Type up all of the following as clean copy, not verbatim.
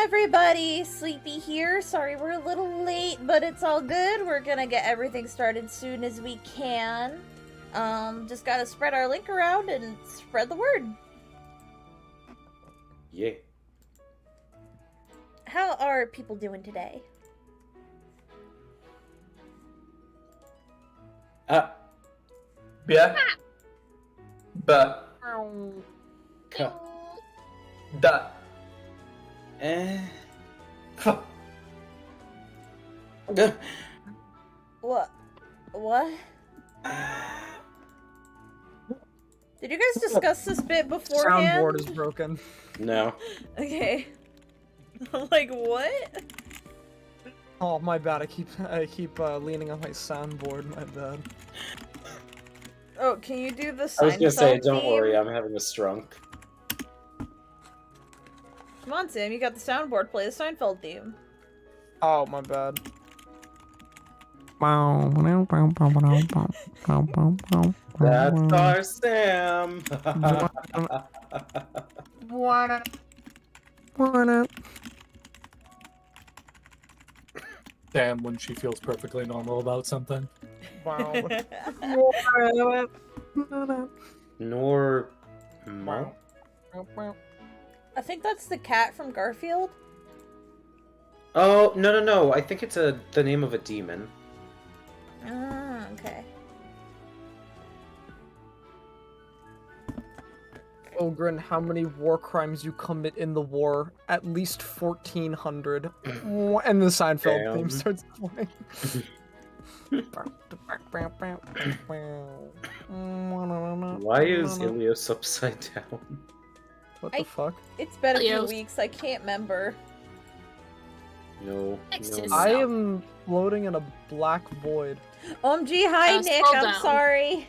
everybody, Sleepy here. Sorry we're a little late, but it's all good. We're gonna get everything started soon as we can. Just gotta spread our link around and spread the word. Yeah. How are people doing today? Yeah. Ba. Ka. Da. Huh. What? Did you guys discuss this bit beforehand? Soundboard is broken. No. Okay. I'm like, what? Oh, my bad. I keep leaning on my soundboard. My bad. Oh, can you do the Seinfeld I was gonna say, don't theme? worry, I'm having a strunk. Come on, Sam, you got the soundboard. Play the Seinfeld theme. Oh, my bad. That's our Sam. Sam when she feels perfectly normal about something. Nor Mo? I think that's the cat from Garfield. Oh, no. I think it's the name of a demon. Ah, okay. Ogren, how many war crimes you commit in the war? At least 1,400. And the Seinfeld theme starts playing. Why is Ilios upside down? What the fuck? It's been a few Ilios. weeks. I can't remember. No. I am floating in a black void. OMG, hi Nick, scroll I'm down. sorry.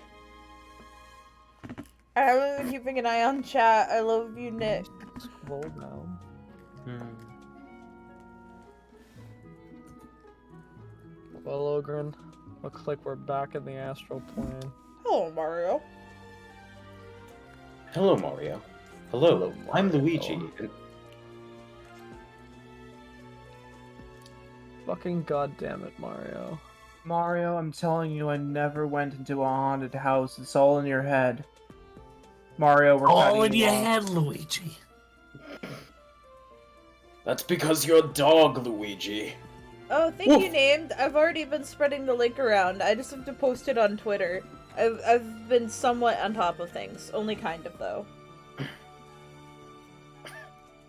I haven't been keeping an eye on chat. I love you, Nick. Scroll down. Well, Ogren, looks like we're back in the astral plane. Hello, Mario. Hello, Mario. Hello, Hello, I'm Mario. Luigi. And Fucking goddamn it, Mario. Mario, I'm telling you, I never went into a haunted house. It's all in your head. Mario, we're All cutting in you your off. head, Luigi. that's because you're a dog, Luigi. Oh, thank Woof. you, Named. I've already been spreading the link around. I just have to post it on Twitter. I've been somewhat on top of things. Only kind of, though.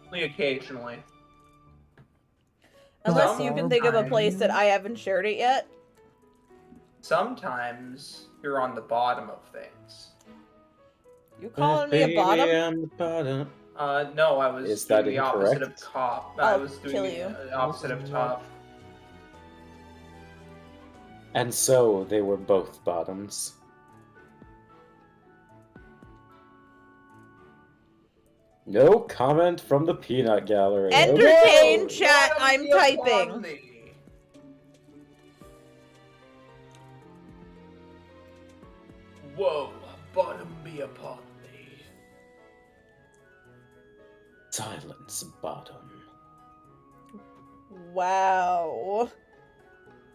Only occasionally. Unless you can think of a place that Sometimes. I haven't shared it yet. Sometimes you're on the bottom of things. You calling me a Baby, bottom? I'm the bottom. No, I was Is doing that the opposite of incorrect? top. I I'll was doing kill the you. opposite of top. And so they were both bottoms. No comment from the peanut gallery. Entertain Whoa, chat, bottom I'm me typing. upon thee. Whoa, bottom me upon thee. Silence, bottom. Wow.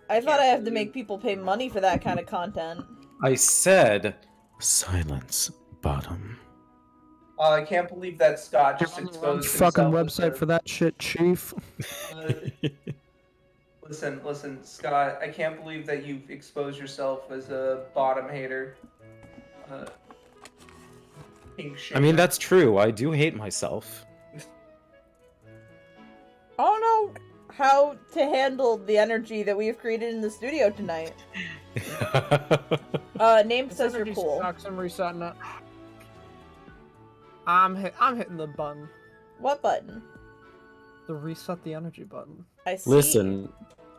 I thought I have to make people pay money for that kind of content. I said silence, bottom. I can't believe that Scott just Wrong exposed fucking himself as website a- for that shit, Chief. Listen, Scott. I can't believe that you've exposed yourself as a bottom hater. Pink I mean, shamer. that's true. I do hate myself. I don't know how to handle the energy that we've created in the studio tonight. Name says you're cool. I'm resetting it. I'm hitting the button. What button? The reset the energy button. I see.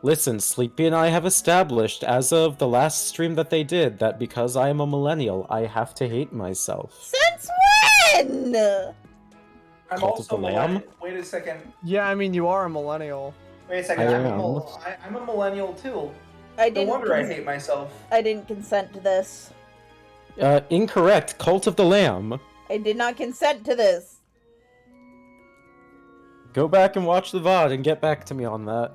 Listen, Sleepy and I have established, as of the last stream that they did, that because I am a millennial, I have to hate myself. Since when? I'm Cult of also the Lamb? Wait a second. Yeah, I mean, you are a millennial. Wait a second. I I'm am. I'm a millennial too. I No didn't. wonder I hate myself. I didn't consent to this. Incorrect. Cult of the Lamb. I did not consent to this. Go back and watch the VOD and get back to me on that.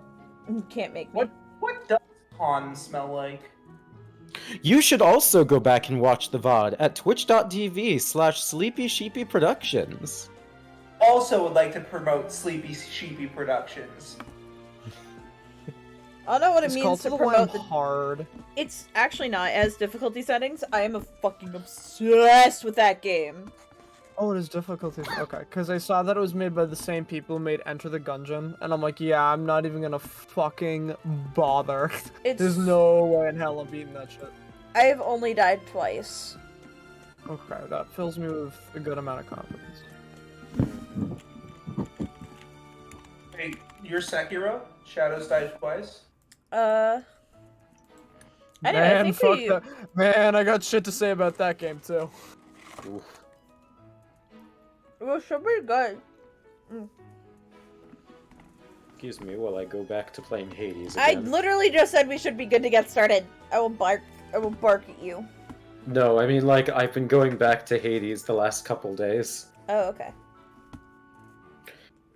You can't make me. What does con smell like? You should also go back and watch the VOD at twitch.tv/SleepySheepyProductions. Also would like to promote Sleepy Sheepy Productions. I don't know what it It's means called to the promote line hard. It's actually not as difficulty settings. I am fucking obsessed with that game. Oh, it is difficulties. Okay, because I saw that it was made by the same people who made Enter the Gungeon, and I'm like, yeah, I'm not even gonna fucking bother. There's no way in hell I'm beating that shit. I've only died twice. Okay, that fills me with a good amount of confidence. Hey, you're Sekiro? Shadows died twice? Anyway, Man, I think fuck we... that. Man, I got shit to say about that game too. Oof. It was so pretty good. Excuse me while I go back to playing Hades I again. literally just said we should be good to get started. I will bark at you. No, I mean, like, I've been going back to Hades the last couple days. Oh, okay.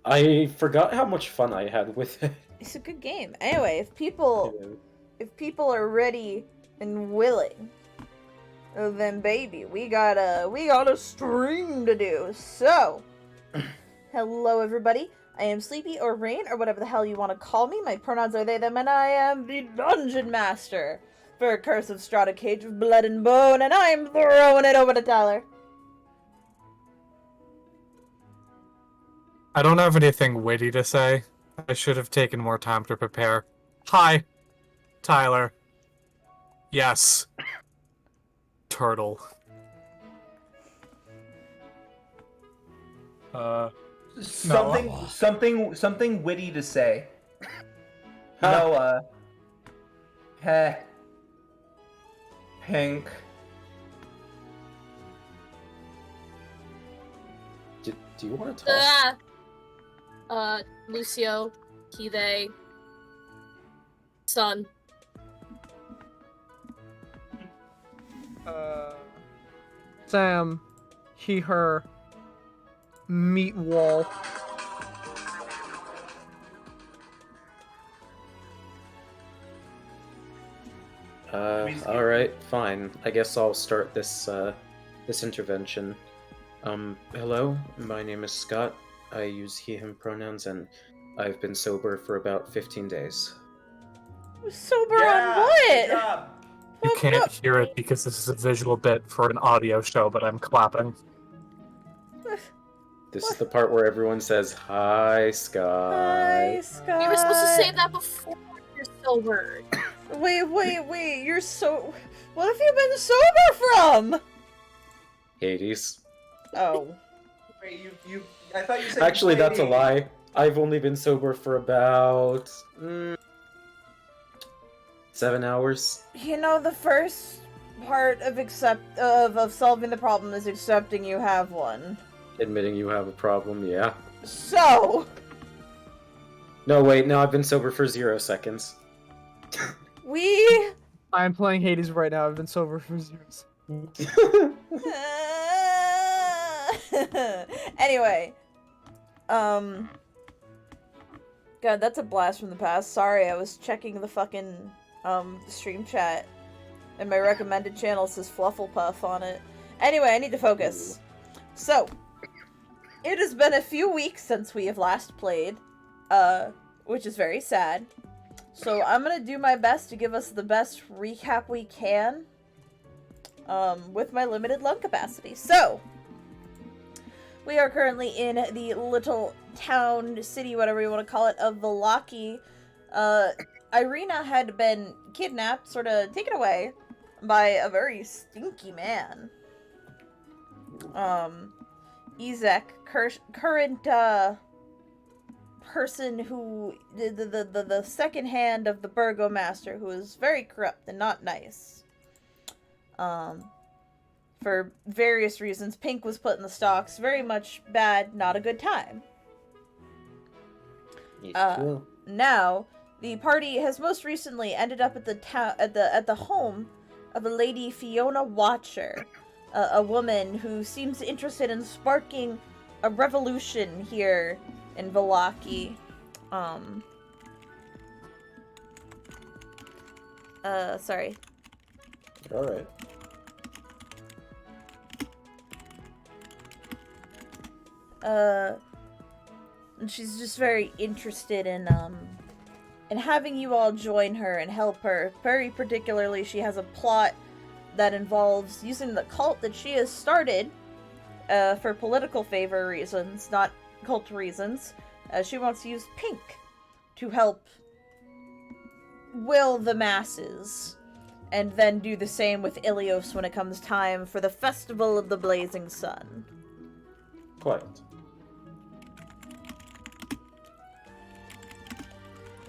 I forgot how much fun I had with it. It's a good game. Anyway, if people are ready and willing, then baby, we got a stream to do. So, hello everybody. I am Sleepy or Rain or whatever the hell you want to call me. My pronouns are they them, and I am the Dungeon Master for Curse of Strahd, Cage of Blood and Bone, and I am throwing it over to Tyler. I don't have anything witty to say. I should have taken more time to prepare. Hi, Tyler. Yes. Turtle. Something witty to say. Noah. Heh. Pink. Do you want to talk? Lucio, he, they, son. Sam, he, her, meat wall. Alright, fine. I guess I'll start this, this intervention. Hello, my name is Scott. I use he, him pronouns, and I've been sober for about 15 days. Sober on what? Good job. You can't hear it because this is a visual bit for an audio show, but I'm clapping. This is the part where everyone says, "Hi, Scott." Hi, Scott. You were supposed to say that before you're sober. Wait, you're so... What have you been sober from? Hades. Oh. Wait, you I thought you said Actually, you played that's a Hades. lie. I've only been sober for about... 7 hours. You know, the first part of solving the problem is accepting you have one. Admitting you have a problem, yeah. So... No, wait, no, I've been sober for 0 seconds. We... I'm playing Hades right now. I've been sober for 0 seconds. Anyway. God, that's a blast from the past. Sorry, I was checking the fucking, stream chat. And my recommended channel says Flufflepuff on it. Anyway, I need to focus. So, it has been a few weeks since we have last played. Which is very sad. So, I'm gonna do my best to give us the best recap we can. With my limited lung capacity. So, we are currently in the little town, city, whatever you want to call it, of Vallaki. Irina had been kidnapped, sort of taken away, by a very stinky man. Ezek, current, person who, the second hand of the Burgomaster, who is very corrupt and not nice. For various reasons, Pink was put in the stocks. Very much bad, not a good time. Now, the party has most recently ended up at the home of a lady Fiona Watcher, a woman who seems interested in sparking a revolution here in Vallaki. Sorry. Alright. And she's just very interested in having you all join her and help her. Very particularly, she has a plot that involves using the cult that she has started for political favor reasons, not cult reasons. She wants to use Pink to help will the masses, and then do the same with Ilios when it comes time for the Festival of the Blazing Sun. Quite.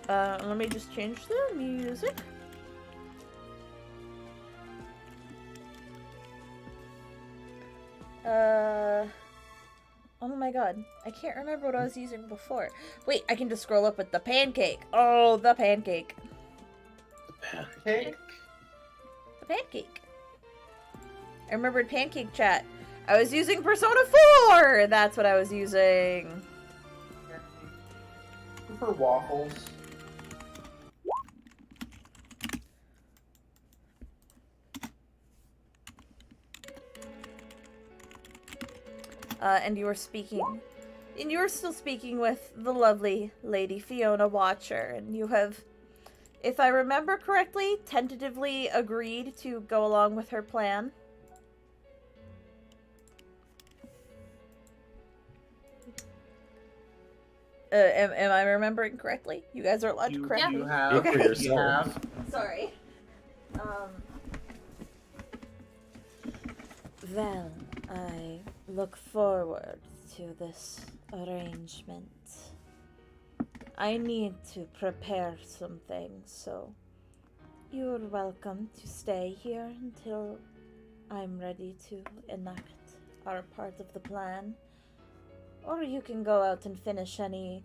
Let me just change the music. Oh my god. I can't remember what I was using before. Wait, I can just scroll up with the pancake. Oh, the pancake. Pancake? The pancake. I remembered pancake chat. I was using Persona 4! That's what I was using. For waffles. And you were speaking. And you were still speaking with the lovely Lady Fiona Watcher, and you have, if I remember correctly, tentatively agreed to go along with her plan. Am I remembering correctly? You guys are allowed to correct me. You have. Speak for You yourself. have. Sorry. Well, I look forward to this arrangement. I need to prepare some things, so you're welcome to stay here until I'm ready to enact our part of the plan. Or you can go out and finish any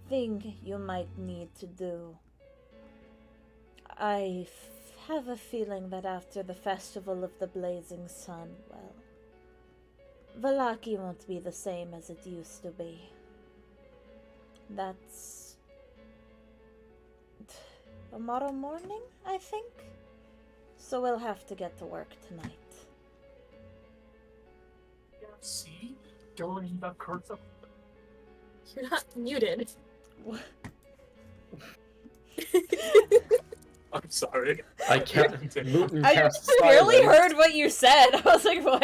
thing you might need to do. I have a feeling that after the Festival of the Blazing Sun, well, Vallaki won't be the same as it used to be. That's tomorrow morning, I think? So we'll have to get to work tonight. See? During the Curse of... You're not muted. What? I'm sorry. I can't. Muten I cast barely silence. heard what you said. I was like, what?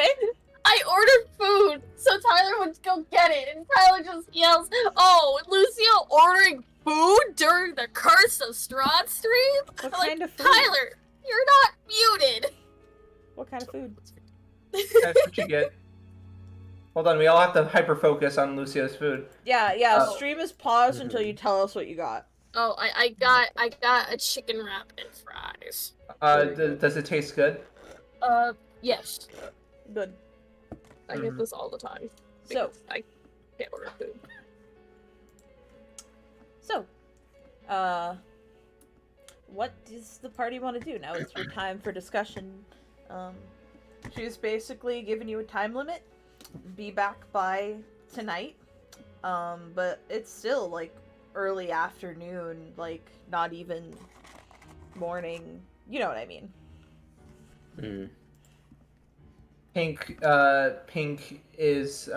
I ordered food, so Tyler would go get it, and Tyler just yells, "Oh, Lucio ordering food during the Curse of Strahd stream?" What I'm kind like, of food? Tyler, you're not muted. What kind of food? That's what you get. Hold on, we all have to hyper focus on Lucio's food. Yeah, stream is paused until Mhm. you tell us what you got. Oh, I got a chicken wrap and fries. Does it taste good? Yes. Good. I get this all the time. So, because I can't order food. What does the party want to do? Now it's your time for discussion. She's basically given you a time limit. Be back by tonight. But it's still, like, early afternoon, like, not even morning. You know what I mean. Mm. Pink is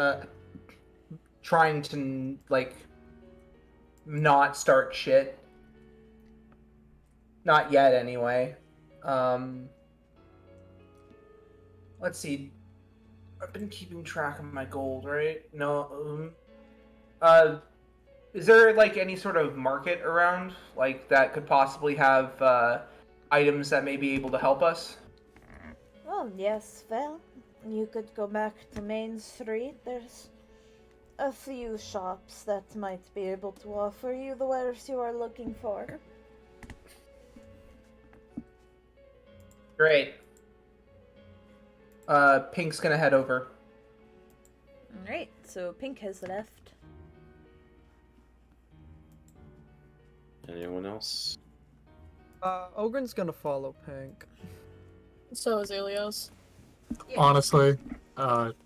trying to like not start shit. Not yet, anyway. Let's see. I've been keeping track of my gold, right? No. Is there like any sort of market around, like that could possibly have items that may be able to help us? Oh, yes, well, you could go back to Main Street. There's a few shops that might be able to offer you the wares you are looking for. Great. Pink's gonna head over. Alright, so Pink has left. Anyone else? Ogren's gonna follow Pink. So is Ilios. Honestly,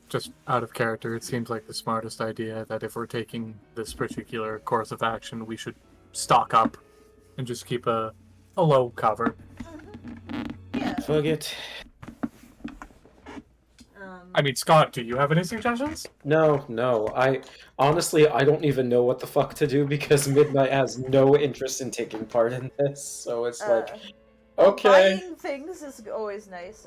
Just out of character, it seems like the smartest idea that if we're taking this particular course of action, we should stock up and just keep a low cover. Yeah. Fuck it. I mean, Scott, do you have any suggestions? No. I honestly, I don't even know what the fuck to do because Midnight has no interest in taking part in this. So it's like, well, okay. buying things is always nice.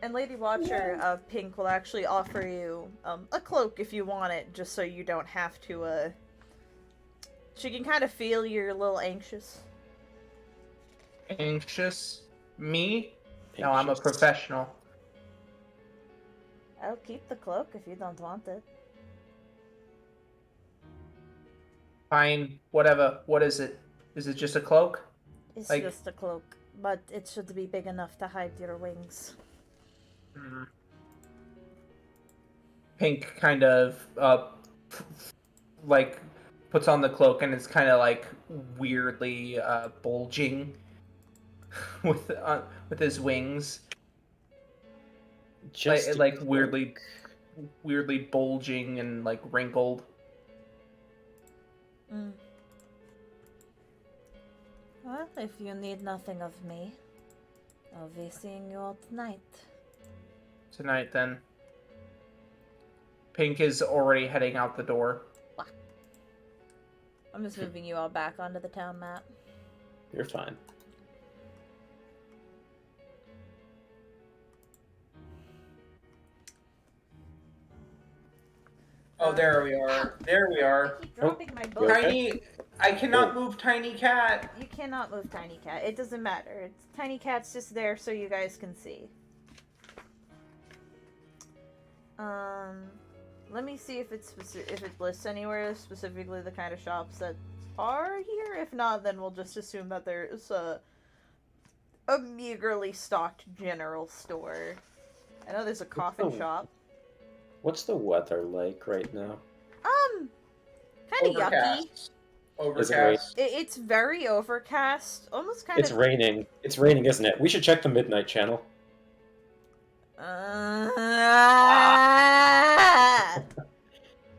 And Lady Watcher, Pink will actually offer you a cloak if you want it, just so you don't have to. She can kind of feel you're a little anxious. Anxious? Me? No, I'm a professional. I'll keep the cloak if you don't want it. Fine, whatever. What is it? Is it just a cloak? It's Like- just a cloak, but it should be big enough to hide your wings. Pink kind of like puts on the cloak and it's kind of like weirdly bulging with his wings, Just like weirdly bulging and like wrinkled. Well, if you need nothing of me, I'll be seeing you all tonight. Tonight, then. Pink is already heading out the door. I'm just moving you all back onto the town map. You're fine. Oh, there we are. There we are. I keep dropping my book. Okay. Tiny. I cannot move Tiny Cat. You cannot move Tiny Cat. It doesn't matter. Tiny Cat's just there so you guys can see. Let me see if if it lists anywhere specifically the kind of shops that are here. If not, then we'll just assume that there is a meagerly stocked general store. I know there's a coffin shop. What's the weather like right now? Kind of yucky. Overcast. It's very overcast. Almost kind It's of. raining. It's raining, isn't it? We should check the Midnight channel.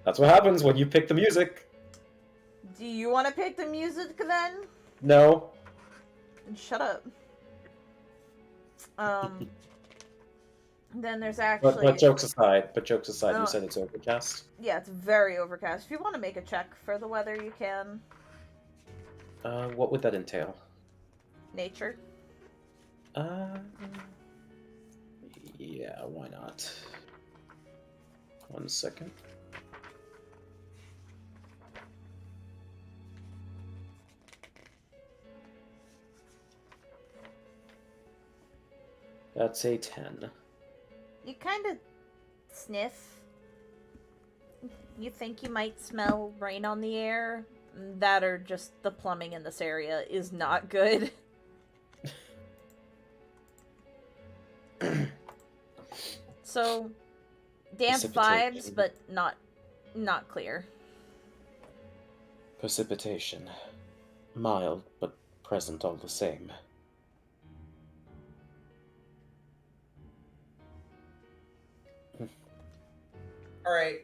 That's what happens when you pick the music. Do you want to pick the music then? No. Shut up. Then there's actually. But jokes aside, Oh. you said it's overcast. Yeah, it's very overcast. If you want to make a check for the weather, you can. What would that entail? Nature. Yeah, why not? 1 second. That's a 10. You kind of sniff. You think you might smell rain on the air. That or just the plumbing in this area is not good. So, damp Precipitation. vibes, but not clear. Precipitation. Mild, but present all the same. Alright,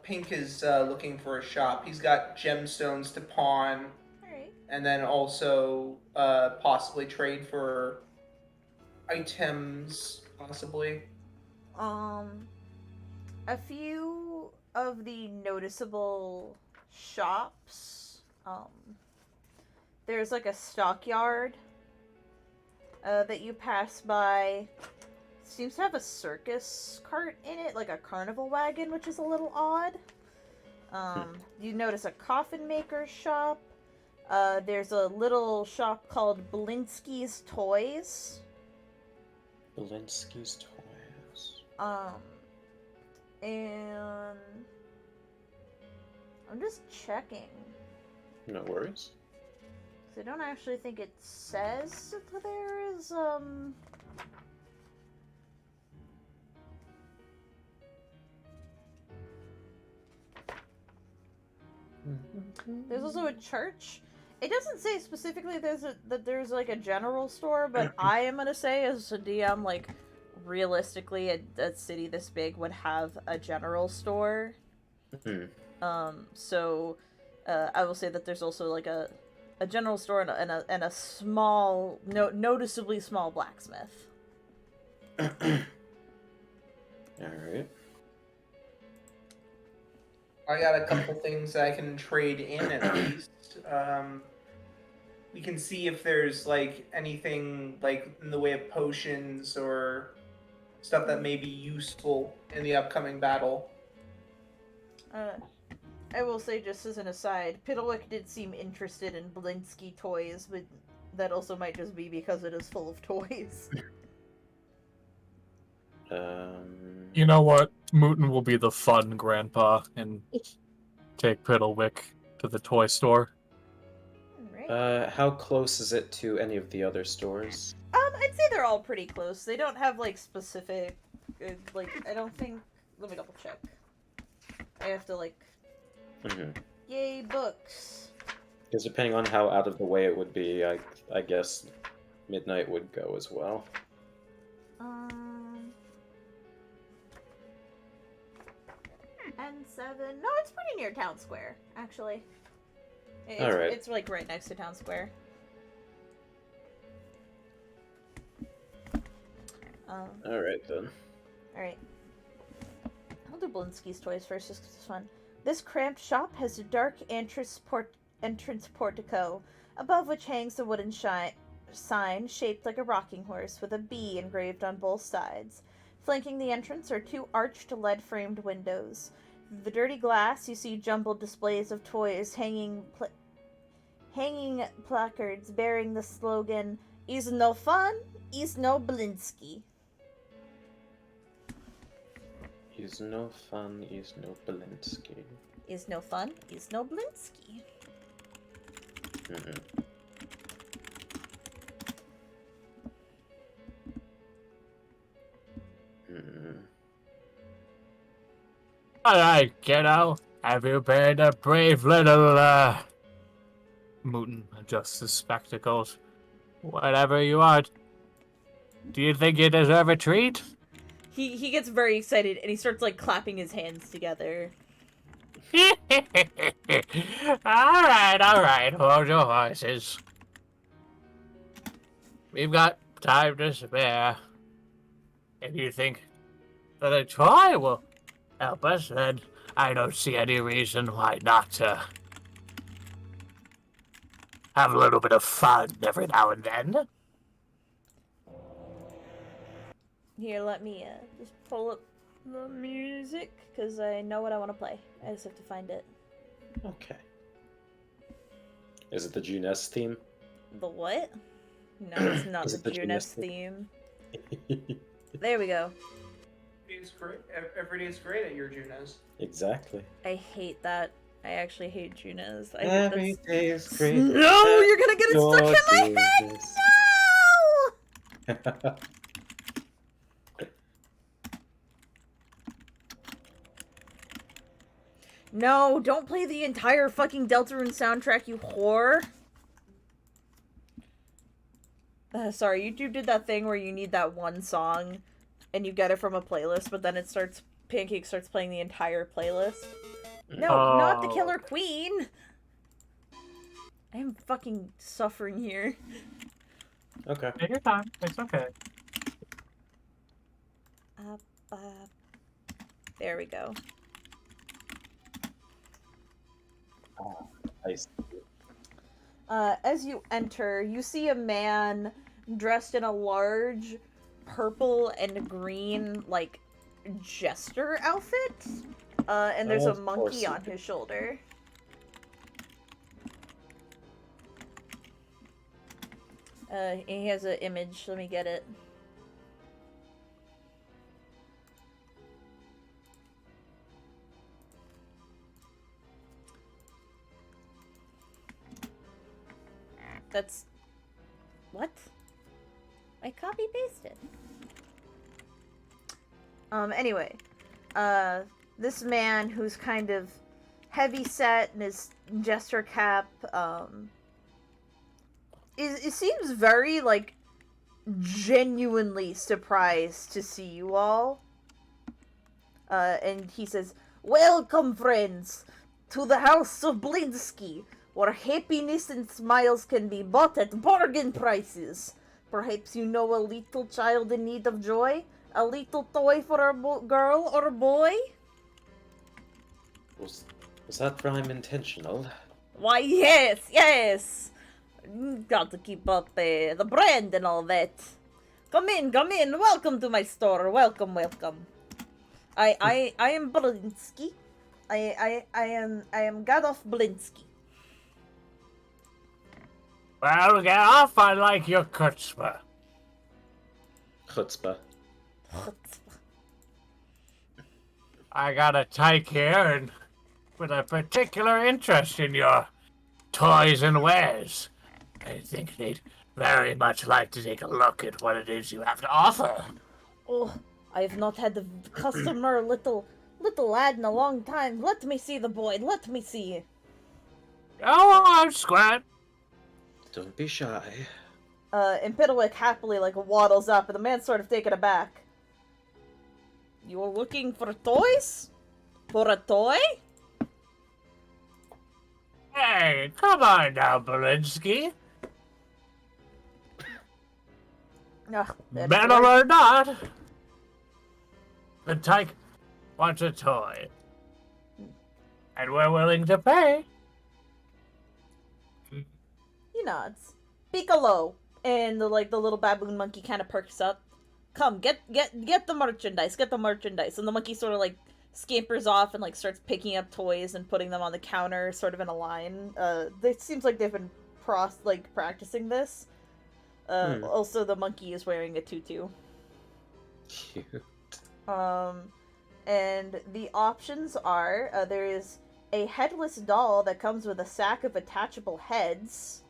Pink is looking for a shop. He's got gemstones to pawn, Alright. and then also possibly trade for items, possibly. A few of the noticeable shops, there's like a stockyard that you pass by. Seems to have a circus cart in it, like a carnival wagon, which is a little odd. You notice a coffin maker's shop. There's a little shop called Belinsky's Toys. Belinsky's Toys. And I'm just checking. No worries. So I don't actually think it says that there is, There's also a church. It doesn't say specifically that there's like a general store, but I am gonna say as a DM, like, realistically, a city this big would have a general store. So I will say that there's also like a general store and a small, noticeably small blacksmith. Alright. I got a couple things I can trade in at least. We can see if there's like anything like in the way of potions or stuff that may be useful in the upcoming battle. I will say, just as an aside, Piddlewick did seem interested in Blinsky toys, but that also might just be because it is full of toys. You know what? Muten will be the fun grandpa and take Piddlewick to the toy store. Right. How close is it to any of the other stores? I'd say they're all pretty close. They don't have, like, specific, like, I don't think... Let me double check. I have to, like... Yay, books! Because depending on how out of the way it would be, I guess Midnight would go as well. N7... No, it's pretty near Town Square, actually. Alright. It's, like, right next to Town Square. Alright, then. Alright. I'll do Blinsky's toys first, just because it's fun. This cramped shop has a dark entrance portico, above which hangs a wooden sign shaped like a rocking horse, with a bee engraved on both sides. Flanking the entrance are two arched lead-framed windows. Through the dirty glass, you see jumbled displays of toys hanging placards bearing the slogan, "Is no fun, is no Blinsky." Is no fun, is no Blinsky. Is no fun, is no Blinsky. Alright, kiddo. Have you been a brave little, Muten adjusts his spectacles. Whatever you are, do you think you deserve a treat? He gets very excited and he starts like clapping his hands together. Alright, hold your horses. We've got time to spare. If you think that a toy will help us, then I don't see any reason why not to have a little bit of fun every now and then. Here, let me just pull up the music, because I know what I want to play. I just have to find it. Okay. Is it the Junes theme? The what? No, it's not Is the it the Junes theme. There we go. Every day is great at your Junes. Exactly. I hate that. I actually hate Junes. Every day is great. No, you're gonna get it stuck in my head! No! No, don't play the entire fucking Deltarune soundtrack, you whore! Sorry, YouTube did that thing where you need that one song, and you get it from a playlist, but then Pancake starts playing the entire playlist. No, not the Killer Queen! I am fucking suffering here. Okay. Take your time, it's okay. There we go. Nice. As you enter, you see a man dressed in a large purple and green, like, jester outfit. And there's a monkey on his shoulder. He has an image. Let me get it. That's... What? I copy-pasted. Anyway. This man who's kind of heavy-set in his jester cap, it seems very, like, genuinely surprised to see you all. And he says, "Welcome, friends, to the house of Blinsky, where happiness and smiles can be bought at bargain prices. Perhaps you know a little child in need of joy? A little toy for a girl or a boy?" Was that rhyme intentional? "Why, yes. Got to keep up the brand and all that. Come in. Welcome to my store. Welcome. I am Blinsky. I am Gadolf Blinsky." Well, get off, I like your chutzpah. Chutzpah. I got a tyke here, and with a particular interest in your toys and wares. I think they'd very much like to take a look at what it is you have to offer. "Oh, I have not had the customer little lad in a long time. Let me see the boy. Let me see." Go on, Squat. Don't be shy. And Piddlewick happily waddles up, and the man's sort of taken aback. "You're looking for toys? For a toy?" Hey, come on now, Belinsky. Metal or not, the tyke wants a toy. And we're willing to pay. He nods. "Piccolo!" And the little baboon monkey kind of perks up. "Come, get the merchandise, And the monkey sort of scampers off and starts picking up toys and putting them on the counter, sort of in a line. It seems like they've been practicing this. Also, the monkey is wearing a tutu. Cute. And the options are, there is a headless doll that comes with a sack of attachable heads.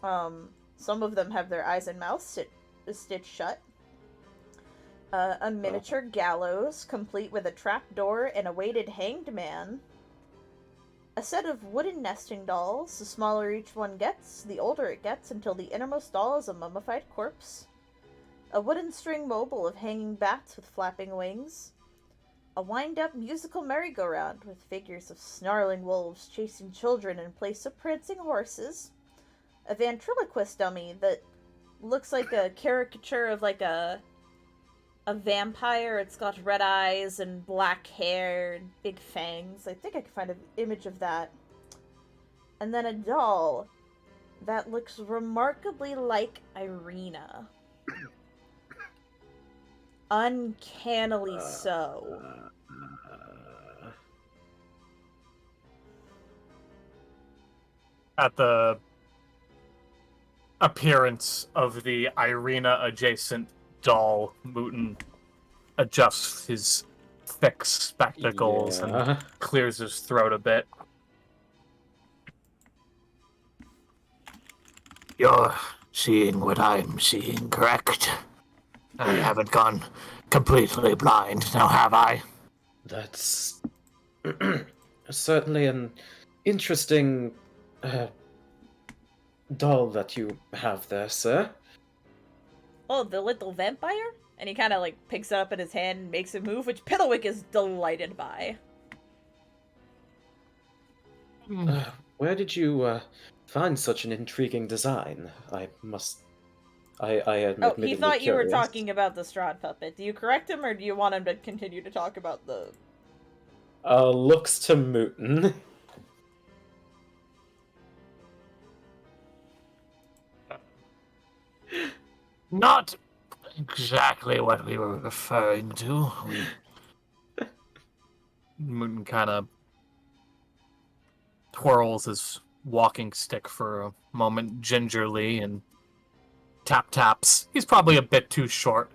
Some of them have their eyes and mouths stitched shut. A miniature gallows, complete with a trapdoor and a weighted hanged man. A set of wooden nesting dolls. The smaller each one gets, the older it gets, until the innermost doll is a mummified corpse. A wooden string mobile of hanging bats with flapping wings. A wind-up musical merry-go-round with figures of snarling wolves chasing children in place of prancing horses. A ventriloquist dummy that looks like a caricature of a vampire. It's got red eyes and black hair and big fangs. I think I can find an image of that. And then a doll that looks remarkably like Irina. Uncannily so. At the appearance of the Irina adjacent doll, Muten adjusts his thick spectacles and clears his throat a bit. You're seeing what I'm seeing, correct? I haven't gone completely blind, now have I? That's certainly an interesting doll that you have there, sir. "Oh, the little vampire?" And he kind of picks it up in his hand and makes it move, which Piddlewick is delighted by. Where did you find such an intriguing design? I am admittedly He thought you were curious. talking about the Strahd puppet. Do you correct him, or do you want him to continue to talk about the... Looks to Muten. Not exactly what we were referring to. Muten kind of twirls his walking stick for a moment gingerly and taps. He's probably a bit too short.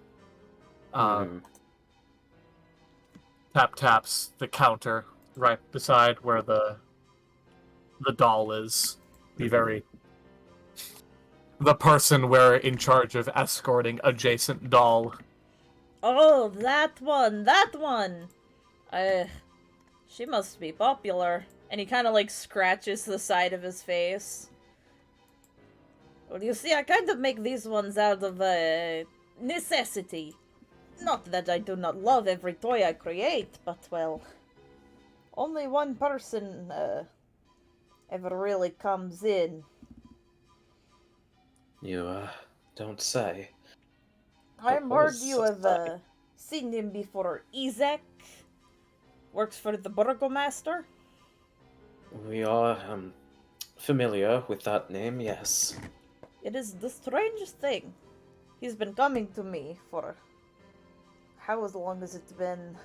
Taps the counter right beside where the doll is. The person we're in charge of escorting adjacent doll. "Oh, that one! She must be popular." And he kind of scratches the side of his face. Well, you see, I kind of make these ones out of necessity. Not that I do not love every toy I create, but, well, only one person ever really comes in. You, don't say. I'm What heard was you have seen him before. Isaac works for the burgomaster. We are, familiar with that name, yes. It is the strangest thing. He's been coming to me for how long has it been?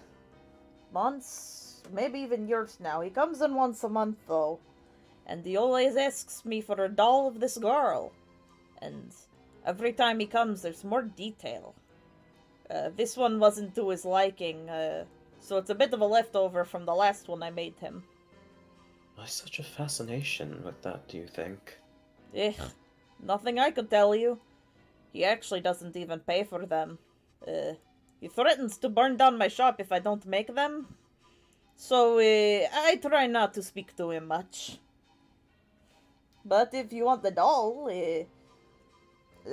Months? Maybe even years now. He comes in once a month though. And he always asks me for a doll of this girl. And every time he comes there's more detail. This one wasn't to his liking, so it's a bit of a leftover from the last one I made him. Why such a fascination with that, do you think? Nothing I could tell you. He actually doesn't even pay for them. He threatens to burn down my shop if I don't make them. So, I try not to speak to him much. But if you want the doll,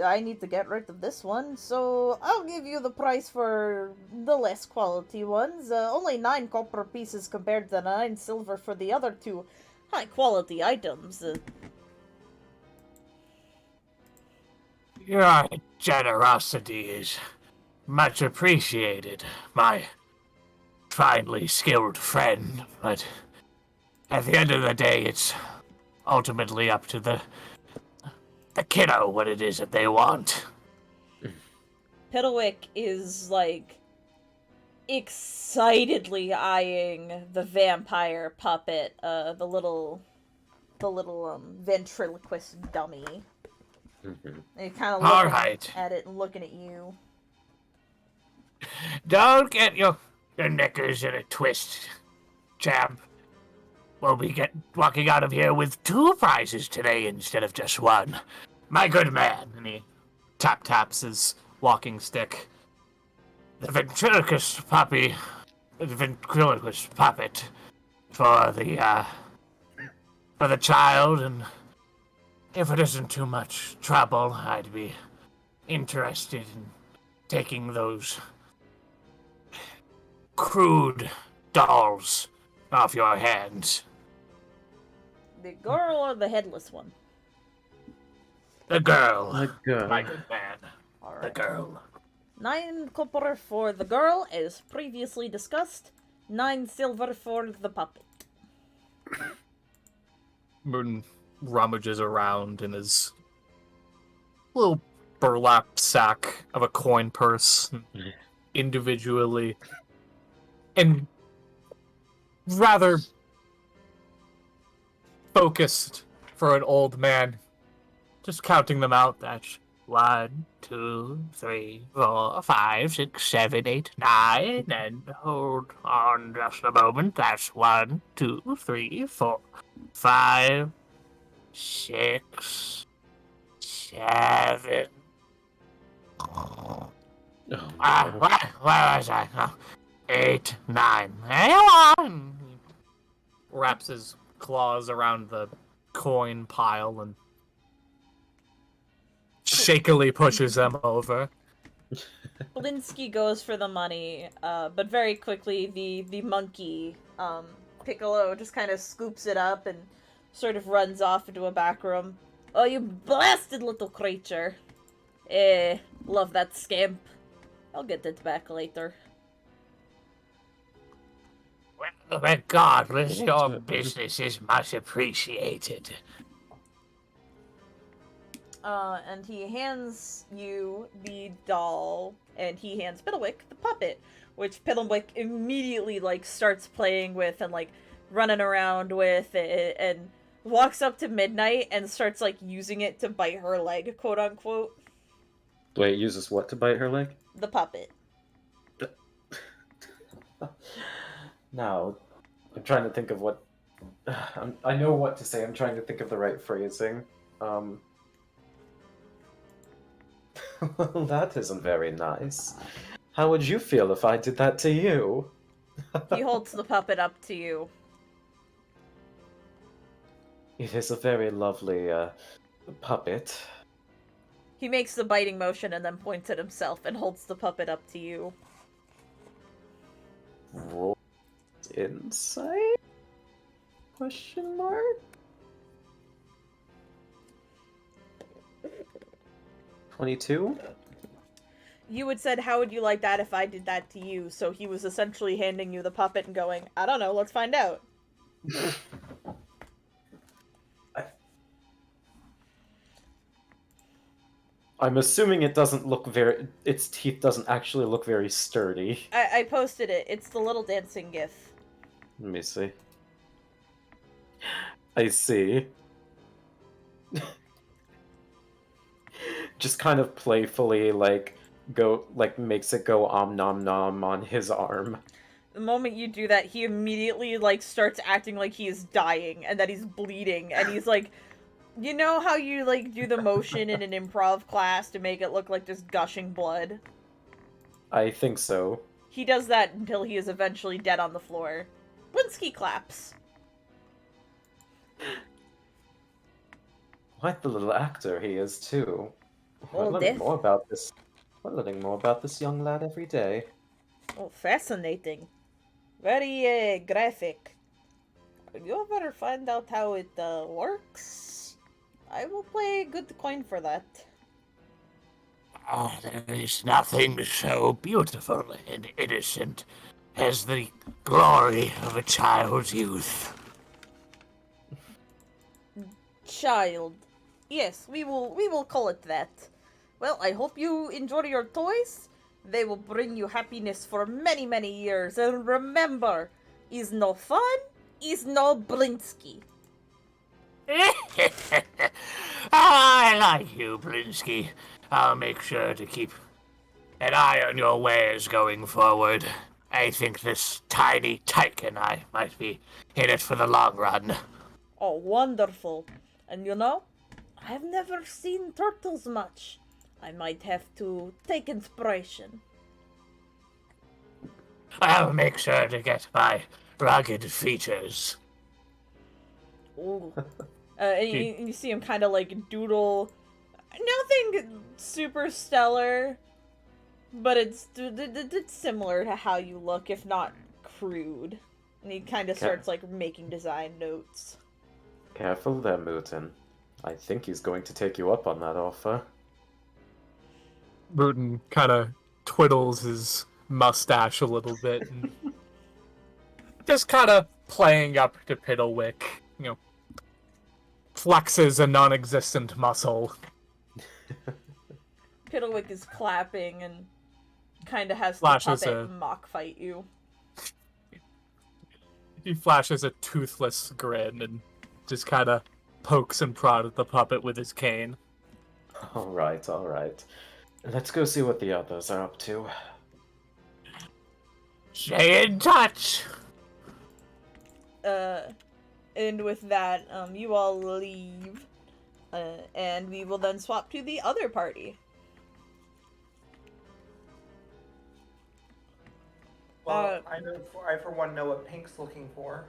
I need to get rid of this one, so I'll give you the price for the less quality ones. Only 9 copper pieces compared to 9 silver for the other 2 high quality items. Your generosity is much appreciated, my finely skilled friend, but at the end of the day, it's ultimately up to the kiddo what it is that they want. Piddlewick is, like, excitedly eyeing the vampire puppet, the little ventriloquist dummy. And he's kind of looking at it and looking at you. Don't get your knickers in a twist, champ. We'll be walking out of here with 2 prizes today instead of just 1. My good man. And he taps his walking stick. The ventriloquist puppet for the child, and if it isn't too much trouble, I'd be interested in taking those crude dolls off your hands. The girl or the headless one? The girl. My God. My good man. All The right. girl. 9 copper for the girl, as previously discussed. 9 silver for the puppet. Muten rummages around in his little burlap sack of a coin purse individually and rather focused for an old man, just counting them out. That's 1, 2, 3, 4, 5, 6, 7, 8, 9, and hold on just a moment. That's 1, 2, 3, 4, 5, 6, 7. Oh, What was I? 8, 9. Hang on. wraps his claws around the coin pile and shakily pushes them over. Blinsky goes for the money, but very quickly the monkey, Piccolo, just kind of scoops it up and sort of runs off into a back room. Oh, you blasted little creature. Love that scamp. I'll get it back later. Well, regardless, your business is much appreciated. And he hands you the doll, and he hands Piddlewick the puppet, which Piddlewick immediately, like, starts playing with and, like, running around with, and walks up to Midnight and starts, like, using it to bite her leg, quote-unquote. Wait, uses what to bite her leg? The puppet. Now, I'm trying to think of what... I know what to say, I'm trying to think of the right phrasing. Well, that isn't very nice. How would you feel if I did that to you? He holds the puppet up to you. It is a very lovely, puppet. He makes the biting motion and then points at himself and holds the puppet up to you. Roll insight? Question mark? 22? You had said, how would you like that if I did that to you? So he was essentially handing you the puppet and going, I don't know, let's find out. I'm assuming it doesn't look its teeth doesn't actually look very sturdy. I posted it. It's the little dancing gif. Let me see. I see. Just kind of playfully, makes it go om nom nom on his arm. The moment you do that, he immediately, starts acting like he is dying and that he's bleeding, and he's like, you know how you, do the motion in an improv class to make it look like there's gushing blood? I think so. He does that until he is eventually dead on the floor. Blinsky claps. What the little actor he is, too. Well, We're learning more about this. We're learning more about this young lad every day. Oh, fascinating. Very, graphic. You ever find out how it, works? I will pay a good coin for that. Oh, there is nothing so beautiful and innocent as the glory of a child's youth. Child. Yes, we will call it that. Well, I hope you enjoy your toys. They will bring you happiness for many, many years. And remember, is no fun, is no Blinsky. I like you, Blinsky. I'll make sure to keep an eye on your wares going forward. I think this tiny tyke and I might be in it for the long run. Oh, wonderful. And you know, I've never seen turtles much. I might have to take inspiration. I'll make sure to get my rugged features. Ooh. And you see him kind of doodle. Nothing super stellar, but it's similar to how you look, if not crude. And he kind of starts making design notes. Careful there, Muten. I think he's going to take you up on that offer. Muten kind of twiddles his mustache a little bit and just kind of playing up to Piddlewick, flexes a non-existent muscle. Piddlewick is clapping and kind of has to Flashes puppet mock fight you. He flashes a toothless grin and just kind of pokes and prods at the puppet with his cane. Alright. Let's go see what the others are up to. Stay in touch! And with that, you all leave. And we will then swap to the other party. Well, I for one know what Pink's looking for.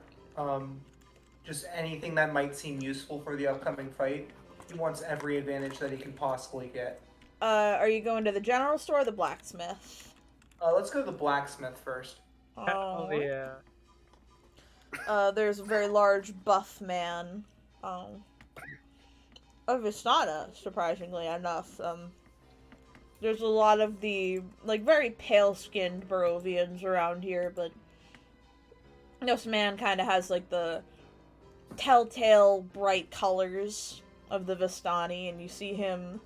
Just anything that might seem useful for the upcoming fight. He wants every advantage that he can possibly get. Are you going to the general store or the blacksmith? Let's go to the blacksmith first. Oh, yeah. There's a very large buff man. Of Vistana, surprisingly enough. There's a lot of the, very pale-skinned Barovians around here, but this man kind of has, the telltale bright colors of the Vistani, and you see him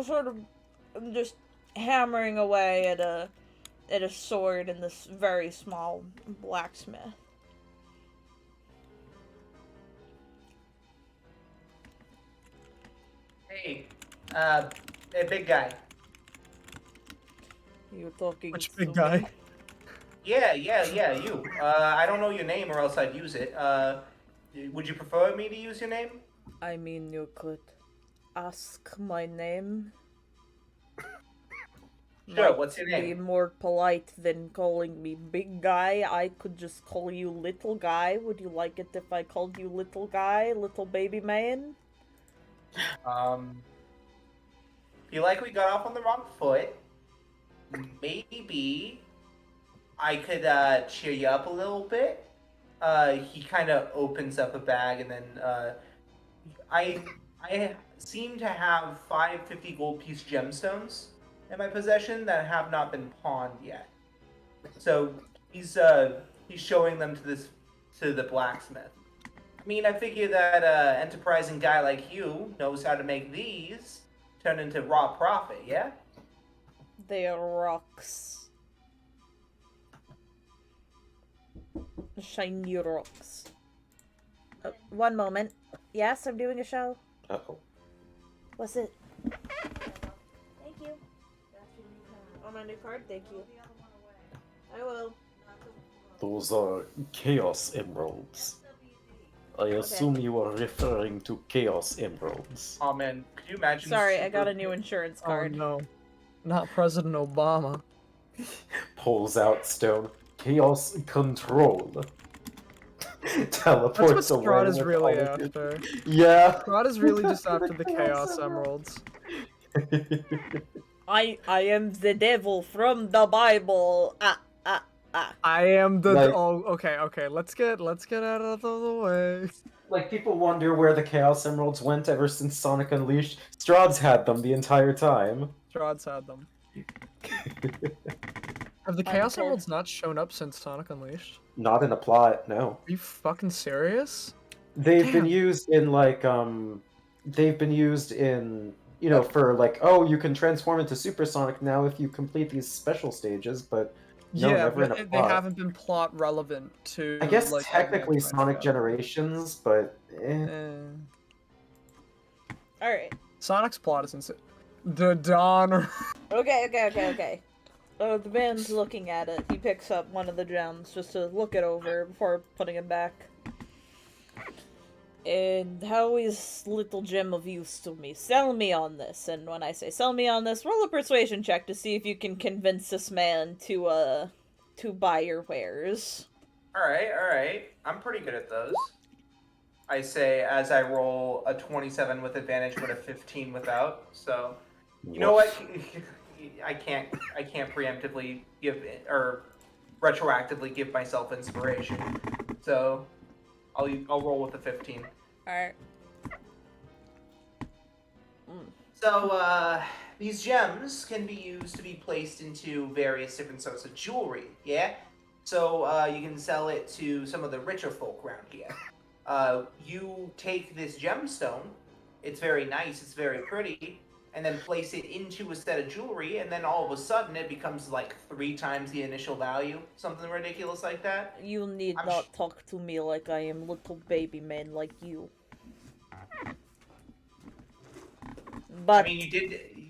sort of just hammering away at a sword in this very small blacksmith. Hey, big guy. You're talking Which to big me. guy? Yeah, you. I don't know your name or else I'd use it. Would you prefer me to use your name? I mean, you could ask my name. Sure, Might what's your be name? more polite than calling me big guy. I could just call you little guy. Would you like it if I called you little guy, little baby man? feel like we got off on the wrong foot. Maybe I could cheer you up a little bit. He kind of opens up a bag, and then I seem to have 550 gold piece gemstones in my possession that have not been pawned yet. So he's showing them to the blacksmith. I mean, I figure that enterprising guy like you knows how to make these turn into raw profit, yeah? They are rocks. Shiny rocks. One moment. Yes, I'm doing a show. Uh-oh. What's it? Thank you. Oh, my new card? Thank you. I will. Those are Chaos Emeralds. I assume you are referring to Chaos Emeralds. Oh man, could you imagine? Sorry, I got a new insurance card. Oh no. Not President Obama. Pulls out stone. Chaos Control. Teleports That's what away. Strahd is with really all of it. after. Yeah. Strahd is really just after the Chaos Emeralds. I am the devil from the Bible. I am the Like- okay. Let's get out of the way. Like, people wonder where the Chaos Emeralds went ever since Sonic Unleashed. Strahd's had them the entire time. Strahd's had them. Have the Chaos Okay. Emeralds not shown up since Sonic Unleashed? Not in a plot, no. Are you fucking serious? They've been Damn. used in, like, they've been used in, you know, for, like, oh, you can transform into Supersonic now if you complete these special stages, but no, Yeah, never in a but they plot. haven't been plot relevant to. I guess like, technically Advanced Sonic Wars. Generations, but Alright. Sonic's plot is insane. The Donner. Okay. The man's looking at it. He picks up one of the gems just to look it over before putting it back. And how is little gem of use to me? Sell me on this. And when I say sell me on this, roll a persuasion check to see if you can convince this man to buy your wares. Alright. I'm pretty good at those. I say as I roll a 27 with advantage but a 15 without. So you know what? I can't preemptively give or retroactively give myself inspiration. So I'll roll with the 15. Alright. So these gems can be used to be placed into various different sorts of jewelry, yeah? So you can sell it to some of the richer folk around here. You take this gemstone, it's very nice, it's very pretty, and then place it into a set of jewelry, and then all of a sudden it becomes like 3 times the initial value, something ridiculous like that. You need not talk to me like I am little baby man like you. But I mean,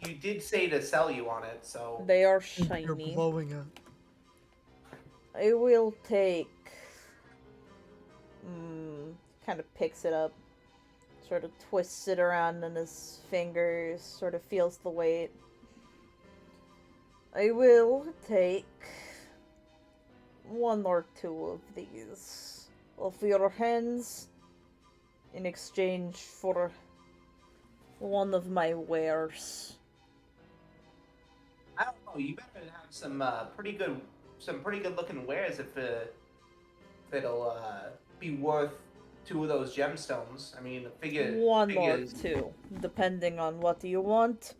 you did say to sell you on it, so they are You're shiny. blowing up. I will take... kind of picks it up. Sort of twists it around in his fingers. Sort of feels the weight. I will take... 1 or 2 of these. Of your hands. In exchange for... one of my wares. I don't know. You better have some pretty good looking wares if it'll be worth 2 of those gemstones. I mean, One or 2, depending on what you want.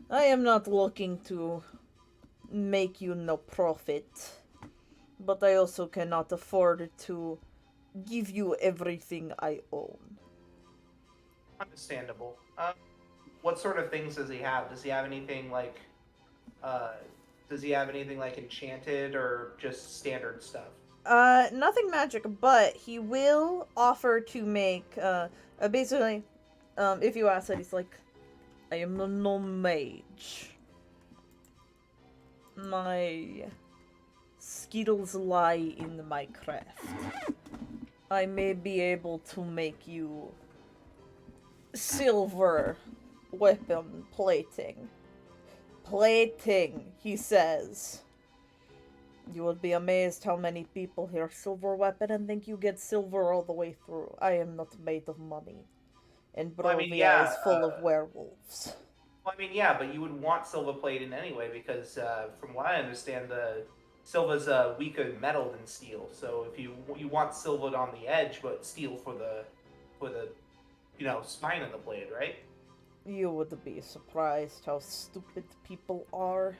I am not looking to make you no profit, but I also cannot afford to give you everything I own. Understandable. What sort of things does he have? Does he have anything like enchanted or just standard stuff? Nothing magic, but he will offer to make, basically, if you ask that, he's like, I am no mage. My skills lie in my craft. I may be able to make you silver weapon plating. Plating, he says. You would be amazed how many people hear silver weapon and think you get silver all the way through. I am not made of money. And Brovia is full of werewolves. Well, I mean, yeah, but you would want silver plating anyway because, from what I understand, the silver's a weaker metal than steel. So if you want silver on the edge, but steel for the spine of the blade, right? You would be surprised how stupid people are.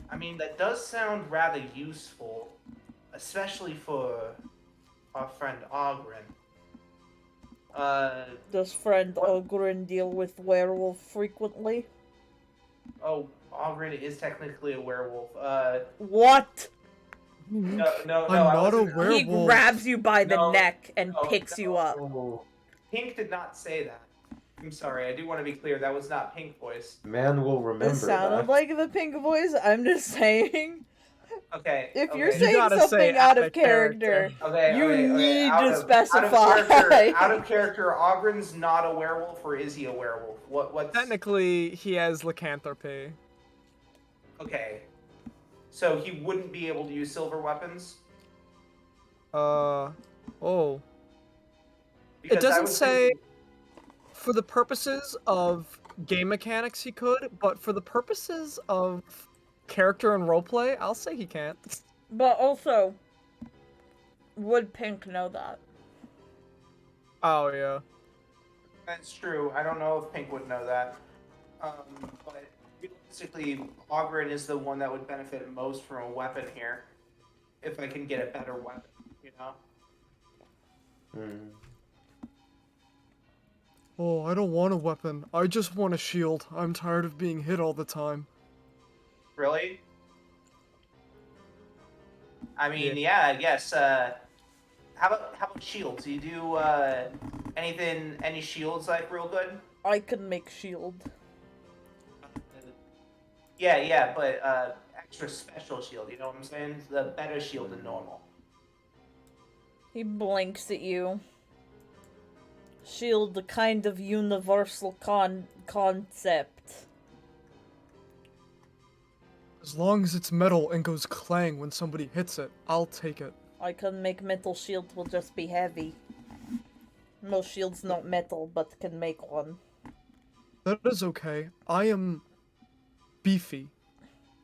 I mean, that does sound rather useful, especially for our friend Ogren. Does friend What? Ogren deal with werewolf frequently? Oh, Ogren is technically a werewolf. What? No, no, I'm no, I not a wasn't. He werewolf. grabs you by the No, neck and no, picks you no. up. Oh, Pink did not say that. I'm sorry. I do want to be clear. That was not Pink voice. man will It remember sounded that. like the pink voice. I'm just saying. Okay. If okay. you're You saying gotta something say out out of of character. character, Okay, you okay, okay. need Out to of specify. out of character, Ogren's not a werewolf, or is he a werewolf? What's Technically, he has lycanthropy. okay? So he wouldn't be able to use silver weapons Oh. It because I doesn't was say thinking- for the purposes of game mechanics he could, but for the purposes of character and roleplay, I'll say he can't. But also, would Pink know that? Oh yeah. That's true. I don't know if Pink would know that. But realistically, Ogren is the one that would benefit most from a weapon here. If I can get a better weapon, you know. Hmm. Oh, I don't want a weapon. I just want a shield. I'm tired of being hit all the time. Really? I mean, yeah, I guess. How about shields? Do you do any shields like real good? I can make shield. Yeah, but extra special shield. You know what I'm saying? The better shield than normal. He blinks at you. Shield, the kind of universal concept. As long as it's metal and goes clang when somebody hits it, I'll take it. I can make metal shield, will just be heavy. Most shield's not metal, but can make one. That is okay. I am beefy.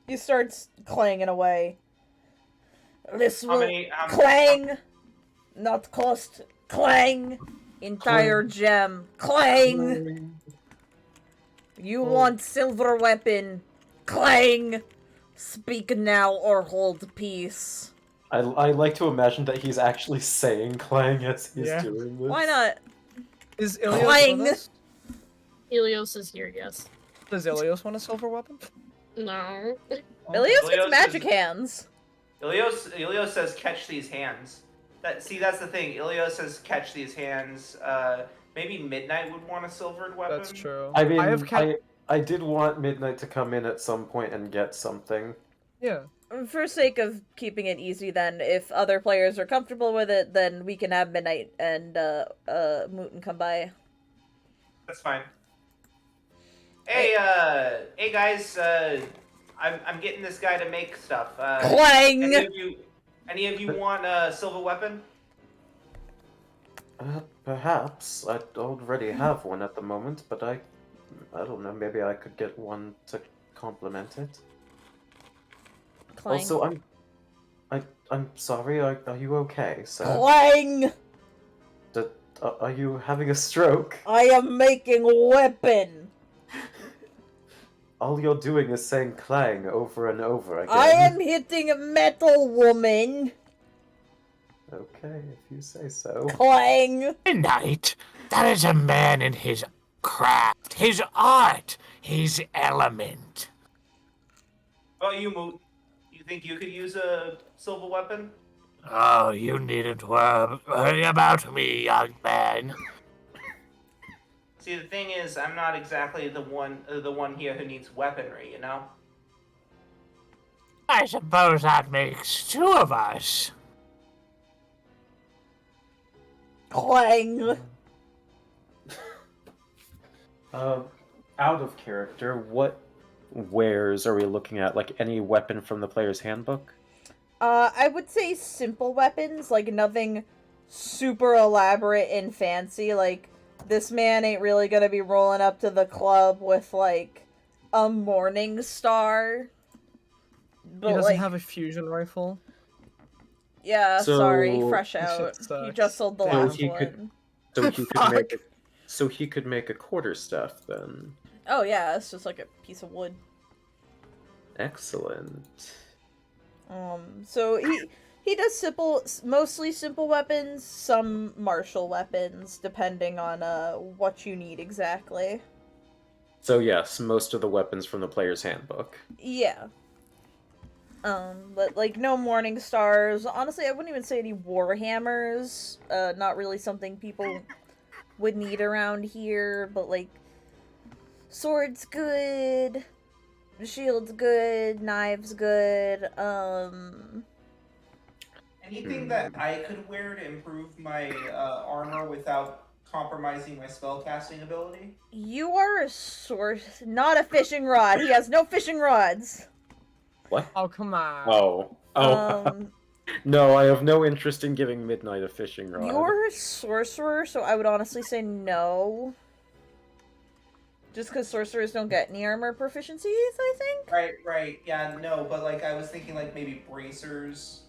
He starts clanging away. This How will many? clang, not cost clang. Entire gem clang. You want silver weapon? Clang. Speak now or hold peace. I like to imagine that he's actually saying clang as he's Yeah. doing this. Why not? Is Ilios Clang! with us? Helios is here, yes. Does Ilios want a silver weapon? No. Ilios gets Ilios magic is- hands. Ilios says catch these hands. That's the thing. Ilios says catch these hands. Maybe Midnight would want a silvered weapon. That's true. I mean, have I did want Midnight to come in at some point and get something. Yeah. For sake of keeping it easy, then, if other players are comfortable with it, then we can have Midnight and Muten come by. That's fine. Hey, hey guys. I'm getting this guy to make stuff. Clang! Any of you want a silver weapon? Perhaps. I already have one at the moment, but I don't know, maybe I could get one to complement it. Clang. Also, I'm sorry, are you okay, sir? Clang! Are you having a stroke? I am making a weapon! All you're doing is saying clang over and over again. I am hitting a metal woman! Okay, if you say so. Clang! Midnight, that is a man in his craft, his art, his element. Oh, you Moot. You think you could use a silver weapon? Oh, you needn't worry about me, young man. See, the thing is, I'm not exactly the one here who needs weaponry. You know. I suppose that makes two of us. Clang! Out of character, what wares are we looking at? Like any weapon from the player's handbook? I would say simple weapons, like nothing super elaborate and fancy, like this man ain't really gonna be rolling up to the club with, like, a morning star. But, He doesn't like, have a fusion rifle. yeah, So- sorry, fresh This shit out. sucks. He just sold the Damn. last he one. could- So he could Fuck. make. So he could make a quarterstaff then. Oh yeah, it's just like a piece of wood. Excellent. So he does mostly simple weapons, some martial weapons, depending on what you need exactly. So yes, most of the weapons from the player's handbook. Yeah. But like no morning stars. Honestly, I wouldn't even say any warhammers. Not really something people would need around here, but like sword's good, shield's good, knives good. Anything that I could wear to improve my armor without compromising my spellcasting ability? You are a source, not a fishing rod. He has no fishing rods. What? Oh, come on. Oh. No, I have no interest in giving Midnight a fishing rod. You're a sorcerer, so I would honestly say no. Just because sorcerers don't get any armor proficiencies, I think? Right, yeah, no, but like I was thinking like maybe bracers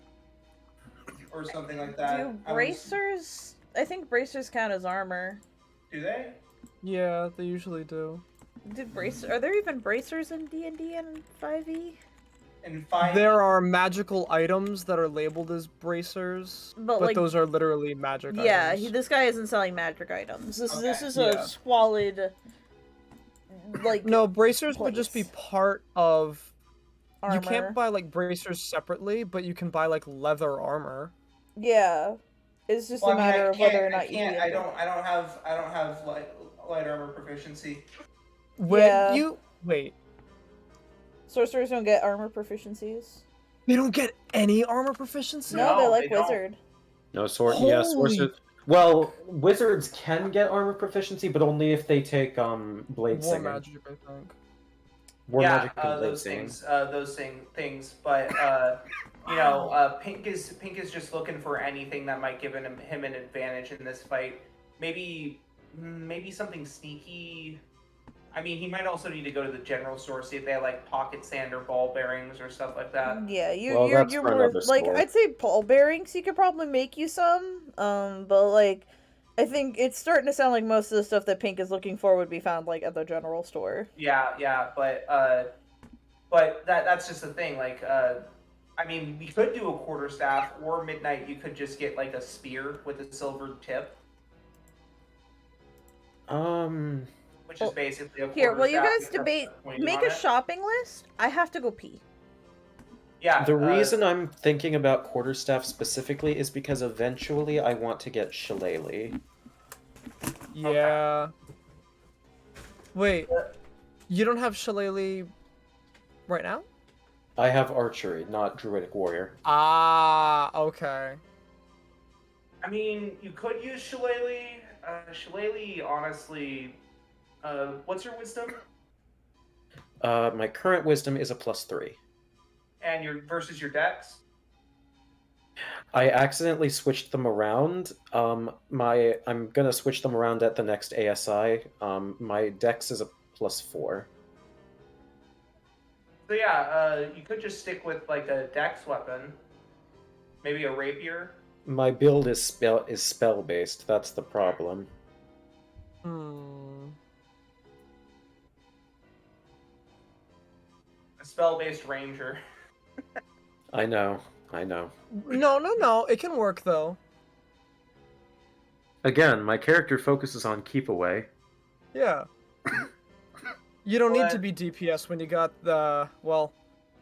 or something like that. Do bracers? I think bracers count as armor. Do they? Yeah, they usually do. Are there even bracers in D&D and 5e? And 5. There are magical items that are labeled as bracers, but like, those are literally magic yeah, items. this guy isn't selling magic items. This is yeah. a squalid, like, No, bracers would just be place. part of... Armor. You can't buy, like, bracers separately, but you can buy, like, leather armor. Yeah. It's just Well, a matter of whether or not you can't. need I it. don't have light armor proficiency. Wait. Sorcerers don't get armor proficiencies. They don't get any armor proficiency? No, they're like they don't. wizard. No, sorcerers. Well, wizards can get armor proficiency, but only if they take blade War singing. magic, I think. War Yeah, magic and blade those singing. things. But Pink is just looking for anything that might give him an advantage in this fight. Maybe something sneaky. I mean, he might also need to go to the general store, see if they have like pocket sand or ball bearings or stuff like that. Yeah, Well, you're that's for more another like store. I'd say ball bearings. He could probably make you some. But like, I think it's starting to sound like most of the stuff that Pink is looking for would be found like at the general store. Yeah, but that's just the thing. Like, I mean, we could do a quarterstaff, or Midnight. You could just get like a spear with a silver tip, which is basically a quarterstaff. Here, well, you guys except debate. pointing Make on a it. shopping list. I have to go pee. Yeah. The reason I'm thinking about quarterstaff specifically is because eventually I want to get Shillelagh. Yeah. Wait, you don't have Shillelagh right now? I have archery, not druidic warrior. Ah, okay. I mean, you could use Shillelagh. Shillelagh, honestly, what's your wisdom? My current wisdom is a +3. And your versus your dex? I accidentally switched them around. I'm gonna switch them around at the next ASI. My dex is a +4. So yeah, you could just stick with like a dex weapon, maybe a rapier. My build is spell based. That's the problem. A spell-based ranger. I know. No. It can work though. Again, my character focuses on keep away. Yeah. You don't need to But- be DPS when you got the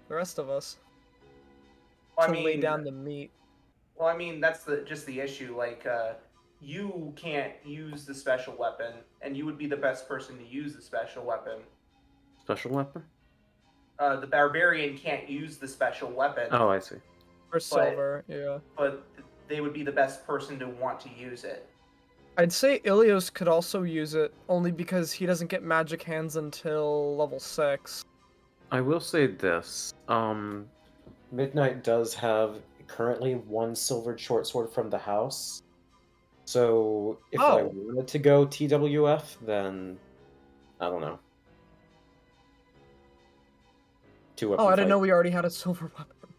rest of us Well, to lay down the meat. Well, I mean, that's just the issue. Like, you can't use the special weapon, and you would be the best person to use the special weapon. Special weapon? The barbarian can't use the special weapon. Oh, I see. For silver, yeah. But they would be the best person to want to use it. I'd say Ilios could also use it, only because he doesn't get magic hands until level 6. I will say this. Midnight does have currently one silvered short sword from the house. So if I Oh. wanted to go TWF, then I don't know. Oh, I didn't know we already had a silver weapon.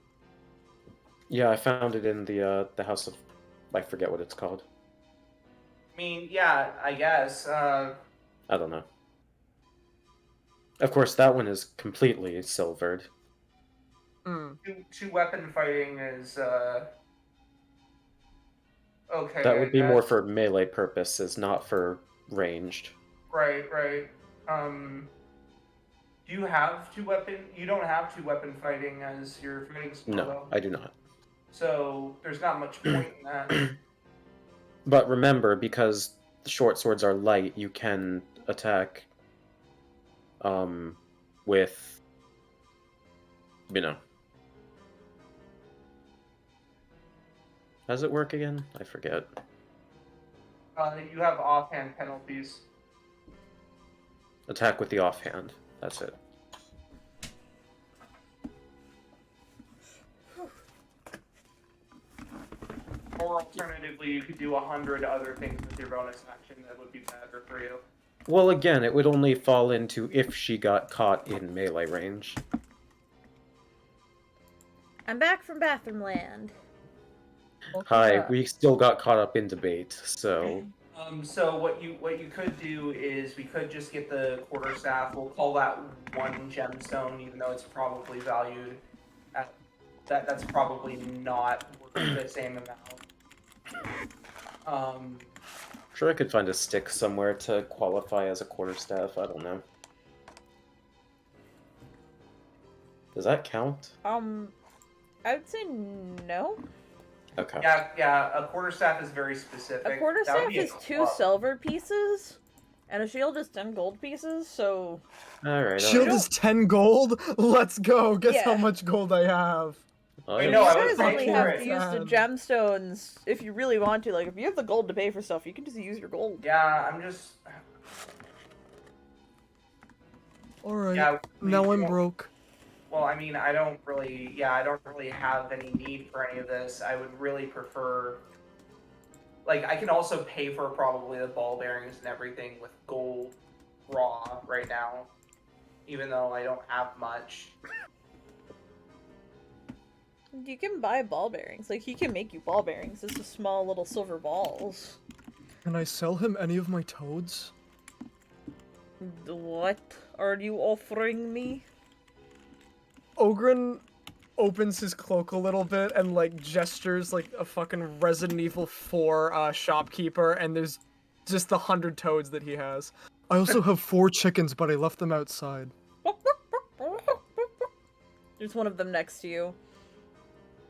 Yeah, I found it in the House of, I forget what it's called. I mean, yeah, I guess. I don't know. Of course, that one is completely silvered. Mm. Two weapon fighting is okay. That I would be more guess. for melee purposes, not for ranged. Right. Do you have two weapon? You don't have two weapon fighting as your fighting skill, No, though. I do not. So there's not much point in that. But remember, because the short swords are light, you can attack with, you know. How does it work again? I forget. You have offhand penalties. Attack with the offhand. That's it. Or alternatively, you could do 100 other things with your bonus action that would be better for you. Well, again, it would only fall into if she got caught in melee range. I'm back from Bathroom Land. Hi, we still got caught up in debate, so... So what you could do is we could just get the quarterstaff. We'll call that one gemstone, even though it's probably valued at that's probably not worth the same amount. Sure, I could find a stick somewhere to qualify as a quarterstaff. I don't know. Does that count? I would say no. Okay. Yeah. A quarterstaff is very specific. A quarterstaff is 2 silver pieces, and a shield is 10 gold pieces. So. Alright. Shield is 10 gold. Let's go. Guess how much gold I have. Wait, You no, I guys was only making have it. to use the gemstones if you really want to. Like, if you have the gold to pay for stuff, you can just use your gold. Yeah, I'm just. Alright. Yeah, now I'm broke. Well, I mean, I don't really have any need for any of this. I would really prefer, like, I can also pay for probably the ball bearings and everything with gold raw right now, even though I don't have much. You can buy ball bearings. Like, he can make you ball bearings. It's just small little silver balls. Can I sell him any of my toads? What are you offering me? Ogren opens his cloak a little bit and, like, gestures like a fucking Resident Evil 4 shopkeeper, and there's just the 100 toads that he has. I also have 4 chickens, but I left them outside. There's one of them next to you.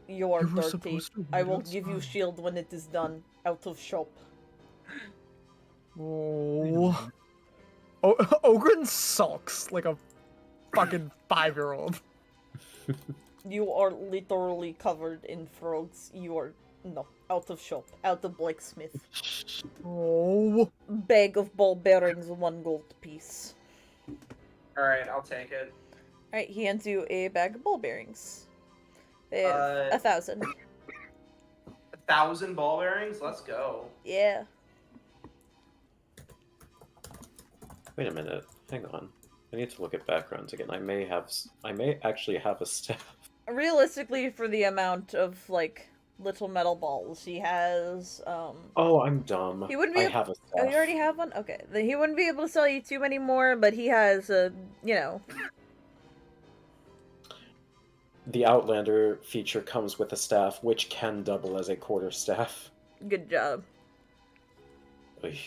You are dirty. I will give you shield when it is done. Out of shop. Oh. Ogren sulks like a fucking 5-year-old. You are literally covered in frogs. You are... No. Out of shop. Out of blacksmith. Oh. Bag of ball bearings, 1 gold piece. Alright, I'll take it. Alright, he hands you a bag of ball bearings. 1,000. 1,000 ball bearings? Let's go. Yeah. Wait a minute. Hang on. I need to look at backgrounds again. I may actually have a staff. Realistically, for the amount of, like, little metal balls he has, Oh, I'm dumb. He wouldn't be have a staff. Oh, you already have one? Okay. Then he wouldn't be able to sell you too many more, but he has a, you know... The Outlander feature comes with a staff, which can double as a quarterstaff. Good job. Oy.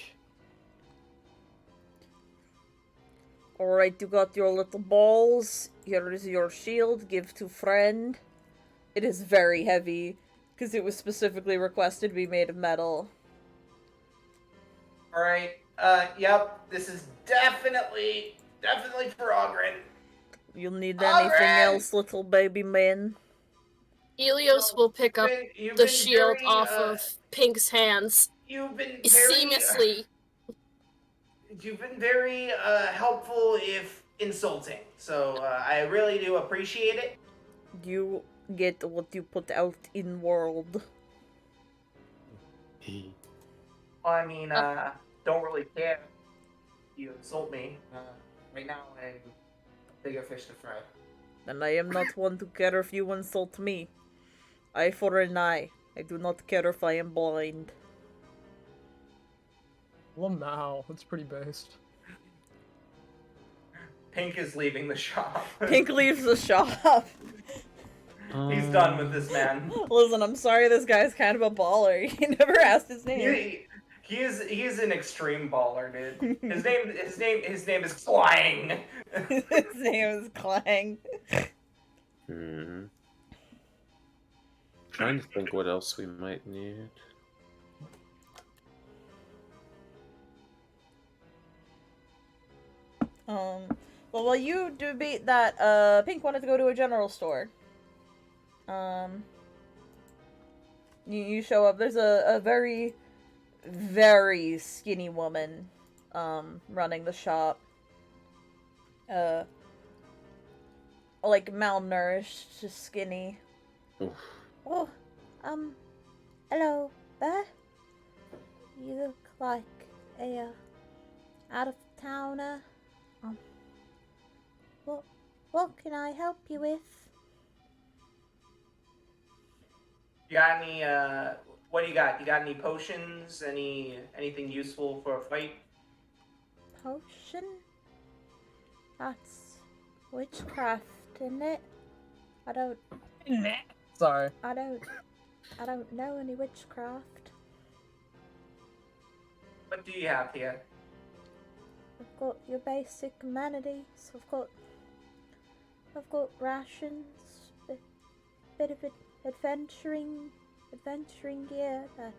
Alright, you got your little balls. Here is your shield. Give to friend. It is very heavy, because it was specifically requested to be made of metal. Alright, yep, this is definitely for Ogren. You'll need anything else, little baby man? Helios will pick up the shield very, off of Pink's hands. You've been seamlessly. You've been very helpful, if insulting. So I really do appreciate it. You get what you put out in world. Well, I mean, don't really care if you insult me. Right now, I'm a bigger fish to fry. And I am not one to care if you insult me. Eye for an eye. I do not care if I am blind. Well, now that's pretty based. Pink is leaving the shop. Pink leaves the shop. He's done with this man. Listen, I'm sorry this guy's kind of a baller. He never asked his name. He is an extreme baller, dude. His name is Clang. His name is Clang. Trying to think what else we might need. Well, while you debate that, Pink wanted to go to a general store. You show up. There's a very, very skinny woman, running the shop. Like malnourished, just skinny. Oof. Oh, hello there. You look like a, out-of-towner. What can I help you with? You got any? What do you got? You got any potions? Anything useful for a fight? Potion? That's witchcraft, isn't it? I don't Sorry. know any witchcraft. What do you have here? I've got your basic amenities. I've got rations, bit of adventuring gear that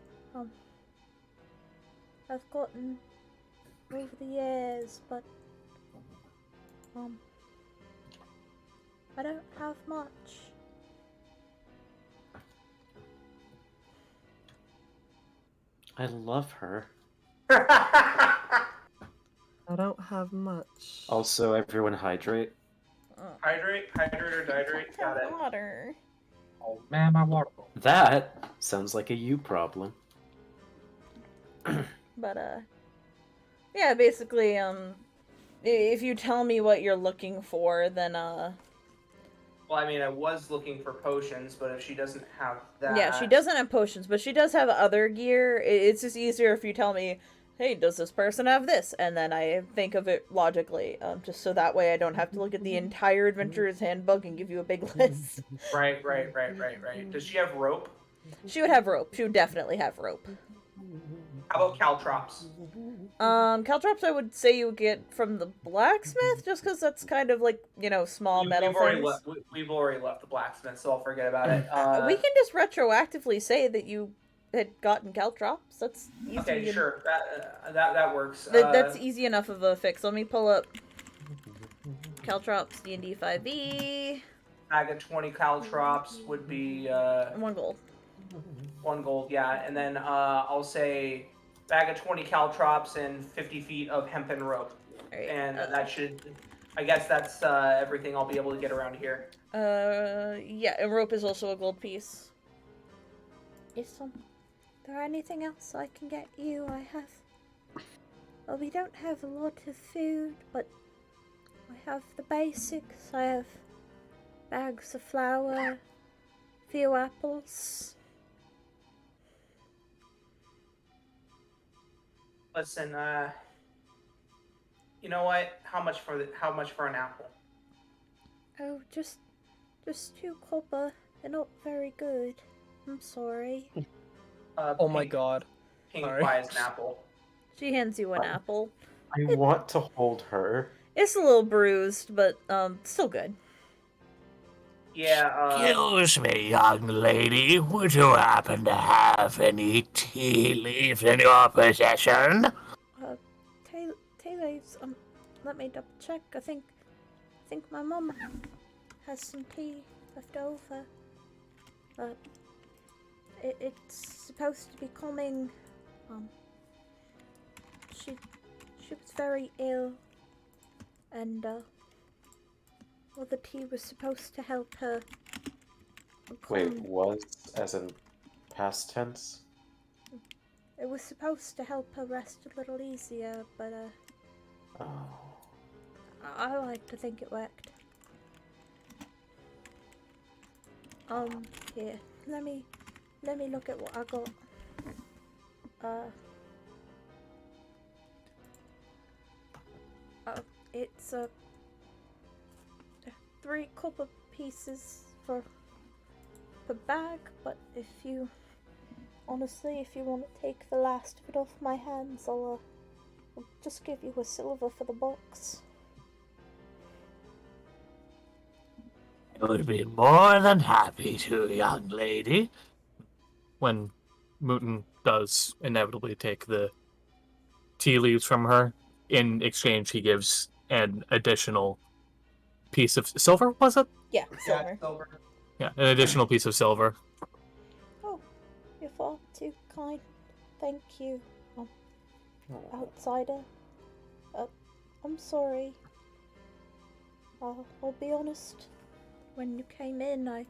I've gotten over the years, but I don't have much. I love her. I don't have much. Also, everyone hydrate. Hydrate or dihydrate? Got it. Water. Oh man, my water. That sounds like a you problem. But yeah, basically, if you tell me what you're looking for, then Well, I mean, I was looking for potions, but if she doesn't have that... yeah, she doesn't have potions, but she does have other gear. It's just easier if you tell me, hey, does this person have this? And then I think of it logically, just so that way I don't have to look at the entire Adventurer's Handbook and give you a big list. Right. Does she have rope? She would have rope. She would definitely have rope. How about caltrops? Caltrops I would say you would get from the blacksmith, just because that's kind of like, small metal things. We've already left the blacksmith, so I'll forget about it. We can just retroactively say that you had gotten caltrops. That's easy. Okay, sure. That works. That's easy enough of a fix. Let me pull up caltrops D&D 5e. Bag of 20 caltrops would be 1 gold. 1 gold, yeah. And then I'll say bag of 20 caltrops and 50 feet of hempen rope. Right. And that should... I guess that's everything I'll be able to get around here. Yeah, and rope is also a gold piece. Is there anything else I can get you? Well, we don't have a lot of food, but I have the basics. I have bags of flour, few apples. Listen, you know what? How much for an apple? Oh, just 2 copper. They're not very good. I'm sorry. Oh my god. Pink Sorry. buys an apple. She hands you an apple. I want to hold her. It's a little bruised, but still good. Yeah, Excuse me, young lady. Would you happen to have any tea leaves in your possession? Tea leaves. Let me double check. I think my mum has some tea left over. It's supposed to be calming. She was very ill, and well, the tea was supposed to help her. Wait, was as in past tense? It was supposed to help her rest a little easier, but Oh. I like to think it worked. Here, let me look at what I got. It's 3 copper pieces for per bag, but if you honestly want to take the last of it off my hands, I'll just give you a silver for the box. I would be more than happy to, young lady. When Muten does inevitably take the tea leaves from her, in exchange he gives an additional piece of silver, was it? Yeah, Yeah, silver. silver. Yeah, an additional piece of silver. Oh, you're far too kind. Thank you, Oh. outsider. I'm sorry. I'll be honest. When you came in, I'd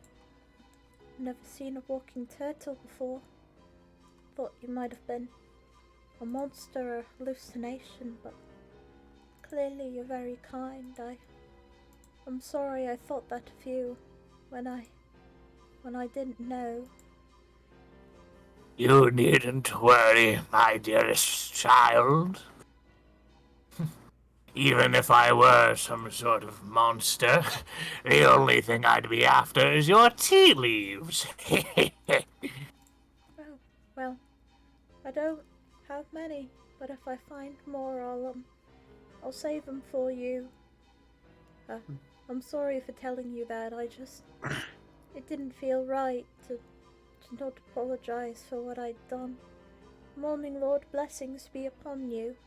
never seen a walking turtle before. Thought you might have been a monster or hallucination, but clearly you're very kind. I'm sorry I thought that of you when I didn't know. You needn't worry, my dearest child. Even if I were some sort of monster, the only thing I'd be after is your tea leaves. Oh, well, I don't have many, but if I find more, I'll save them for you. I'm sorry for telling you that. It didn't feel right to not apologize for what I'd done. Morning Lord, blessings be upon you.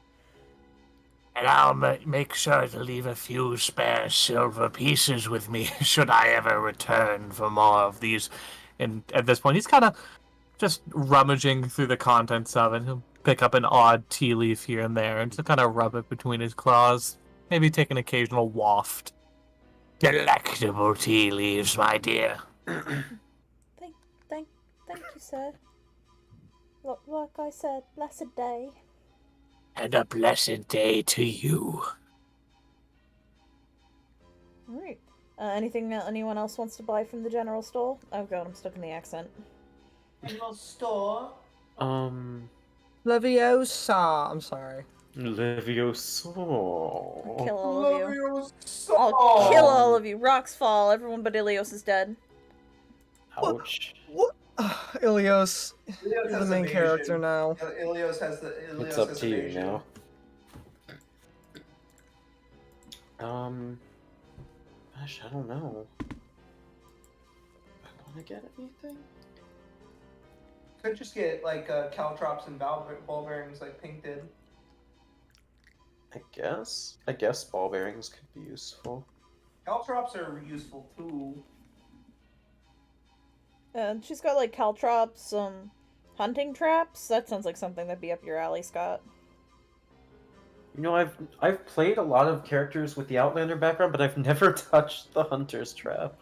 And I'll make sure to leave a few spare silver pieces with me should I ever return for more of these. And at this point, he's kind of just rummaging through the contents of it. He'll pick up an odd tea leaf here and there and to kind of rub it between his claws. Maybe take an occasional waft. Delectable tea leaves, my dear. Thank you, sir. Like I said, blessed day. And a blessed day to you. Alright. Anything anyone else wants to buy from the general store? Oh god, I'm stuck in the accent. General store. Leviosa. I'm sorry. Levioso. I'll kill all of you. Leviosa. I'll kill all of you. Rocks fall. Everyone but Ilios is dead. Ouch. What? Ilios, Ilios you're the has main evasion. character now. Ilios has the. Ilios It's up has to you evasion. now. Gosh, I don't know. Do I want to get anything? Could just get like caltrops and ball bearings like Pink did. I guess ball bearings could be useful. Caltrops are useful too. And she's got like caltrops, hunting traps. That sounds like something that'd be up your alley, Scott. You know, I've played a lot of characters with the Outlander background, but I've never touched the Hunter's Trap.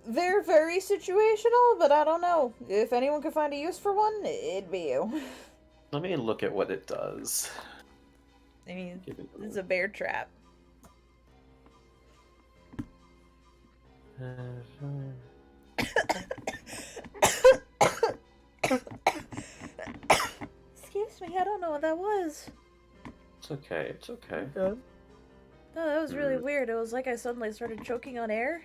They're very situational, but I don't know. If anyone could find a use for one, it'd be you. Let me look at what it does. I mean, Give it it's a bear trap. Excuse me, I don't know what that was. It's okay, it's okay. Good. No, that was really weird. It was like I suddenly started choking on air.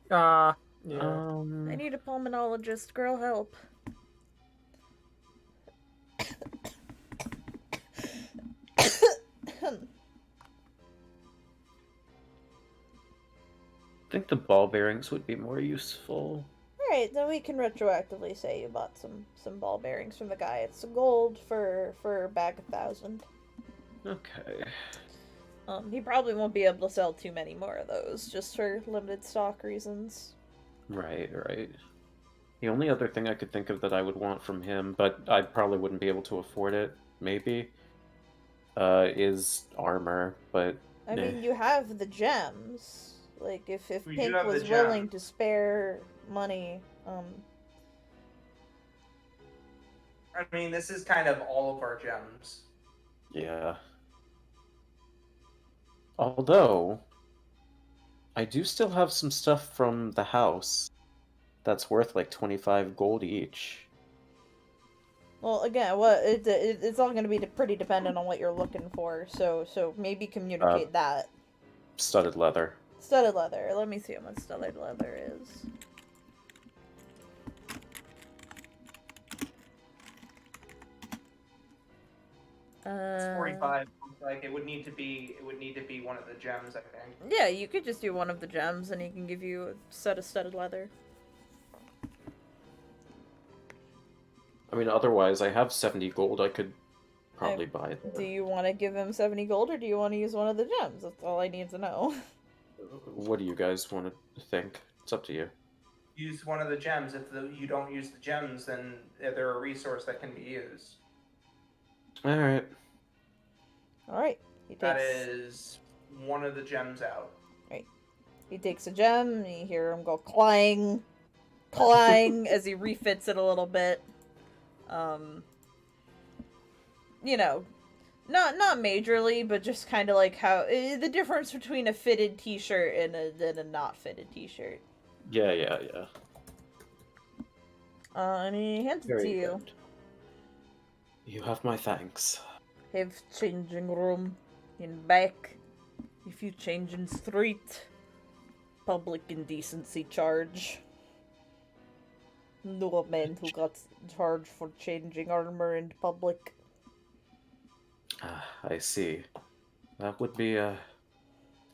Yeah. I need a pulmonologist. Girl, help. I think the ball bearings would be more useful. Alright, then we can retroactively say you bought some ball bearings from the guy. It's gold for a bag 1,000. Okay. He probably won't be able to sell too many more of those, just for limited stock reasons. Right. The only other thing I could think of that I would want from him, but I probably wouldn't be able to afford it, maybe, is armor, but... I mean, you have the gems. Like, if We do Pink have the was gem. willing to spare money, I mean, this is kind of all of our gems. Yeah. Although, I do still have some stuff from the house that's worth like 25 gold each. Well, again, it's all going to be pretty dependent on what you're looking for. So maybe communicate that. Studded leather. Studded leather. Let me see how much studded leather is. It's 45. Like it would need to be one of the gems, I think. Yeah, you could just do one of the gems, and he can give you a set of studded leather. I mean, otherwise, I have 70 gold. I could probably buy it. Do you want to give him 70 gold, or do you want to use one of the gems? That's all I need to know. What do you guys want to think? It's up to you. Use one of the gems. If you don't use the gems, then they're a resource that can be used. All right. All right. That is one of the gems out. Right. He takes a gem, and you hear him go clang, clang as he refits it a little bit. You know, not majorly, but just kind of like how the difference between a fitted T-shirt and a not fitted T-shirt. Yeah. And he hands it to you. Good. You have my thanks. Have changing room in back. If you change in street, public indecency charge. Know a man who got charged for changing armor in public. I see. That would be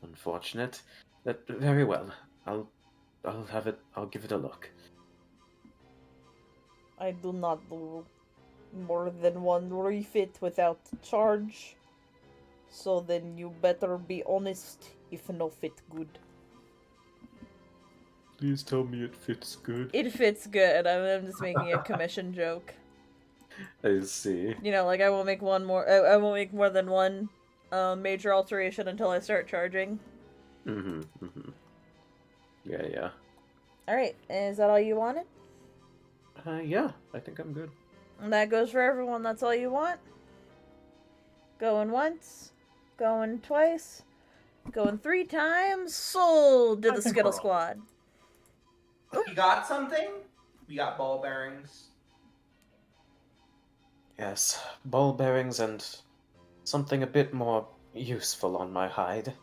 unfortunate. That very well. I'll have it. I'll give it a look. I do not do more than one refit without charge. So then you better be honest if no fit good. Please tell me it fits good. It fits good. I'm just making a commission joke. I see. You know, like I won't make one more. I won't make more than one major alteration until I start charging. Yeah. All right, is that all you wanted? Yeah. I think I'm good. And that goes for everyone. That's all you want. Going once, going twice, going 3 times. Sold to the Skittle Squad. You got something? We got ball bearings. Yes, ball bearings and something a bit more useful on my hide.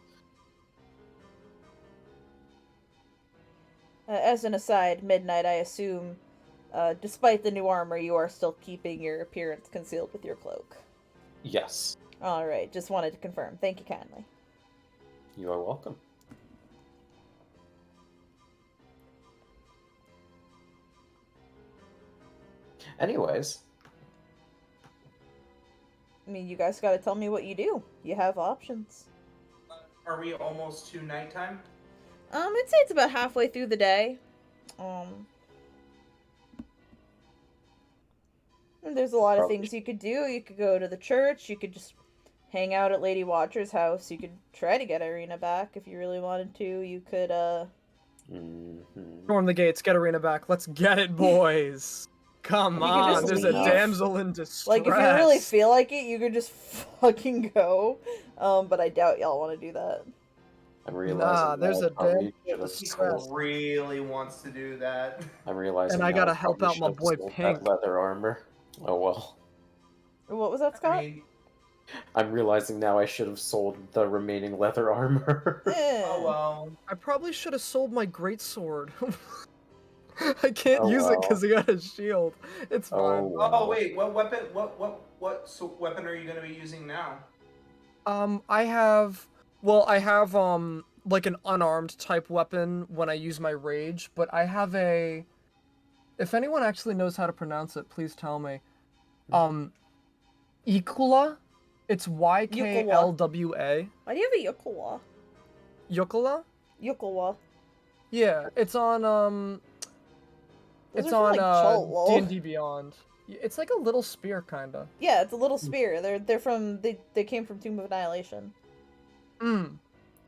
As an aside, Midnight, I assume, despite the new armor, you are still keeping your appearance concealed with your cloak. Yes. Alright, just wanted to confirm. Thank you kindly. You are welcome. Anyways. I mean, you guys gotta tell me what you do. You have options. Are we almost to nighttime? I'd say it's about halfway through the day. There's a lot of things you could do. You could go to the church. You could just hang out at Lady Watcher's house. You could try to get Irina back if you really wanted to. You could, Storm the gates, get Arena back. Let's get it, boys. Come You could on, just there's a leave. damsel in distress. Like, if you really feel like it, you could just fucking go. But I doubt y'all want to do that. I'm realizing there's a damsel in He distress. really wants to do that. I'm realizing And I now gotta I help probably out my should've boy sold Pink. that leather armor. Oh well. What was that, Scott? I mean, I'm realizing now I should have sold the remaining leather armor. oh well. I probably should have sold my greatsword. I can't Oh, use it well. because I got a shield. It's fine. Oh, wow. Oh wait, what weapon? What weapon are you going to be using now? I have like an unarmed type weapon when I use my rage, but I have a. If anyone actually knows how to pronounce it, please tell me. Ikula. It's Yklwa. Why do you have a Yukulwa? Yukula? Yukulwa. Yeah, it's on Those it's are on from, like, Cholo. D&D Beyond. It's like a little spear kinda. Yeah, it's a little spear. They're from they came from Tomb of Annihilation.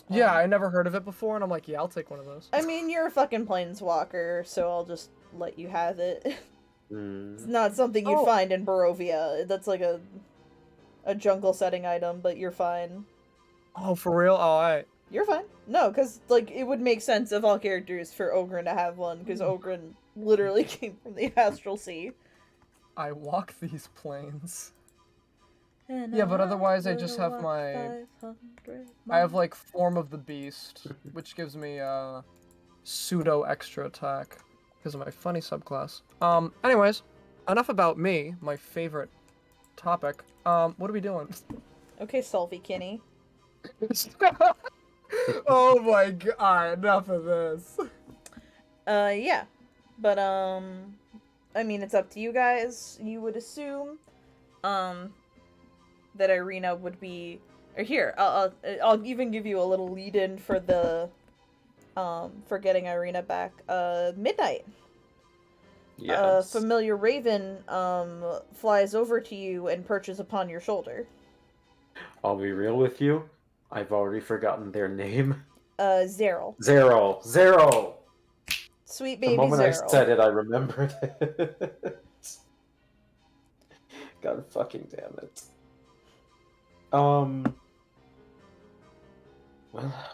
Yeah, I never heard of it before, and I'm like, yeah, I'll take one of those. I mean, you're a fucking planeswalker, so I'll just let you have it. It's not something you'd Oh. find in Barovia. That's like a jungle setting item, but you're fine. Oh, for real? Oh, alright. You're fine. No, because like it would make sense of all characters for Ogren to have one, because Ogren literally came from the Astral Sea. I walk these planes. Yeah, but otherwise I just have my... I have, like, Form of the Beast, which gives me, pseudo extra attack, because of my funny subclass. Anyways, enough about me, my favorite topic. What are we doing? Okay, Solvy Kinney. Oh my god, enough of this. Yeah. But, I mean, it's up to you guys. You would assume, that Irina would be... Or here, I'll even give you a little lead-in for the, for getting Irina back. Midnight. Yes. A familiar raven, flies over to you and perches upon your shoulder. I'll be real with you. I've already forgotten their name. Zeryl. Zeryl! Sweet The baby moment I Zeryl. said it, I remembered it. God fucking damn it. Well,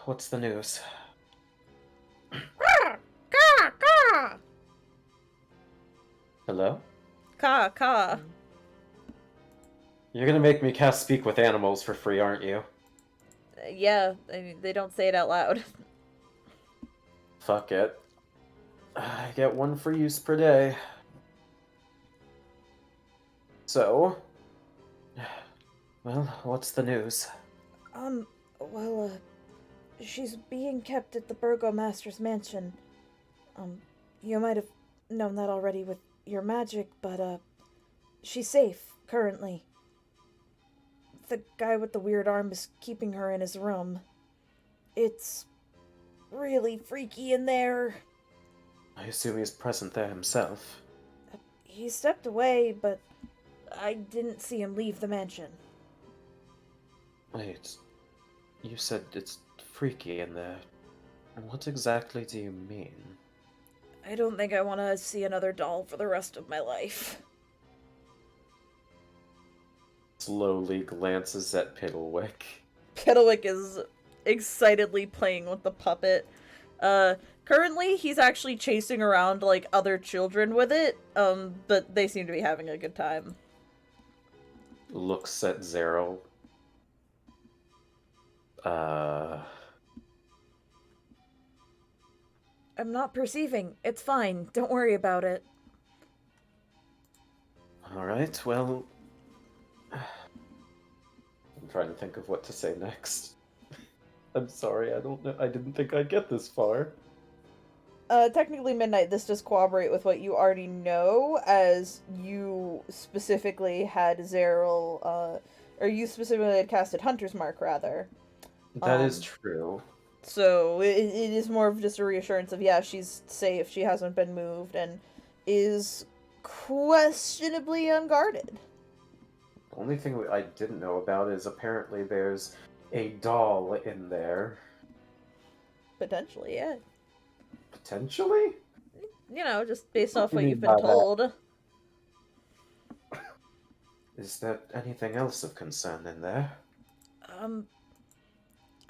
what's the news? Hello? Ka. You're gonna make me cast Speak with Animals for free, aren't you? Yeah, I mean, they don't say it out loud. Fuck it. I get one for use per day. So... Well, what's the news? Well, she's being kept at the Burgomaster's mansion. You might have known that already with your magic, but, she's safe, currently. The guy with the weird arm is keeping her in his room. It's really freaky in there. I assume he's present there himself. He stepped away, but I didn't see him leave the mansion. Wait, you said it's freaky in there. What exactly do you mean? I don't think I want to see another doll for the rest of my life. Slowly glances at Piddlewick. Piddlewick is excitedly playing with the puppet. Currently he's actually chasing around, like, other children with it, but they seem to be having a good time. Looks at Zeryl. I'm not perceiving. It's fine. Don't worry about it. Alright, well... I'm trying to think of what to say next. I'm sorry, I don't know. I didn't think I'd get this far. Technically, Midnight, this does corroborate with what you already know, as you specifically had Zeryl, or you specifically had casted Hunter's Mark, rather. That is true. So, it is more of just a reassurance of, yeah, she's safe, she hasn't been moved, and is questionably unguarded. The only thing I didn't know about is apparently there's a doll in there. Potentially, yeah. Potentially? You know, just based off you what mean you've by been that? told. Is there anything else of concern in there?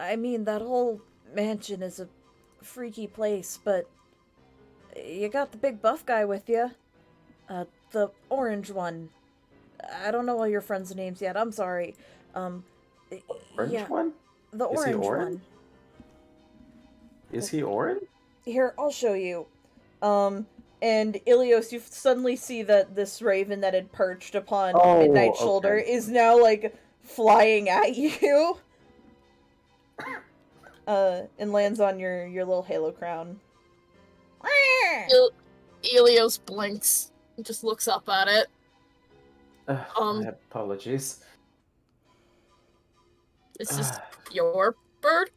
I mean, that whole mansion is a freaky place, but you got the big buff guy with you. The orange one. I don't know all your friends' names yet, I'm sorry. Orange yeah, one? the Is he orange orange? one. Is he orange? Here, I'll show you. And Ilios, you suddenly see that this raven that had perched upon Midnight's shoulder is now, like, flying at you. And lands on your little halo crown. Elios blinks and just looks up at it. My apologies. Is this your bird?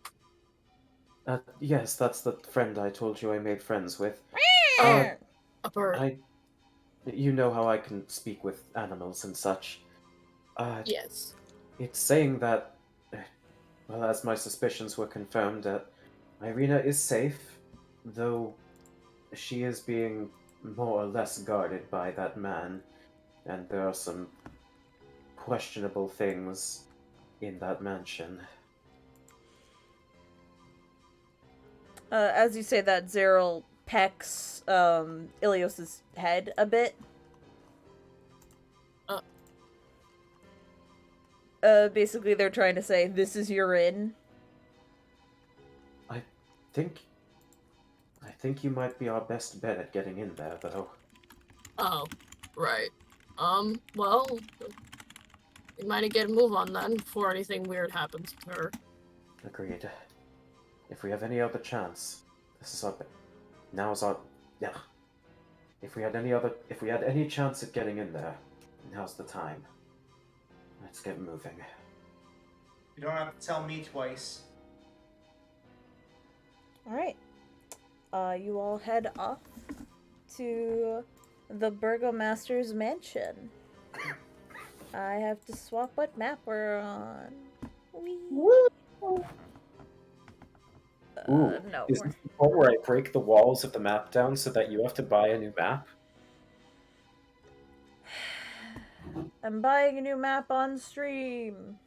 Yes, that's the friend I told you I made friends with. A bird. You know how I can speak with animals and such. Yes. It's saying that, well, as my suspicions were confirmed, that Irina is safe, though she is being more or less guarded by that man, and there are some questionable things in that mansion. As you say that, Zeril pecks Ilios's head a bit. Basically they're trying to say, this is your in. I think you might be our best bet at getting in there, though. Oh, right. Well, we might get a move on then before anything weird happens to her. Agreed. If we have any other chance, this is our... Now's our... Yeah. If we had any chance at getting in there, now's the time. Let's get moving. You don't have to tell me twice. Alright. You all head off to the Burgomaster's mansion. I have to swap what map we're on. Whee. No. Is this the point where I break the walls of the map down so that you have to buy a new map? I'm buying a new map on stream.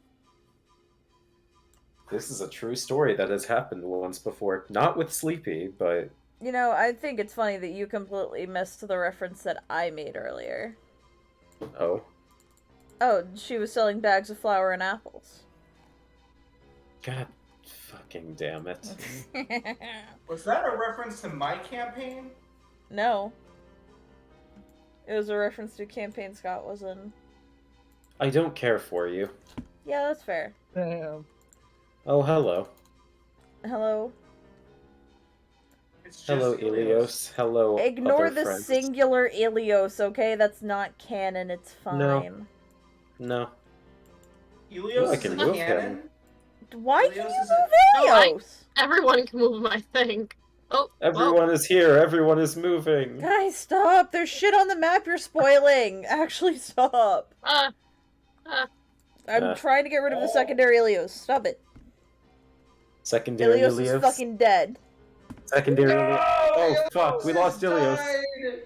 This is a true story that has happened once before. Not with Sleepy, but... You know, I think it's funny that you completely missed the reference that I made earlier. Oh. Oh, she was selling bags of flour and apples. God fucking damn it. Was that a reference to my campaign? No. It was a reference to a campaign Scott was in. I don't care for you. Yeah, that's fair. Damn. Oh, hello. Hello. It's just Hello, Ilios. Hello, Ignore other the friends. singular Ilios, okay? That's not canon, it's fine. No. Helios I is can in move canon? him. Why can Ilios you is move No, Ilios? Everyone can move, I think. Oh, Everyone is here. Everyone is moving. Guys, stop! There's shit on the map you're spoiling! Actually, stop! I'm trying to get rid of the secondary Ilios. Stop it. Secondary Ilios Ilios. is fucking dead. Secondary Ilios. Oh, Ilios fuck. We lost has Ilios. died!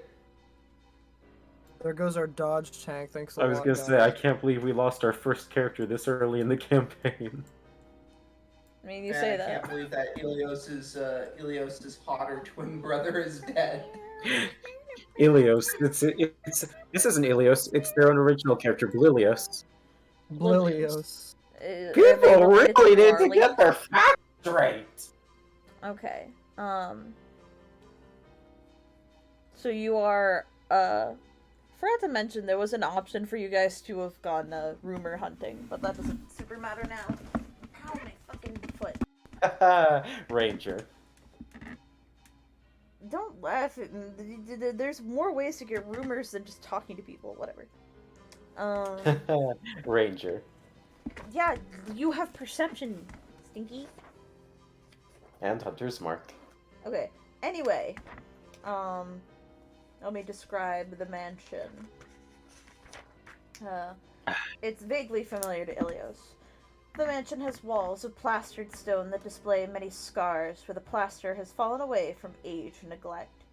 There goes our dodge tank. Thanks a I lot. was gonna guys. say, I can't believe we lost our first character this early in the campaign. I mean, you Man, say I that. can't believe that Ilios's hotter twin brother is dead. Ilios. This isn't Ilios. It's their own original character, Blilios. Blilios. Are they People related really need to Marley? get their facts straight. Okay. So you are, forgot to mention there was an option for you guys to have gone, rumor hunting, but that doesn't super matter now. Ow, my fucking foot. Ranger. Don't laugh at me. There's more ways to get rumors than just talking to people, whatever. Ranger. Yeah, you have perception, Stinky. And Hunter's Mark. Okay, anyway, let me describe the mansion. It's vaguely familiar to Ilios. The mansion has walls of plastered stone that display many scars where the plaster has fallen away from age and neglect.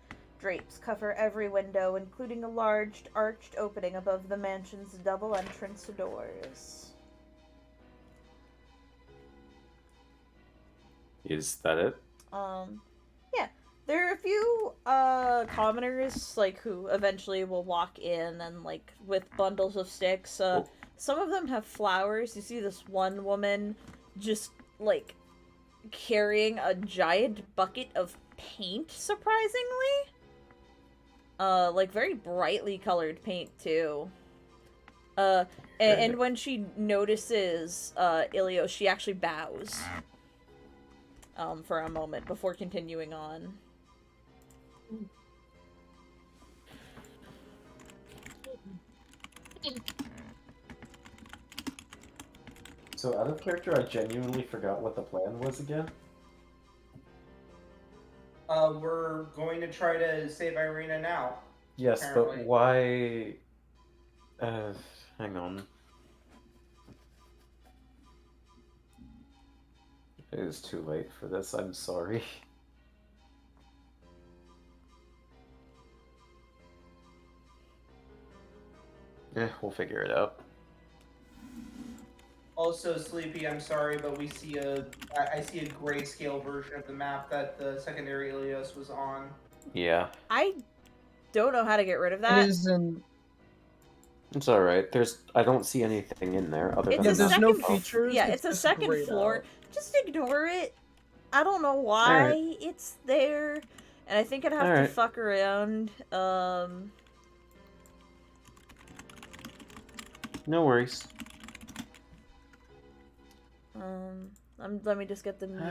Drapes cover every window, including a large arched opening above the mansion's double entrance doors. Is that it? Yeah. There are a few, commoners, like, who eventually will walk in and, like, with bundles of sticks. Some of them have flowers. You see this one woman just, like, carrying a giant bucket of paint, surprisingly. Like, very brightly colored paint, too. And when she notices, Ilios, she actually bows. For a moment before continuing on. So out of character, I genuinely forgot what the plan was again. We're going to try to save Irina now. Yes, Apparently. but why... hang on. It is too late for this, I'm sorry. We'll figure it out. Also, Sleepy, I'm sorry, but I see a grayscale version of the map that the secondary Ilios was on. Yeah. I don't know how to get rid of It that. is in. It's alright. I don't see anything in there other It's than a there's that. no second features. Yeah, it's a just second grayed floor. out. Just ignore it. I don't know why it's there. And I think I'd have to Alright. fuck around. No worries. Let me just get the music.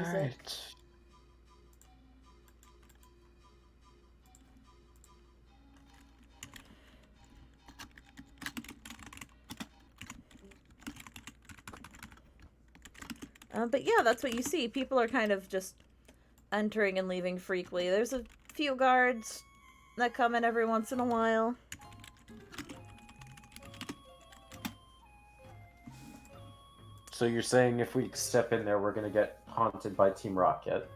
Alright. But yeah, that's what you see. People are kind of just entering and leaving frequently. There's a few guards that come in every once in a while. So you're saying if we step in there, we're gonna get haunted by Team Rocket?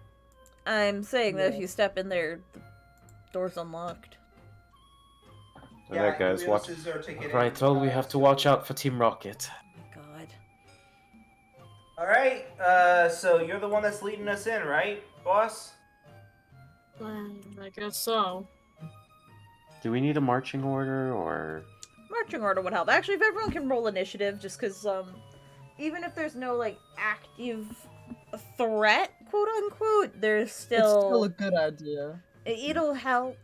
I'm saying that if Yeah. you step in there, the door's unlocked. Alright, guys, watch. Ilioses are ticketing, Right, well, we have to watch out for Team Rocket. Oh my god. Alright, so you're the one that's leading us in, right, boss? I guess so. Do we need a marching order, or...? Marching order would help. Actually, if everyone can roll initiative, just because, even if there's no, like, active threat, quote-unquote, there's still... It's still a good idea. It'll help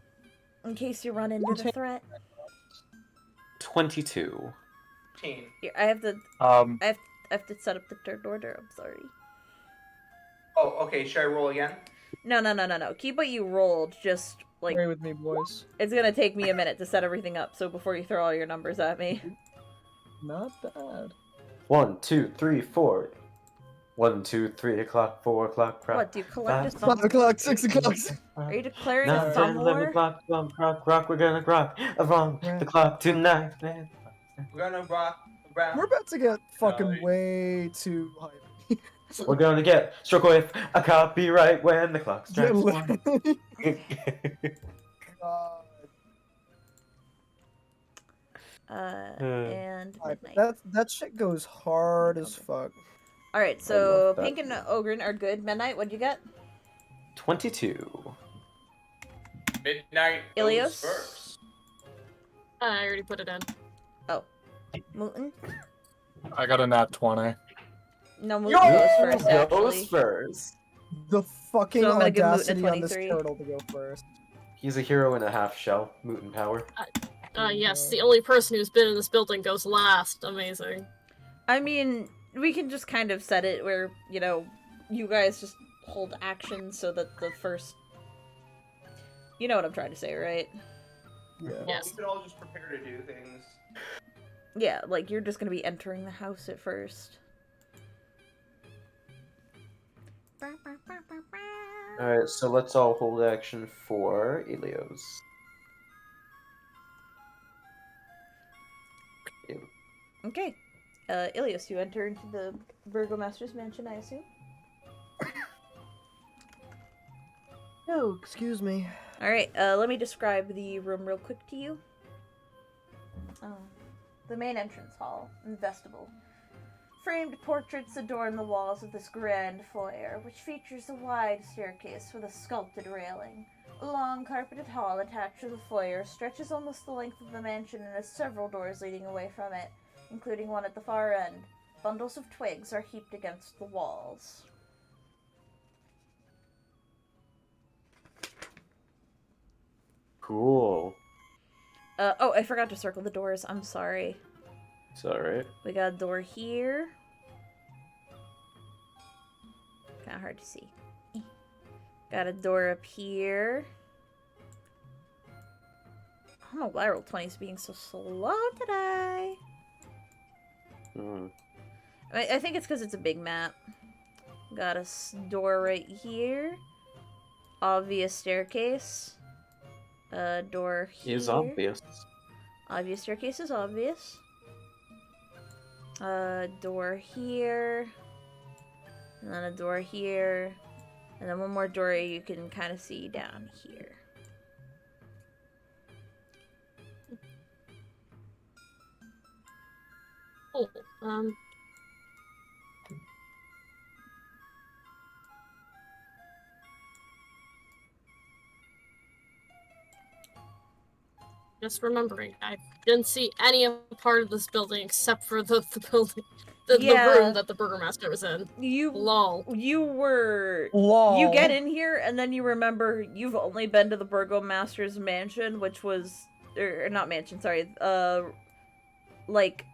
in case you run into the threat. 22. Team. Here, I have to set up the third order, I'm sorry. Oh, okay, should I roll again? No. Keep what you rolled, just, like... Pray with me, boys. It's gonna take me a minute to set everything up, so before you throw all your numbers at me. Not bad. 1, 2, 3, 4. 1, 2, 3 o'clock, 4 o'clock, crap. What, do you collect a 5 thumb? o'clock, 6 o'clock. Are you declaring 9, a 10, thumb 11 war? o'clock, rock, we're gonna rock around the clock tonight, man. We're gonna rock around. We're about to get fucking way too hype. We're gonna get struck with a copyright when the clock Yeah, strikes literally. 1. God. And Alright, midnight. that shit goes hard as fuck. Alright, I so love that. Pink and Ogren are good. Midnight, what'd you get? 22. Midnight Ilios? goes first. I already put it in. Muten? I got a nat 20. No, Muten goes first, Goes actually. first. The fucking So I'm gonna give Muten a audacity on this 23. turtle to go first. He's a hero and a half shell. Mutant power. Yes, the only person who's been in this building goes last. Amazing. I mean, we can just kind of set it where, you know, you guys just hold action so that the first... You know what I'm trying to say, right? Yeah. Yes. We could all just prepare to do things. Yeah, like, you're just gonna be entering the house at first. Alright, so let's all hold action for Ilios. Okay. Ilios, you enter into the Burgomaster's mansion, I assume? Oh, excuse me. Alright, let me describe the room real quick to you. The main entrance hall and vestibule. Framed portraits adorn the walls of this grand foyer, which features a wide staircase with a sculpted railing. A long carpeted hall attached to the foyer stretches almost the length of the mansion and has several doors leading away from it, including one at the far end. Bundles of twigs are heaped against the walls. Cool. Oh, I forgot to circle the doors. I'm sorry. It's alright. We got a door here. Kinda hard to see. Got a door up here. I don't know why roll 20 is being so slow today. I think it's because it's a big map. Got a door right here. Obvious staircase. Door here. Is obvious. Obvious staircase is obvious. Door here. And then a door here. And then one more door you can kind of see down here. Just remembering, I didn't see any part of this building except for the building, the Yeah. room that the burgomaster was in. Lol. Lol. You get in here and then you remember you've only been to the burgomaster's mansion, which was, or not mansion, sorry, like,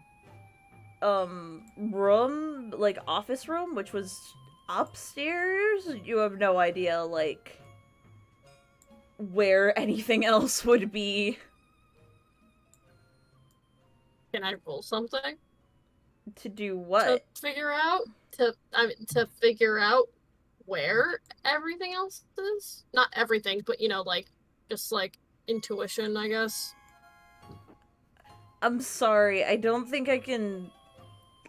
room, like office room, which was upstairs. You have no idea, like, where anything else would be. Can I roll something? To do what? To figure out? To figure out where everything else is? Not everything, but, you know, like, just, like, intuition, I guess. I'm sorry, I don't think I can,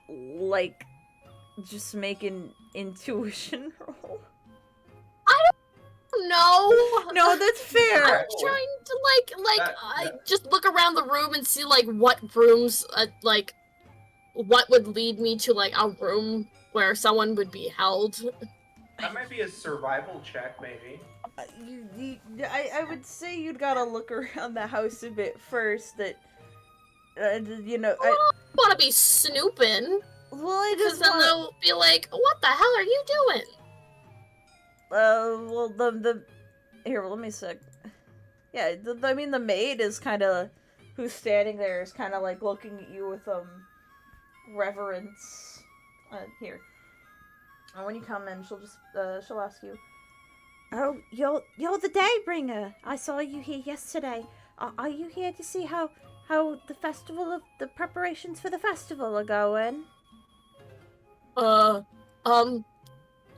like, just make an intuition roll. No, that's fair. I'm trying to just look around the room and see like what rooms like what would lead me to like a room where someone would be held. That might be a survival check, maybe. I would say you'd gotta look around the house a bit first. That you know, I don't want to be snooping. Well, I just then they'll be like, "What the hell are you doing?" Well, the here, let me sec. Yeah, I mean, the maid is kind of, who's standing there is kind of like looking at you with reverence. Here. And when you come in, she'll just she'll ask you, "Oh, you're the Daybringer. I saw you here yesterday. Are you here to see how the preparations for the festival are going?"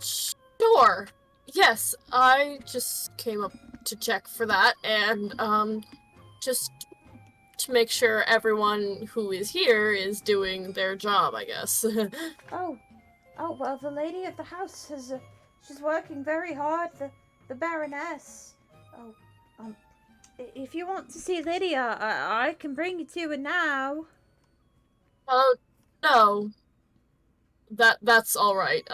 Sure. Yes, I just came up to check for that, and, just to make sure everyone who is here is doing their job, I guess. Oh, well, the lady of the house she's working very hard, the Baroness. Oh, if you want to see Lydia, I can bring you to her now. Oh, no. That's alright,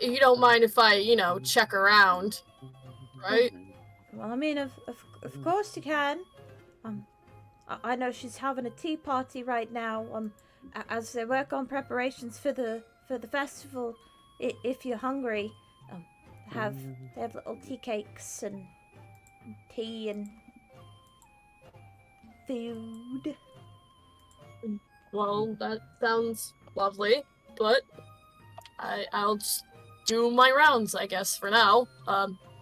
you don't mind if I, you know, check around, right? Well, I mean, of course you can. I know she's having a tea party right now. As they work on preparations for the festival. If you're hungry, they have little tea cakes and tea and food. Well, that sounds lovely, but I'll just do my rounds, I guess, for now.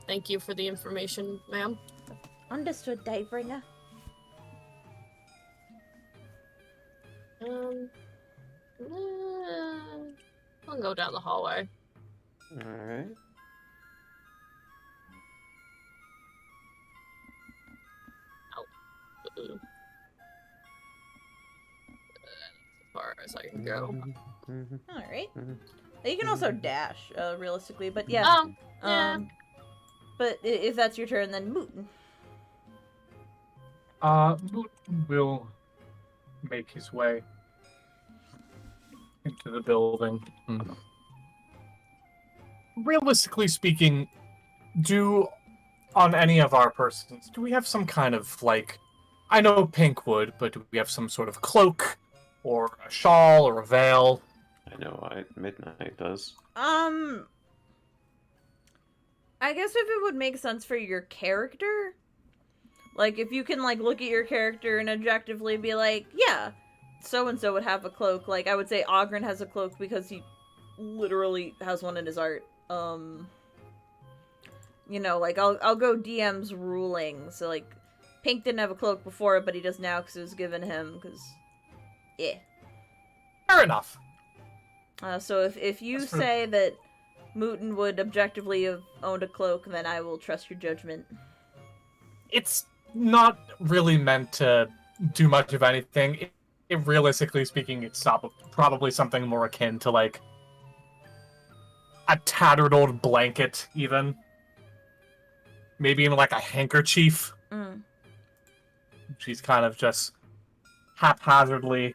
Thank you for the information, ma'am. Understood, Daybringer. I'll go down the hallway. Alright. As far as I can go. Alright. You can also dash, realistically, but yeah. Yeah. But if that's your turn, then Muten. Muten will make his way into the building. Realistically speaking, on any of our persons, do we have some kind of, like, I know Pink would, but do we have some sort of cloak, or a shawl, or a veil? I know Midnight does. I guess if it would make sense for your character, like, if you can, like, look at your character and objectively be like, yeah, so-and-so would have a cloak. Like, I would say Ogren has a cloak because he literally has one in his art. You know, like, I'll go DM's ruling. So, like, Pink didn't have a cloak before, but he does now because it was given him, because, yeah. Fair enough. So if you say that Muten would objectively have owned a cloak, then I will trust your judgment. It's not really meant to do much of anything. Realistically speaking, it's probably something more akin to, like, a tattered old blanket, even. Maybe even, like, a handkerchief. She's kind of just haphazardly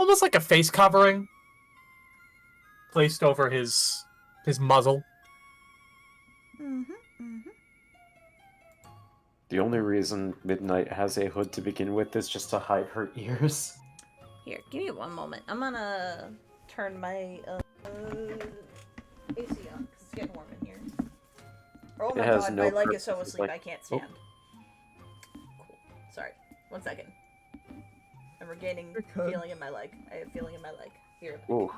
almost like a face covering placed over his muzzle. The only reason Midnight has a hood to begin with is just to hide her ears. Here, give me one moment. I'm gonna turn my AC on because it's getting warm in here. Oh my god, my leg is so asleep I can't stand. Cool. Sorry. 1 second. I'm regaining feeling in my leg. I have feeling in my leg. Here. Ooh.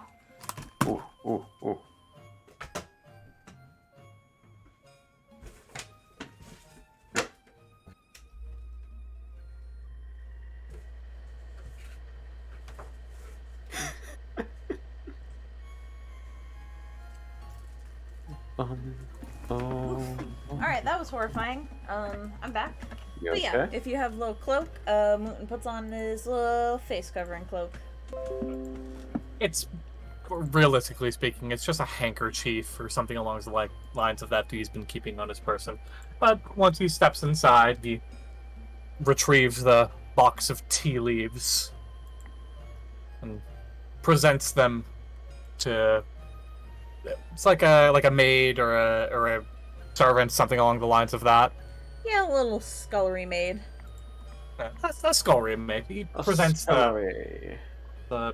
Ooh, ooh, ooh. Alright, that was horrifying. I'm back. You But okay? yeah, if you have a little cloak, Muten puts on his little face covering cloak. It's, realistically speaking, it's just a handkerchief or something along the lines of that he's been keeping on his person. But once he steps inside, he retrieves the box of tea leaves and presents them to. It's like a maid or a servant, something along the lines of that. Yeah, a little scullery maid. That's the scullery maid. He presents the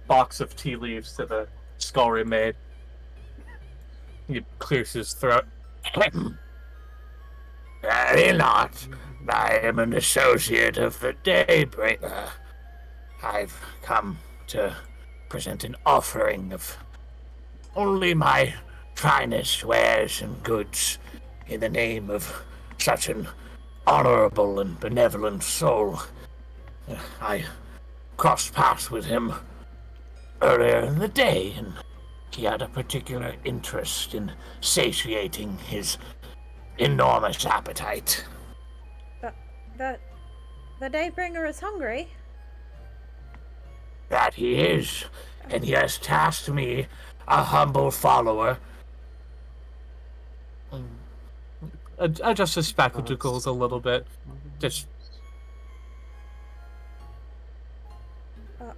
box of tea leaves to the scullery maid. He clears his throat. Very not. I am an associate of the Daybringer. I've come to present an offering of only my finest wares and goods in the name of such an honorable and benevolent soul. I crossed paths with him earlier in the day, and he had a particular interest in satiating his enormous appetite. The Daybringer is hungry. That he is, and he has tasked me, a humble follower. Adjust his spectacles a little bit. Just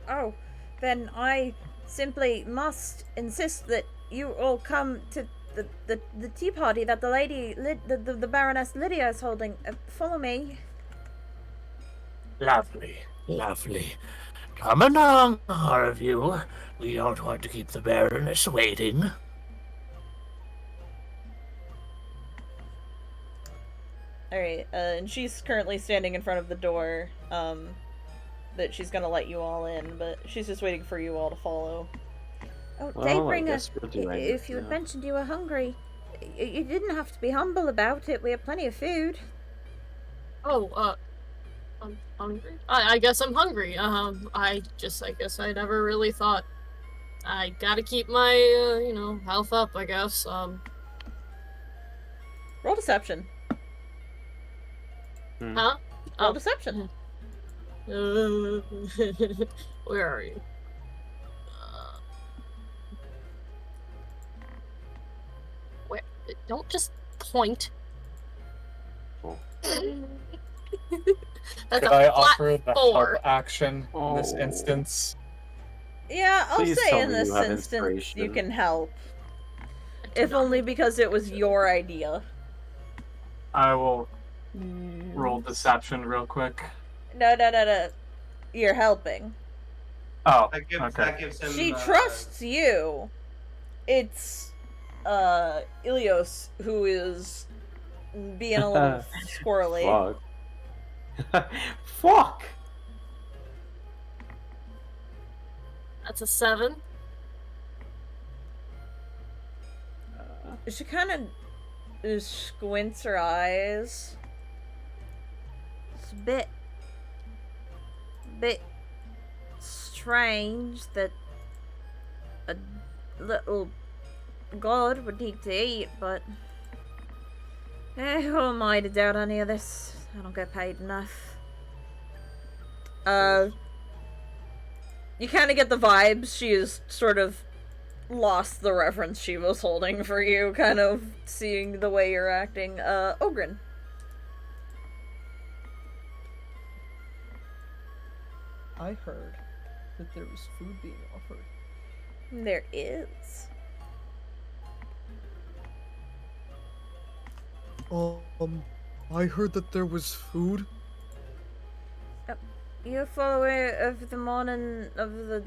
Oh, then I simply must insist that you all come to the tea party that the lady, the Baroness Lydia is holding. Follow me. Lovely, lovely. Come along, all of you. We don't want to keep the Baroness waiting. Alright, and she's currently standing in front of the door, that she's gonna let you all in, but she's just waiting for you all to follow. Oh, Daybringer, if you had mentioned you were hungry, you didn't have to be humble about it. We have plenty of food. Oh, I'm hungry? I guess I'm hungry. I guess I never really thought. I gotta keep my, health up, I guess. Roll deception. Huh? Roll deception. Where are you? Where? Don't just point. Oh. That's could a I flat offer the 4. help action in this Oh. instance? Yeah, I'll Please say tell in me this you have instance inspiration. you can help. If only because it was your idea. I will roll deception real quick. No. You're helping. Oh, That gives him. She trusts you. It's Ilios who is being a little squirrely. Fuck. Fuck! That's a 7. She kind of squints her eyes. It's a bit strange that a little god would need to eat, but who am I to doubt any of this? I don't get paid enough. You kind of get the vibes she is sort of lost the reference she was holding for you, kind of seeing the way you're acting. Ogren. I heard that there was food being offered. There is. I heard that there was food. You a follower of the morning of the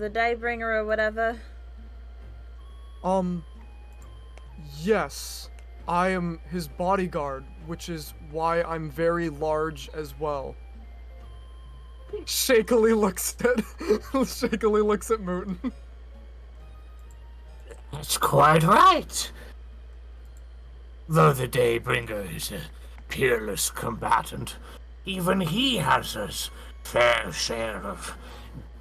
Daybringer or whatever? Yes. I am his bodyguard, which is why I'm very large as well. Shakily looks at Muten. That's quite right. Though the Daybringer is a peerless combatant, even he has his fair share of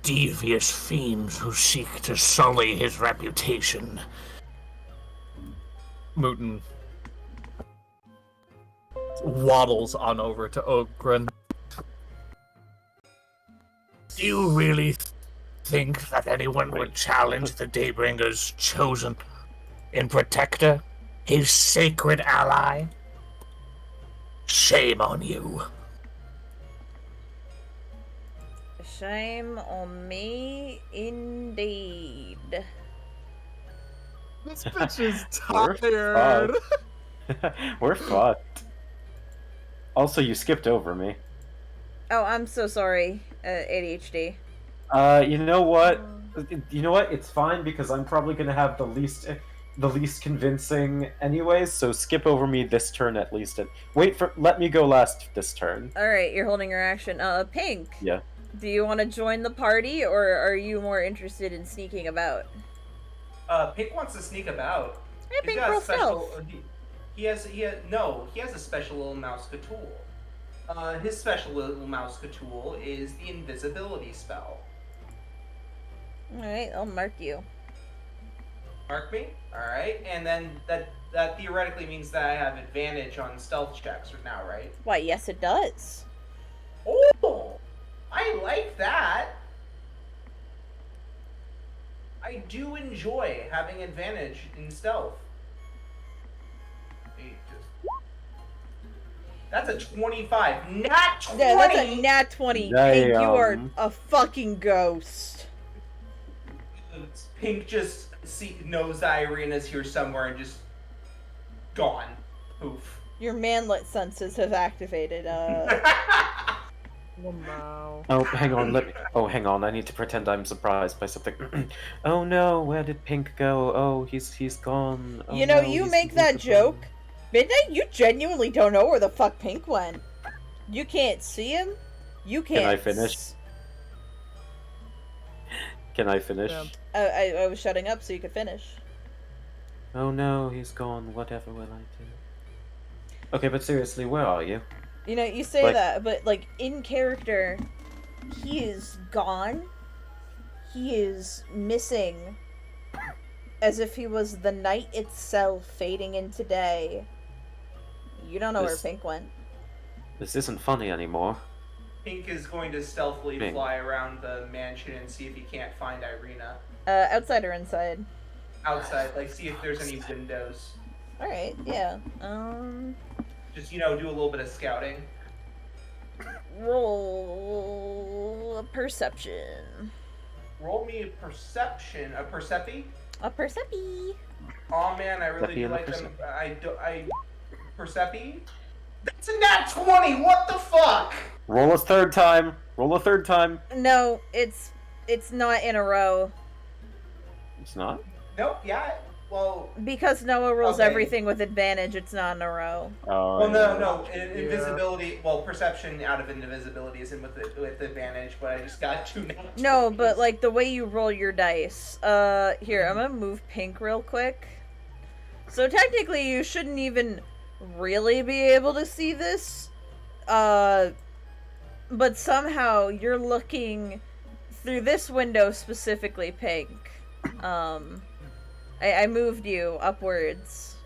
devious fiends who seek to sully his reputation. Muten waddles on over to Ogren. Do you really think that anyone would challenge the Daybringer's chosen and protector, his sacred ally? Shame on you. Shame on me, indeed. This bitch is We're tired. We're fucked. Also, you skipped over me. Oh, I'm so sorry, ADHD. You know what? You know what? It's fine because I'm probably gonna have the least convincing anyways. So skip over me this turn at least, and let me go last this turn. All right, you're holding your action. Pink. Yeah. Do you want to join the party, or are you more interested in sneaking about? Pink wants to sneak about. Hey, He's Pink, got a roll special. stealth. He has a special little mouse tool. His special little mouse tool is the invisibility spell. All right, I'll mark you. Mark me. All right, and then that theoretically means that I have advantage on stealth checks now, right? Why, yes, it does. Oh, I like that. I do enjoy having advantage in stealth. That's a 25. Nat 20! Yeah, that's a nat 20. Pink, you are Damn. a fucking ghost. Pink just knows that Irina's here somewhere and just gone. Poof. Your manlet senses have activated. Wow. Oh, hang on. Hang on. I need to pretend I'm surprised by something. Oh no, where did Pink go? Oh, he's gone. Oh, You know, no, you he's make that invisible. joke. Midnight, you genuinely don't know where the fuck Pink went. You can't see him. You can't. Can I finish? Can I finish? Yeah. I was shutting up so you could finish. Oh no, he's gone. Whatever will I do? Okay, but seriously, where are you? You know, you say Like- that, but like in character, he is gone. He is missing. As if he was the night itself fading into day. You don't know This- where Pink went. This isn't funny anymore. Pink is going to stealthily Pink. fly around the mansion and see if he can't find Irina. Outside or inside? Outside, like see if there's any windows. Alright, yeah. Just, do a little bit of scouting. Roll a perception. Roll me a perception. A percepi? A percepi. Oh man, I really Percepi do and a like them. Percepi? That's a nat 20! What the fuck? Roll a third time. Roll a third time. No, it's not in a row. It's not. Nope, yeah. Well, Because Noah rolls Okay. everything with advantage, it's not in a row. Oh. no. Invisibility. Well, perception out of invisibility isn't with advantage, but I just got two nat 20s. No, but like the way you roll your dice. Here, I'm gonna move Pink real quick. So technically you shouldn't even really be able to see this. But somehow you're looking through this window specifically, Pink. I moved you upwards.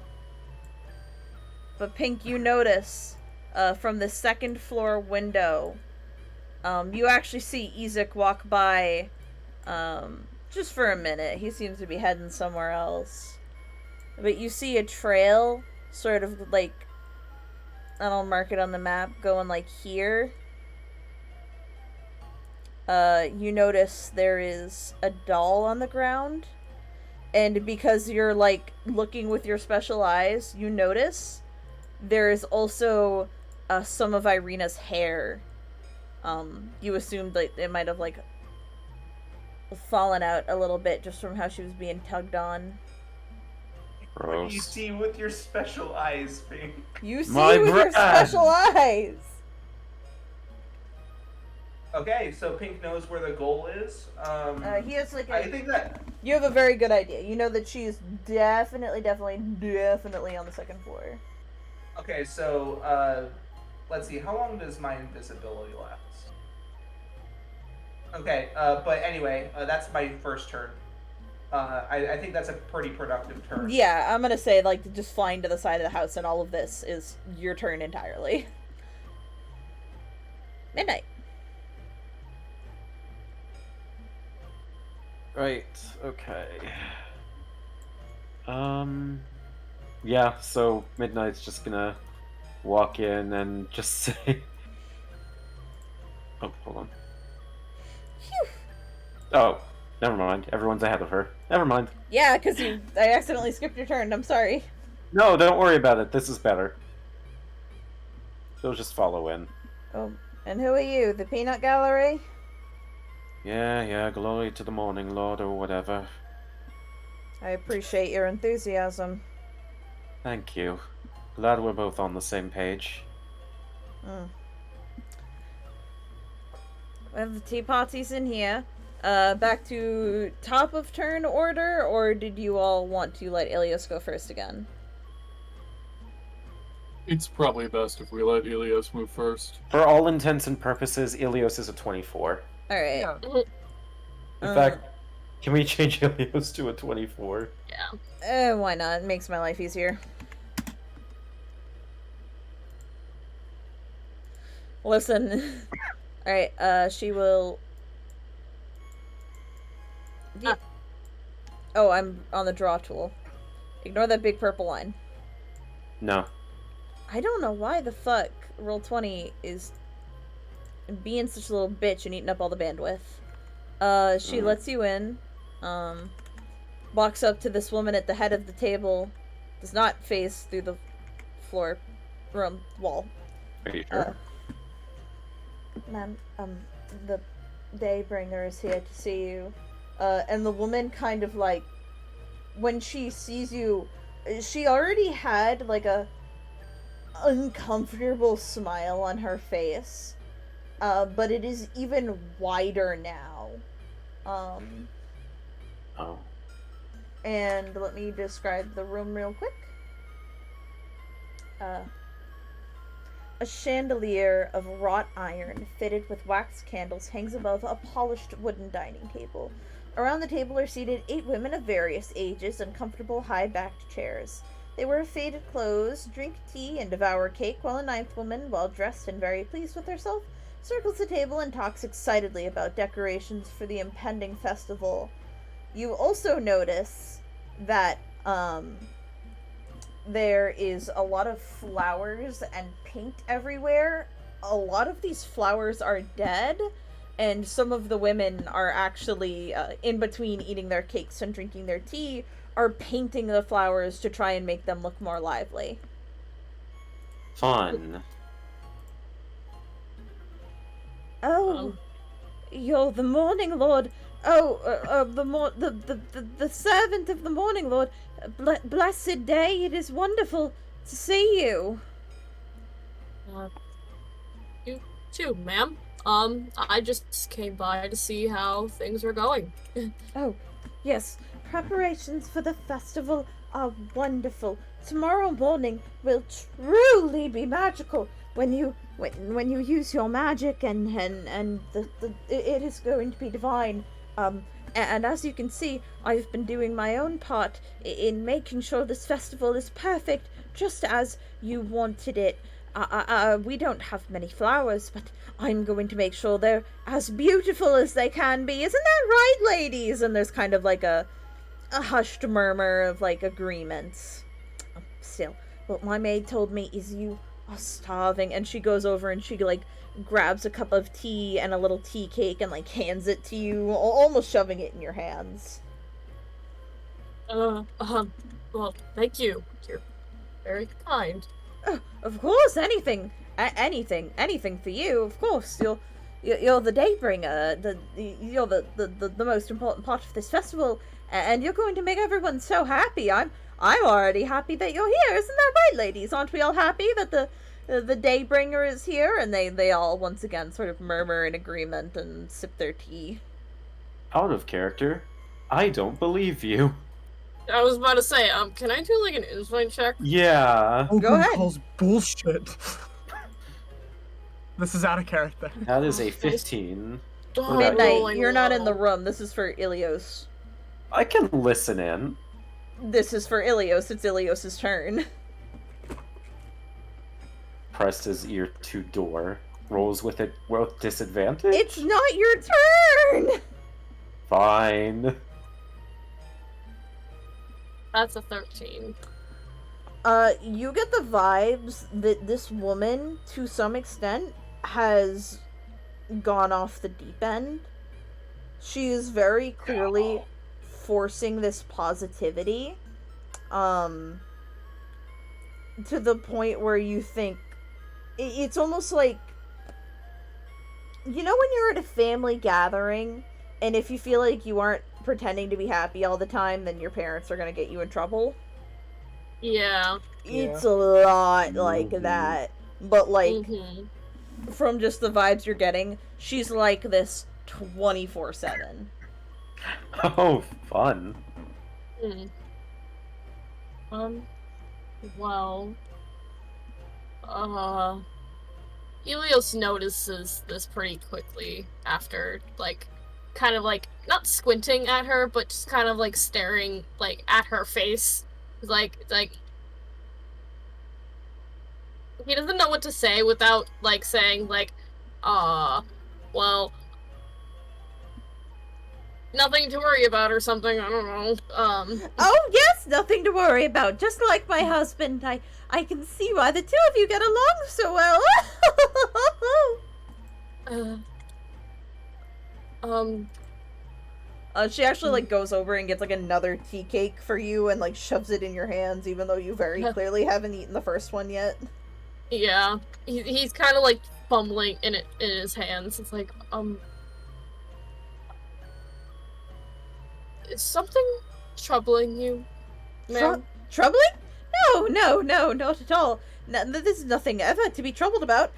But Pink, you notice, from the second floor window, you actually see Ezek walk by, just for a minute. He seems to be heading somewhere else. But you see a trail, sort of like, and I'll mark it on the map, going like here. you notice there is a doll on the ground. And because you're, like, looking with your special eyes, you notice there is also some of Irina's hair. You assumed that it might have, like, fallen out a little bit just from how she was being tugged on. What do you Gross. see with your special eyes, Pink? You see My with your brand. special eyes! Okay, so Pink knows where the goal is. He has, like, I think that... You have a very good idea. You know that she is definitely on the second floor. Okay, so, let's see. How long does my invisibility last? Okay, but anyway, that's my first turn. I think that's a pretty productive turn. Yeah, I'm gonna say, like, just flying to the side of the house and all of this is your turn entirely. Midnight. Right, okay. Yeah, so Midnight's just gonna walk in and just say... Oh, hold on. Phew. Oh, never mind. Everyone's ahead of her. Never mind. Yeah, because I accidentally skipped your turn. I'm sorry. No, don't worry about it. This is better. She'll just follow in. Oh, and who are you? The Peanut Gallery? Yeah, glory to the morning, Lord, or whatever. I appreciate your enthusiasm. Thank you. Glad we're both on the same page. Well, the tea party's in here. Back to top of turn order, or did you all want to let Ilios go first again? It's probably best if we let Ilios move first. For all intents and purposes, Ilios is a 24. Alright. Yeah. In fact, can we change Ilios to a 24? Yeah. Why not? It makes my life easier. Listen. Alright, she will... Oh, I'm on the draw tool. Ignore that big purple line. No. I don't know why the fuck Roll20 is being such a little bitch and eating up all the bandwidth. She lets you in, walks up to this woman at the head of the table, does not face through the floor, room, wall. Are you sure? Ma'am, the Daybringer is here to see you. And the woman kind of like, when she sees you, she already had like a uncomfortable smile on her face. But it is even wider now. Oh. And let me describe the room real quick. A chandelier of wrought iron fitted with wax candles hangs above a polished wooden dining table. Around the table are seated 8 women of various ages in comfortable high-backed chairs. They wear faded clothes, drink tea, and devour cake, while a 9th woman, well dressed and very pleased with herself, circles the table and talks excitedly about decorations for the impending festival. You also notice that, there is a lot of flowers and paint everywhere. A lot of these flowers are dead, and some of the women are actually, in between eating their cakes and drinking their tea, are painting the flowers to try and make them look more lively. Fun. Oh, you're the Morning Lord. Oh, the servant of the Morning Lord. Blessed day, it is wonderful to see you. You too, ma'am. I just came by to see how things are going. Oh, yes. Preparations for the festival are wonderful. Tomorrow morning will truly be magical when you use your magic, and it is going to be divine. And as you can see, I've been doing my own part in making sure this festival is perfect, just as you wanted it. We don't have many flowers, but I'm going to make sure they're as beautiful as they can be. Isn't that right, ladies? And there's kind of like a hushed murmur of like agreements. Still, what my maid told me is you oh, starving. And she goes over and she, like, grabs a cup of tea and a little tea cake and, like, hands it to you, almost shoving it in your hands. Well, thank you. You're very kind. Of course, anything for you. Of course, you're the Daybringer. You're the most important part of this festival, and you're going to make everyone so happy. I'm already happy that you're here. Isn't that right, ladies? Aren't we all happy that the Daybringer is here? And they all once again sort of murmur in agreement and sip their tea. Out of character. I don't believe you. I was about to say, can I do like an insight check? Yeah. Go ahead. Calls bullshit. This is out of character. That is a 15. Oh, Midnight, rolling you're not in the low. room. This is for Ilios. I can listen in. This is for Ilios. It's Ilios' turn. Pressed his ear to door. Rolls with it with disadvantage? It's not your turn! Fine. That's a 13. You get the vibes that this woman, to some extent, has gone off the deep end. She is very clearly forcing this positivity, to the point where you think, it's almost like, you know when you're at a family gathering, and if you feel like you aren't pretending to be happy all the time, then your parents are gonna get you in trouble? Yeah. It's a lot like that. But, like, from just the vibes you're getting, she's like this 24/7. Oh, fun. Well, Helios notices this pretty quickly after, like, kind of, like, not squinting at her, but just kind of, like, staring, like, at her face. It's like, he doesn't know what to say without, like, saying, like, well, nothing to worry about or something, I don't know. Oh, yes, nothing to worry about. Just like my husband, I can see why the two of you get along so well. She actually, like, goes over and gets, like, another tea cake for you and, like, shoves it in your hands, even though you very clearly haven't eaten the first one yet. Yeah. He's kind of, like, fumbling in his hands. It's like, is something troubling you, ma'am? Troubling? No, not at all. This is nothing ever to be troubled about.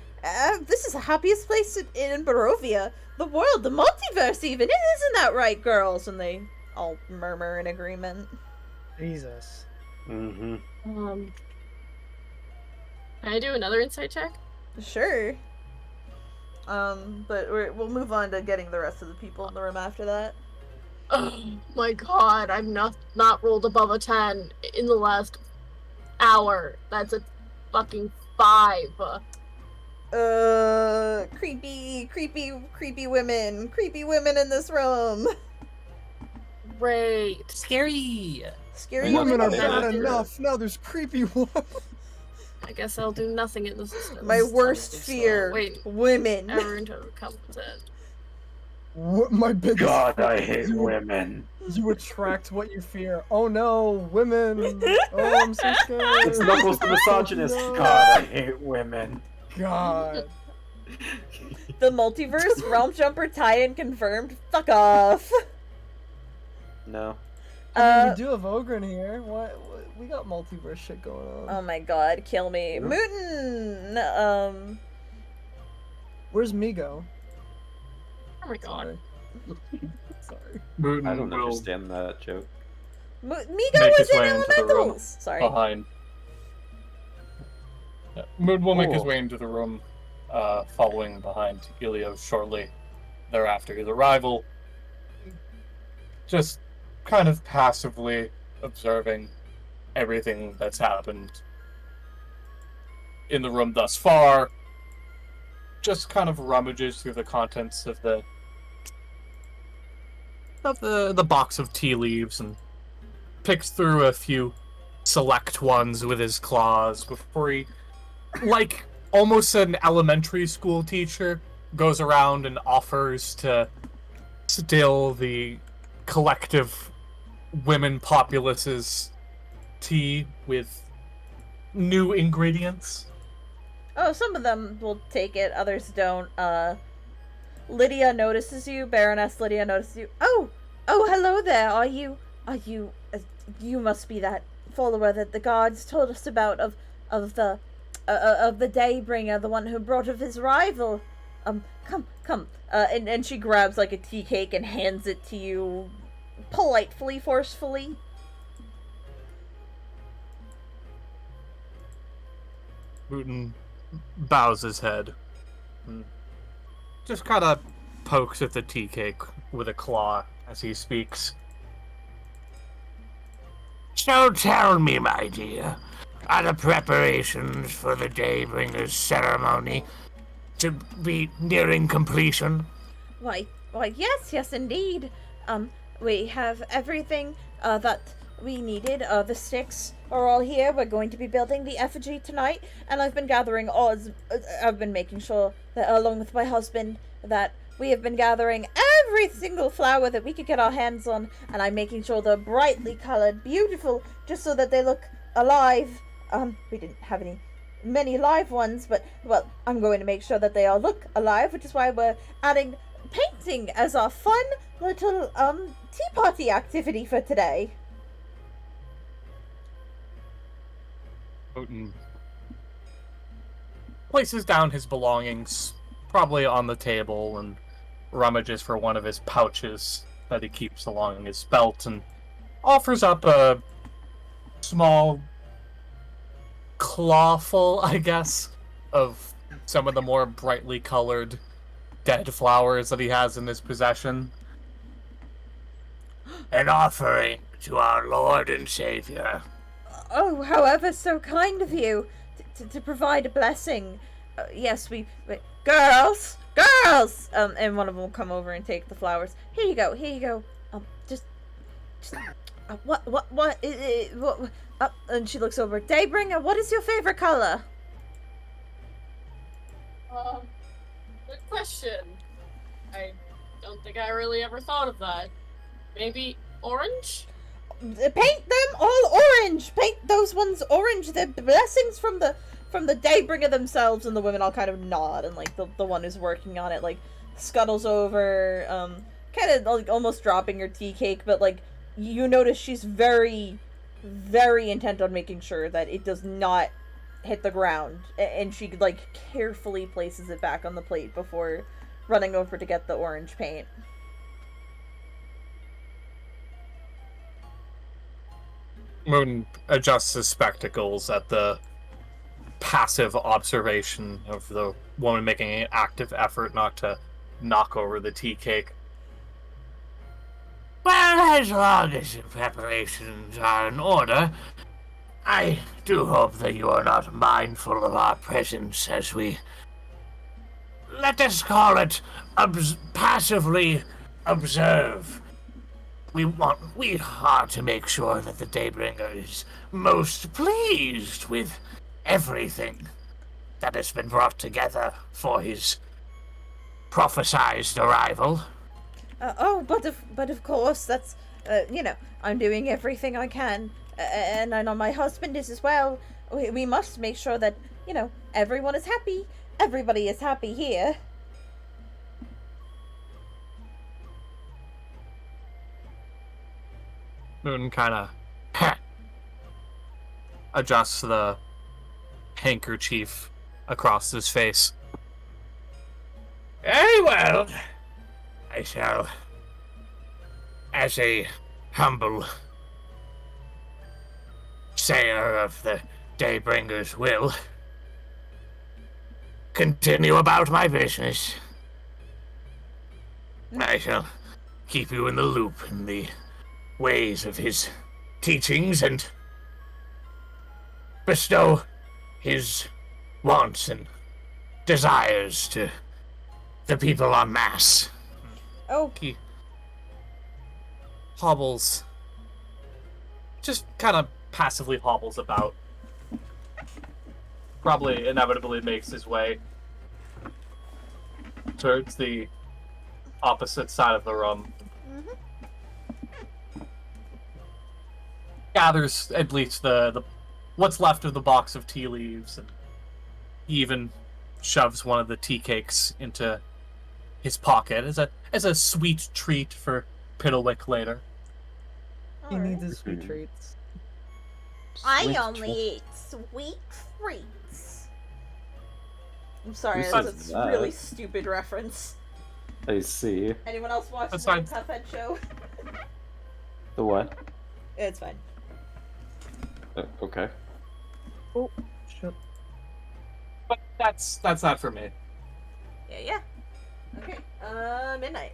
This is the happiest place in Barovia. The world, the multiverse even. Isn't that right, girls? And they all murmur in agreement. Jesus. Mm-hmm. Can I do another insight check? Sure. But we'll move on to getting the rest of the people in the room after that. Oh my god, I've not rolled above a 10 in the last hour. That's a fucking 5. Creepy women in this room. Great. Scary. Scary Women are women. bad enough. Now there's creepy ones. I guess I'll do nothing in the system. My worst fear. Wait, Women. everyone to come to it. My biggest God, fear I is hate women. You attract what you fear. Oh no, women. Oh, I'm so scared. It's Knuckles the misogynist. No. God, I hate women. God. The multiverse realm jumper tie-in confirmed. Fuck off. No. I mean, we do have Ogren here. What? We got multiverse shit going on. Oh my god, kill me. Muten! Where's Migo? Oh my god. Sorry. Muten I don't will understand that joke. Migo make was his in way into the room Elementals! Sorry. behind. Yeah. Muten will make his Cool. way into the room, following behind Ilios shortly thereafter his arrival. Just kind of passively observing everything that's happened in the room thus far. Just kind of rummages through the contents of the box of tea leaves and picks through a few select ones with his claws before he like almost an elementary school teacher, goes around and offers to still the collective women populace's tea with new ingredients. Oh, some of them will take it, others don't. Lydia notices you. Baroness Lydia notices you. Oh, hello there. Are you? You must be that follower that the guards told us about of the Daybringer, the one who brought of his rival. Come. And she grabs like a tea cake and hands it to you, politely, forcefully. Muten bows his head. Just kind of pokes at the tea cake with a claw as he speaks. So tell me, my dear, are the preparations for the Daybringer's ceremony to be nearing completion? Why, yes, indeed. We have everything that we needed. The sticks are all here. We're going to be building the effigy tonight, and I've been gathering I've been making sure that, along with my husband, that we have been gathering every single flower that we could get our hands on, and I'm making sure they're brightly colored, beautiful, just so that they look alive. We didn't have many live ones, but, well, I'm going to make sure that they all look alive, which is why we're adding painting as our fun little, tea party activity for today. Muten places down his belongings, probably on the table, and rummages for one of his pouches that he keeps along his belt, and offers up a small clawful, I guess, of some of the more brightly colored dead flowers that he has in his possession. An offering to our Lord and Savior. Oh, however, so kind of you to provide a blessing. Yes, we girls, and one of them will come over and take the flowers. Here you go. Just what? And she looks over. Daybringer, what is your favorite color? Good question. I don't think I really ever thought of that. Maybe orange? Paint them all orange. Paint those ones orange. They're blessings from the Daybringer themselves. And the women all kind of nod, and like the one who's working on it like scuttles over, kind of like almost dropping her tea cake, but like you notice she's very, very intent on making sure that it does not hit the ground, and she like carefully places it back on the plate before running over to get the orange paint. Muten adjusts his spectacles at the passive observation of the woman making an active effort not to knock over the tea cake. Well, as long as the preparations are in order, I do hope that you are not mindful of our presence as we, let us call it, passively observe. We are to make sure that the Daybringer is most pleased with everything that has been brought together for his prophesized arrival. But of course, that's, I'm doing everything I can, and I know my husband is as well. We must make sure that, everyone is happy. Everybody is happy here. Muten kind of adjusts the handkerchief across his face. Very well. I shall, as a humble sayer of the Daybringer's will, continue about my business. I shall keep you in the loop in the ways of his teachings and bestow his wants and desires to the people en masse. Oh. He hobbles, just kind of passively hobbles about, probably inevitably makes his way towards the opposite side of the room. Gathers at least the what's left of the box of tea leaves, and he even shoves one of the tea cakes into his pocket as a sweet treat for Piddlewick later. He Alright. needs his sweet treats. I Swift only tw- eat sweet treats. I'm sorry, Who that's says a that? really stupid reference. I see. Anyone else watch the Besides- Cuphead show? The what? It's fine. Okay. Oh, shit. But that's not for me. Yeah. Okay. Midnight.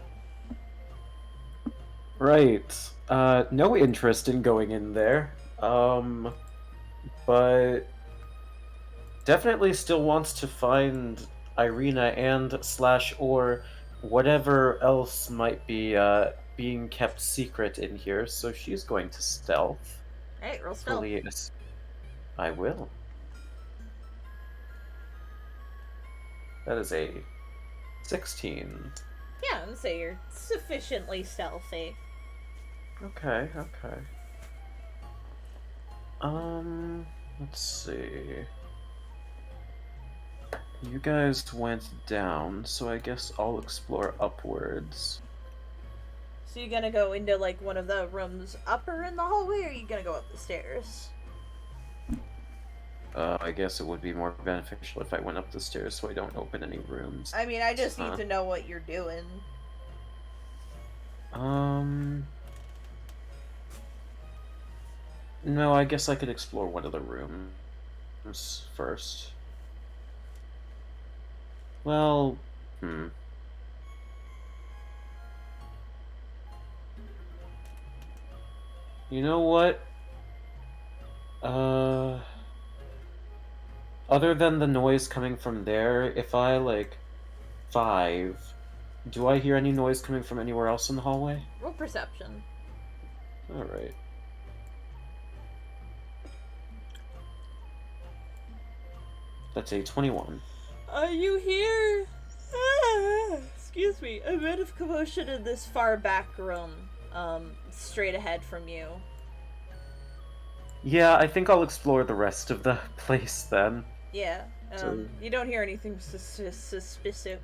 Right. No interest in going in there. But definitely still wants to find Irina and / or whatever else might be being kept secret in here, so she's going to stealth. Alright, roll stealth. I will. That is a 16. Yeah, I'm gonna say you're sufficiently stealthy. Okay. Let's see. You guys went down, so I guess I'll explore upwards. So you're gonna go into like one of the rooms upper in the hallway, or are you gonna go up the stairs? I guess it would be more beneficial if I went up the stairs so I don't open any rooms. I mean, I just need to know what you're doing. No, I guess I could explore one of the rooms first. Well, You know what? Other than the noise coming from there, if I, 5, do I hear any noise coming from anywhere else in the hallway? Roll perception. Alright. That's a 21. You hear? Excuse me. A bit of commotion in this far back room, straight ahead from you. Yeah, I think I'll explore the rest of the place then. Yeah. So- You don't hear anything specific.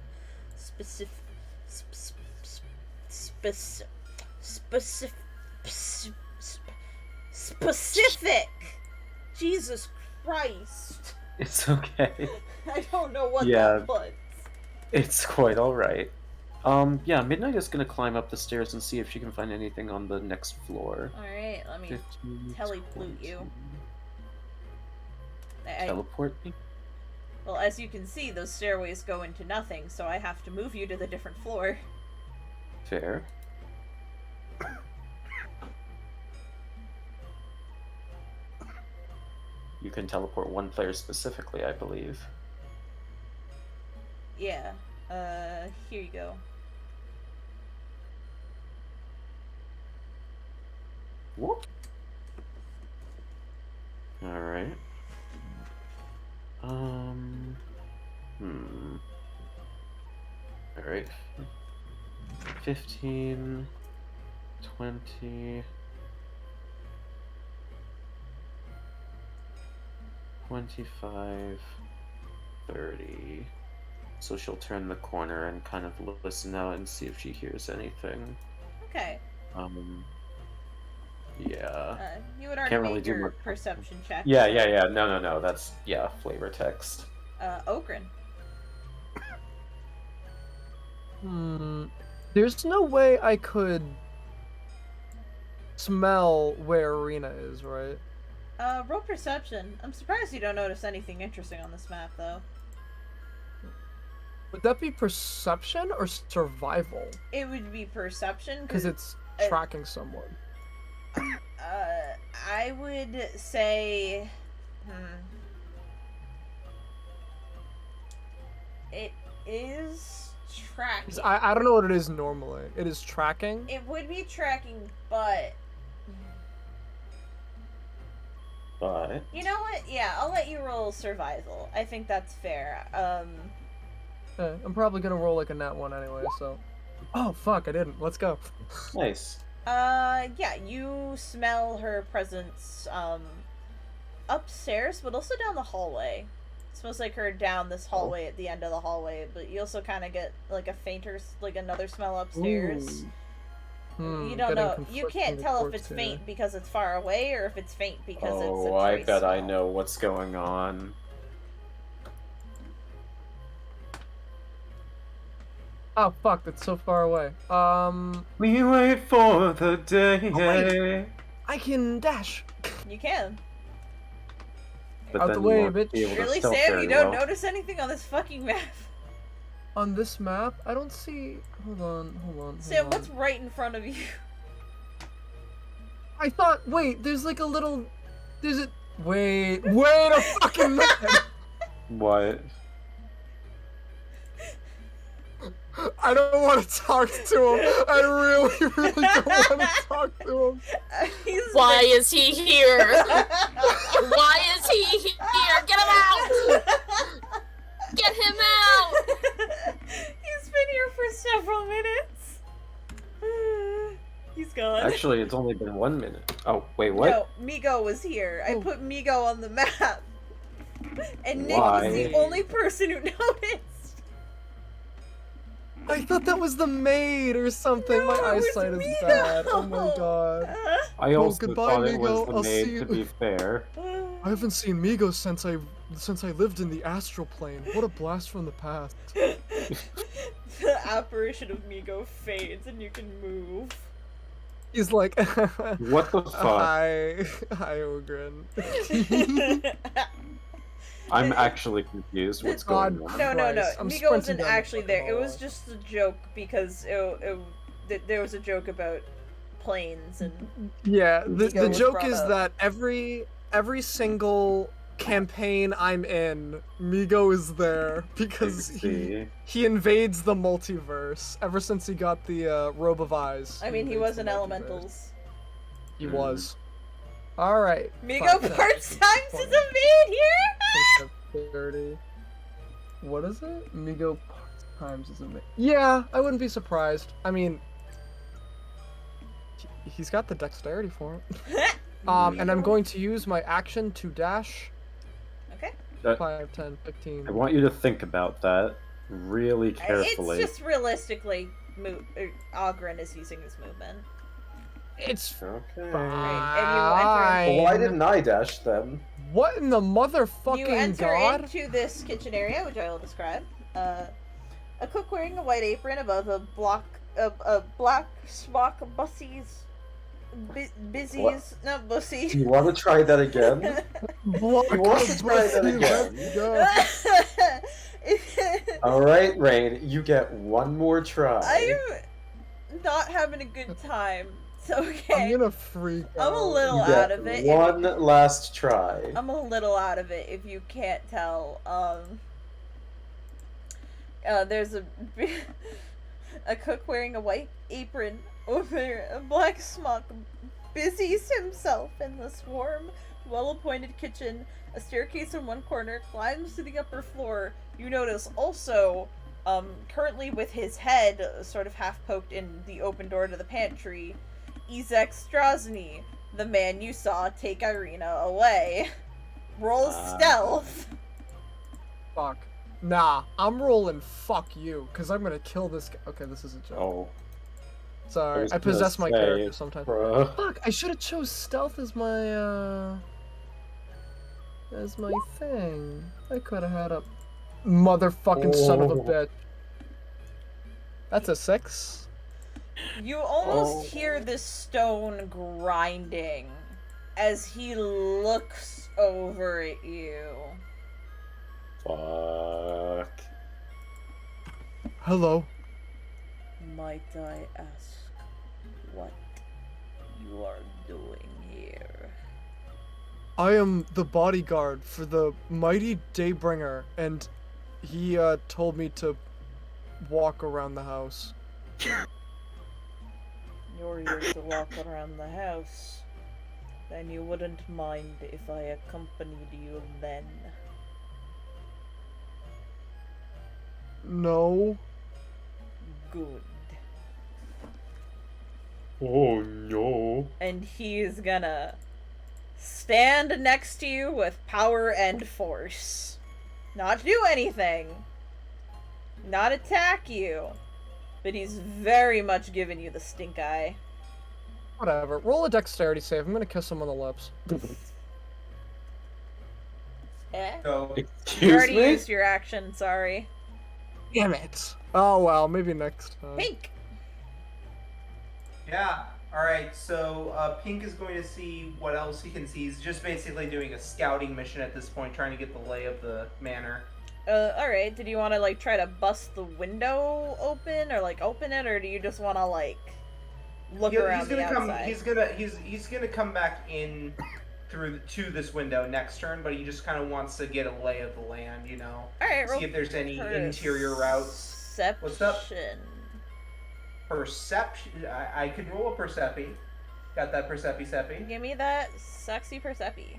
Jesus Christ. It's okay. I don't know what Yeah. that was. It's quite alright. Yeah, Midnight is gonna climb up the stairs and see if she can find anything on the next floor. Alright, let me 15, teleplute you. 20. Teleport me? Well, as you can see, those stairways go into nothing, so I have to move you to the different floor. Fair. You can teleport one player specifically, I believe. Yeah. Here you go. Whoop. Alright. Alright. 15, 20, 25, 30. So she'll turn the corner and kind of listen out and see if she hears anything. Okay. Yeah. You would already Can't really make do your more- perception check. Yeah. so- No. That's, flavor text. Okran. There's no way I could smell where Arena is, right? Roll perception. I'm surprised you don't notice anything interesting on this map, though. Would that be perception or survival? It would be perception, Because it's tracking someone. I would say... It is tracking. 'Cause I don't know what it is normally. It is tracking? It would be tracking, but... But You know what? Yeah, I'll let you roll survival. I think that's fair. I'm probably gonna roll like a nat 1 anyway, so... Oh, fuck, I didn't. Let's go. nice. Yeah, you smell her presence, upstairs, but also down the hallway. It smells like her down this hallway at the end of the hallway, but you also kind of get, like, a fainter, like, another smell upstairs. Ooh. You don't know. You conflicting can't tell if reports it's here. faint because it's far away, or if it's faint because it's a Oh, I trace bet I smell. know what's going on. Oh, fuck, that's so far away. We wait for the day. Oh, wait. I can dash. You can. But Out then the you way, won't bitch. be able to Really, stealth Sam? very You don't well. notice anything on this fucking map? On this map, I don't see... Hold on. Sam, what's right in front of you? I thought... Wait, there's like a little... There's a... Wait a fucking minute! What? I don't want to talk to him. I really don't want to talk to him. Why is he here? Why is he here? Get him out! Get him out! He's been here for several minutes. He's gone. Actually, it's only been 1 minute. Oh, wait, what? No, Migo was here. I put Migo on the map. And Nick Why? is the only person who noticed. I thought that was the maid or something. No, My it was eyesight is Migo. bad. Oh my god. I also goodbye, thought it was Migo. the I'll maid, see you. to be fair. I haven't seen Migo since I lived in the astral plane. What a blast from the past. The apparition of Migo fades and you can move. He's like, What the fuck? Hi, Ogren. I'm actually confused. What's going on? No. Christ, I'm Migo wasn't sprinting down the actually fucking there. It was hallway. just a joke because there was a joke about planes and Yeah, the Migo was joke brought is up. that every single campaign I'm in, Migo is there because he invades the multiverse ever since he got the robe of eyes. I mean, he invades was the in multiverse. Elementals. He was. All right. Migo part-times is a maid here. 30. What is it? Migo times is a maid. Yeah, I wouldn't be surprised. I mean, he's got the dexterity for it. And I'm going to use my action to dash. Okay. 5, 10, 15. I want you to think about that really carefully. It's just realistically, Ogren is using his movement. It's Okay. Right, and you enter. Well, why didn't I dash then? What in the motherfucking You enter god? into this kitchen area, which I will describe. A cook wearing a white apron above a black smock busies, not bussy. Do you want to try that again? Block You want to try that again? Alright, Rain, you get one more try. I'm not having a good time. It's okay. I'm gonna freak out. I'm a little You out get of it. one last try. I'm a little out of it if you can't tell. There's a cook wearing a white apron over a black smock busies himself in this warm, well-appointed kitchen. A staircase in one corner climbs to the upper floor. You notice also, currently with his head sort of half poked in the open door to the pantry, Izek Strahd, the man you saw take Irina away. Roll stealth. Fuck. Nah, I'm rolling fuck you, because I'm gonna kill this guy. Okay, this is a joke. Oh, Sorry, I gonna possess my say, character sometimes. bruh. Fuck, I should have chose stealth as my thing. I could have had a motherfucking son of a Oh. bitch. That's a 6. You almost hear this stone grinding as he looks over at you. Fuck. Hello. Might I ask what you are doing here? I am the bodyguard for the mighty Daybringer, and he told me to walk around the house. You're here to walk around the house. Then you wouldn't mind if I accompanied you then. No. Good. Oh no. And he's gonna stand next to you with power and force. Not do anything. Not attack you. But he's very much giving you the stink eye. Whatever. Roll a dexterity save. I'm gonna kiss him on the lips. Eh? So, You Excuse already me? used your action, sorry. Damn it. Oh well, maybe next time. Pink! yeah. Alright, so Pink is going to see what else he can see. He's just basically doing a scouting mission at this point, trying to get the lay of the manor. Alright, did you want to, like, try to bust the window open, or, like, open it, or do you just want to, like, look around the outside? He's gonna come back in to this window next turn, but he just kind of wants to get a lay of the land, you know. Alright, roll See if there's any interior routes. Perception. What's up? Perception. I could roll a Percepi. Got that Percepi. Give me that sexy Percepi.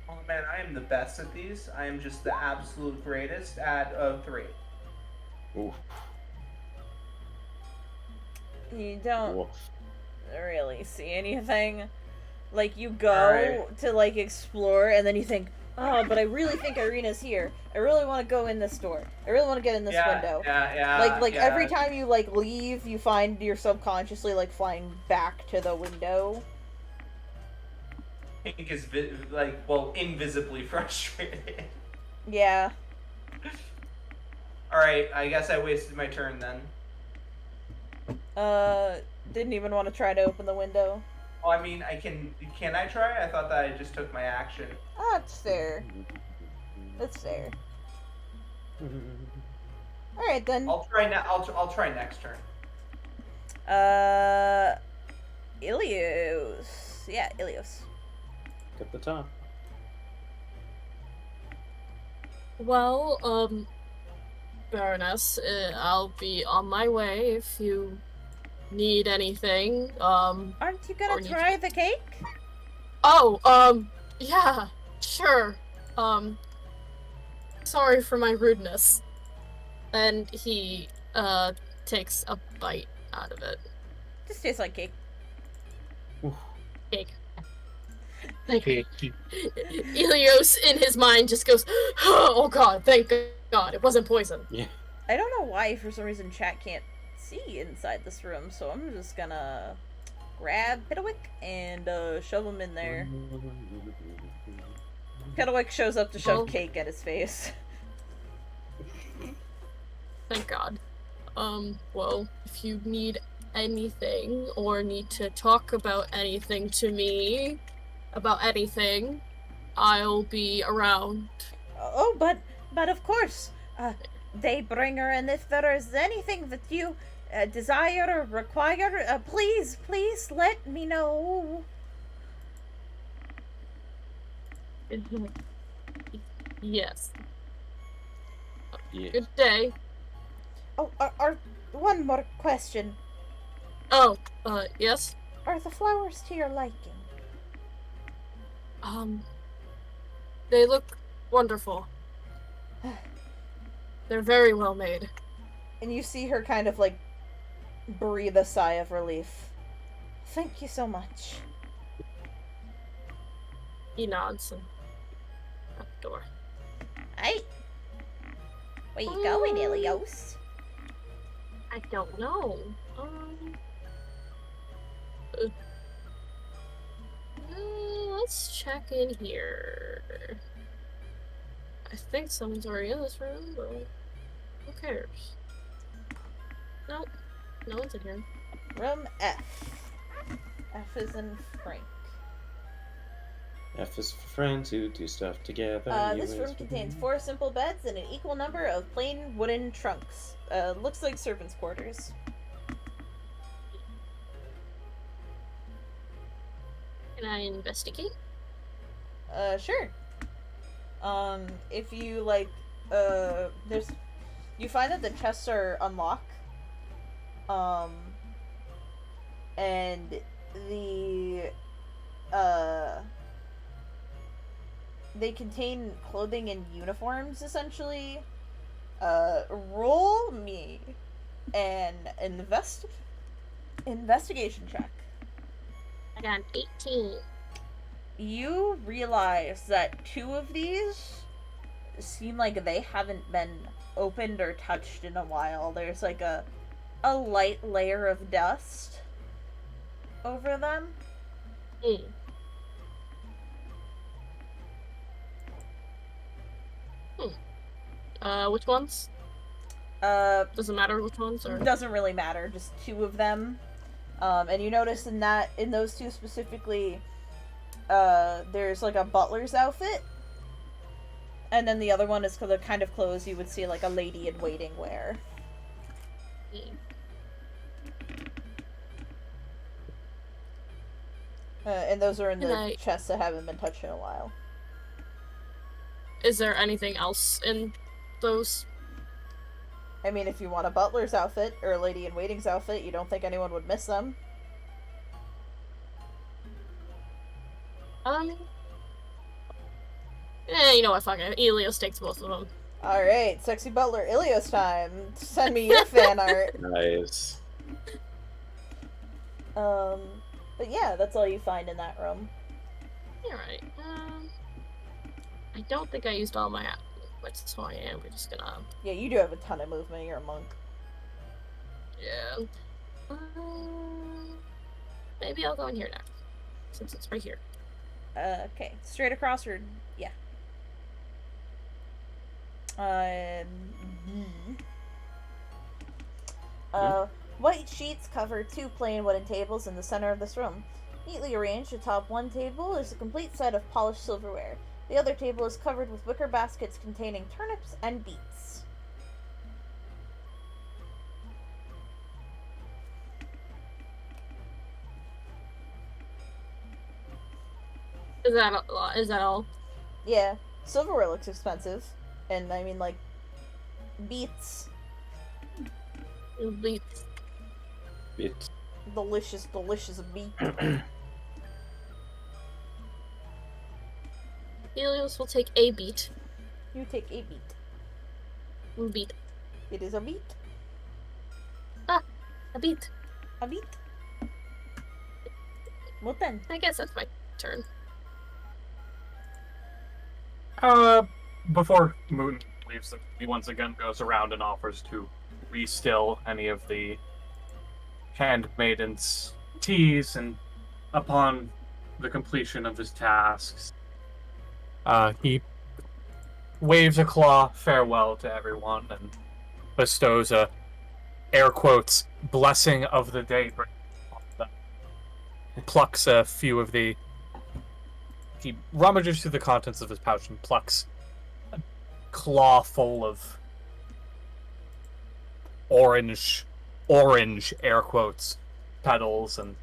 Oh man, I am the best at these. I am just the absolute greatest at 3. Oof. You don't Oof. really see anything. Like, you go Alright. to, like, explore, and then you think, oh, but I really think Irina's here. I really want to go in this door. I really want to get in this window. Like yeah. every time you, like, leave, you find you're subconsciously, like, flying back to the window. Pink is invisibly frustrated. Yeah. Alright, I guess I wasted my turn then. Didn't even want to try to open the window. Well, I mean, can I try? I thought that I just took my action. Ah, it's fair. That's fair. Alright, then. I'll try I'll try next turn. Ilios. Yeah, Ilios. At the top. Well, Baroness, I'll be on my way if you need anything. Aren't you Or gonna need try the cake? Oh, yeah, sure. Sorry for my rudeness. And he, takes a bite out of it. Just tastes like cake. Cake. Ilios, in his mind, just goes, oh god, thank god, it wasn't poison. Yeah. I don't know why, for some reason, chat can't see inside this room, so I'm just gonna grab Piddlewick and shove him in there. Piddlewick shows up to shove Oh. cake at his face. Thank god. Well, if you need anything, or need to talk about anything to me, about anything, I'll be around. Oh, but of course, Daybringer, and if there is anything that you desire or require, please let me know. Yes. Yeah. Good day. Oh, one more question. Oh, yes? Are the flowers to your liking? They look wonderful. They're very well made. And you see her kind of, like, breathe a sigh of relief. Thank you so much. He nods and out the door. Hey! Where you going, Ilios? I don't know. Let's check in here. I think someone's already in this room, but who cares? Nope, no one's in here. Room F. F is in Frank. F is for friends who do stuff together. This U room is for contains me. 4 simple beds and an equal number of plain wooden trunks. Looks like servants' quarters. Can I investigate? Sure. If you, like, you find that the chests are unlocked. And the they contain clothing and uniforms, essentially. Roll me an investigation check. I got an 18. You realize that 2 of these seem like they haven't been opened or touched in a while. There's like a light layer of dust over them. Which ones? Does it matter which ones? Or? Doesn't really matter, just 2 of them. And you notice in those 2 specifically, there's like a butler's outfit. And then the other one is the kind of clothes you would see like a lady in waiting wear. And those are in the chests that haven't been touched in a while. Is there anything else in those? I mean, if you want a butler's outfit or a lady in waiting's outfit, you don't think anyone would miss them? You know what, fuck it. Ilios takes both of them. Alright, sexy butler Ilios time. Send me your fan art. Nice. But yeah, that's all you find in that room. Alright, I don't think I used all my movements, so I am just gonna... Yeah, you do have a ton of movement, you're a monk. Yeah. Maybe I'll go in here now, since it's right here. Okay. Straight across or... yeah. White sheets cover 2 plain wooden tables in the center of this room. Neatly arranged atop one table is a complete set of polished silverware. The other table is covered with wicker baskets containing turnips and beets. Is that all? Yeah, silverware looks expensive, and I mean like beets. Beets. Beets. Delicious beet. Helios will take a beet. You take a beet. Beet. It is a beet. Ah, a beet. A beet. Muten. I guess that's my turn. Before Muten leaves, he once again goes around and offers to restill any of the handmaiden's teas, and upon the completion of his tasks, he waves a claw farewell to everyone and bestows a, air quotes, blessing of the day. He plucks a few of the... He rummages through the contents of his pouch and plucks a claw full of orange, air quotes, petals, and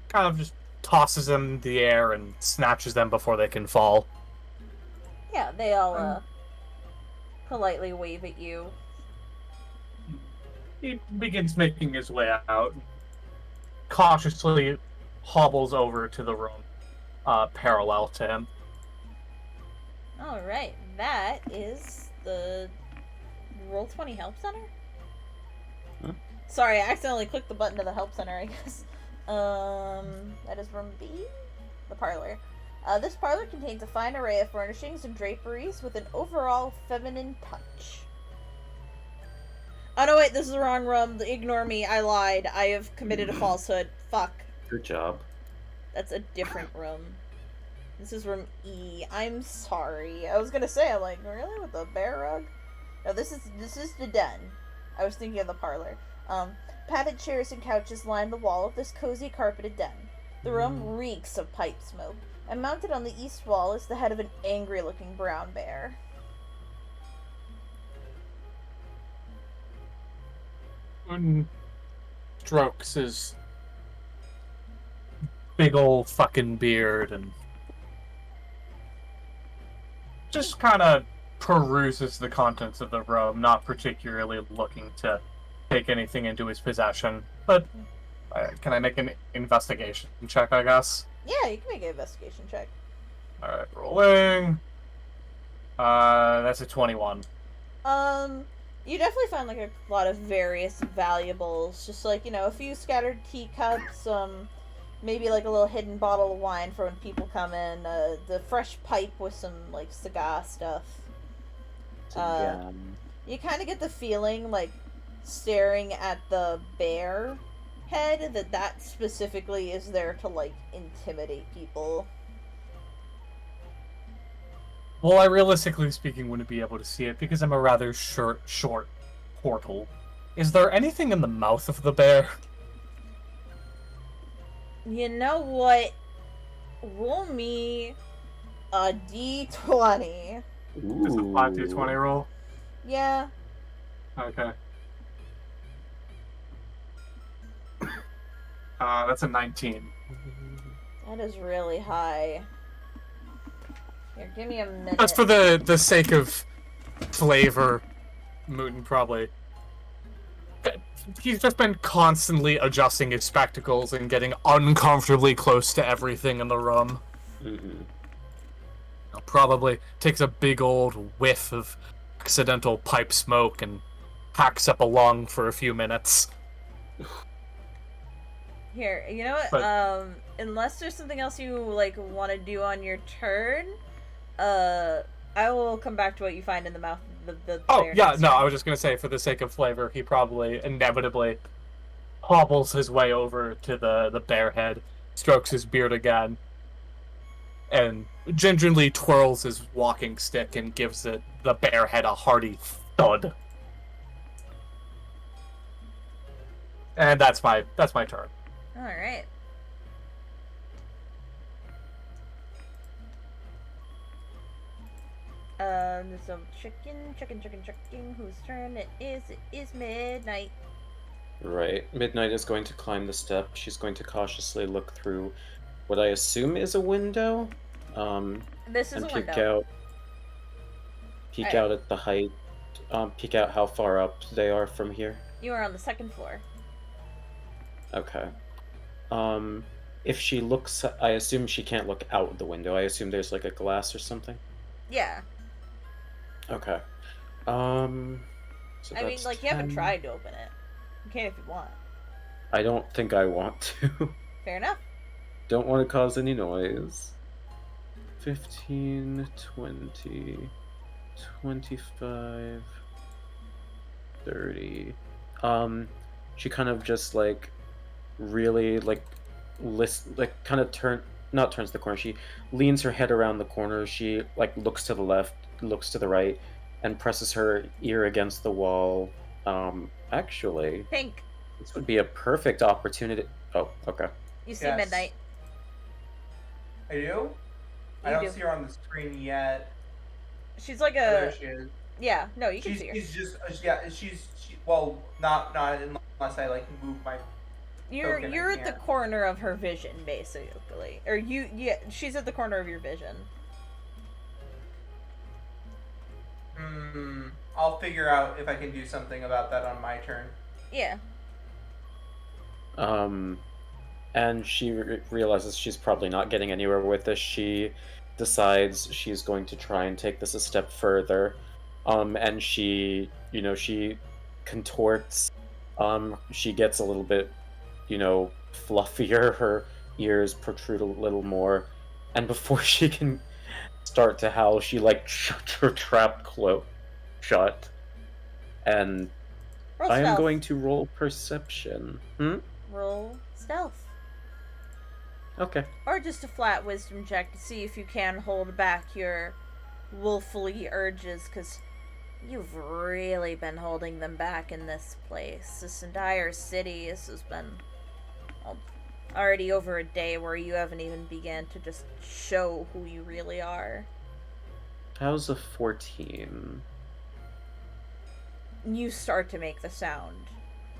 kind of just tosses them in the air and snatches them before they can fall. Yeah, they all politely wave at you. He begins making his way out, cautiously hobbles over to the room parallel to him. Alright, that is the Roll20 Help Center? Huh? Sorry, I accidentally clicked the button to the Help Center, I guess. That is room B? The parlor. This parlor contains a fine array of furnishings and draperies with an overall feminine touch. Oh no, wait, this is the wrong room. Ignore me, I lied. I have committed a falsehood. Fuck. Good job. That's a different room. This is room E. I'm sorry. I was gonna say, I'm like, really? With the bear rug? No, this is the den. I was thinking of the parlor. Padded chairs and couches line the wall of this cozy carpeted den. The room reeks of pipe smoke, and mounted on the east wall is the head of an angry-looking brown bear. Muten strokes his big old fucking beard and just kind of peruses the contents of the room, not particularly looking to take anything into his possession. But can I make an investigation check, I guess? Yeah, you can make an investigation check. Alright, rolling. That's a 21. You definitely find like a lot of various valuables, just like, you know, a few scattered teacups, maybe like a little hidden bottle of wine for when people come in, the fresh pipe with some like cigar stuff. You kind of get the feeling, like, staring at the bear head, that specifically is there to, like, intimidate people. Well, I realistically speaking wouldn't be able to see it because I'm a rather short portal. Is there anything in the mouth of the bear? You know what? Roll me a d20. It's a 5d20 roll? Yeah. Okay. That's a 19. That is really high. Here, give me a minute. That's for the sake of flavor. Muten probably. He's just been constantly adjusting his spectacles and getting uncomfortably close to everything in the room. Mm-hmm. Probably takes a big old whiff of accidental pipe smoke and hacks up a lung for a few minutes. Here, you know what? Unless there's something else you, like, want to do on your turn, I will come back to what you find in the mouth of the Oh, yeah, no, turn. I was just gonna say, for the sake of flavor, he probably inevitably hobbles his way over to the bear head, strokes his beard again, and gingerly twirls his walking stick and gives the bear head a hearty thud. And that's my turn. Alright. So checking whose turn it is. It is Midnight. Right. Midnight is going to climb the step. She's going to cautiously look through what I assume is a window. This is and a window. Peek out at the height. Peek out how far up they are from here. You are on the second floor. Okay. If she looks, I assume she can't look out the window. I assume there's like a glass or something. Yeah. Okay. So I mean, that's like, you 10. haven't tried to open it. You can if you want. I don't think I want to. Fair enough. Don't want to cause any noise. 15, 20, 25, 30. She kind of just like really like kind of turns the corner. She leans her head around the corner. She like looks to the left, looks to the right, and presses her ear against the wall. Actually, Pink. this would be a perfect opportunity. Oh, okay. You see Yes. Midnight. I do? I don't see her on the screen yet. She's like Oh, there a... she is. Yeah, no, you can see her. She's just well, not unless I like move my. You're at the corner of her vision, basically. Or she's at the corner of your vision. I'll figure out if I can do something about that on my turn. Yeah. And she realizes she's probably not getting anywhere with this. She decides she's going to try and take this a step further. And she contorts. She gets a little bit, fluffier. Her ears protrude a little more. And before she can start to howl, she, shuts her trap cloak shut. And Roll I am stealth. going to roll perception. Roll stealth. Okay. Or just a flat wisdom check to see if you can hold back your willfully urges, because you've really been holding them back in this place. This entire city, this has been already over a day where you haven't even began to just show who you really are. How's a 14? You start to make the sound,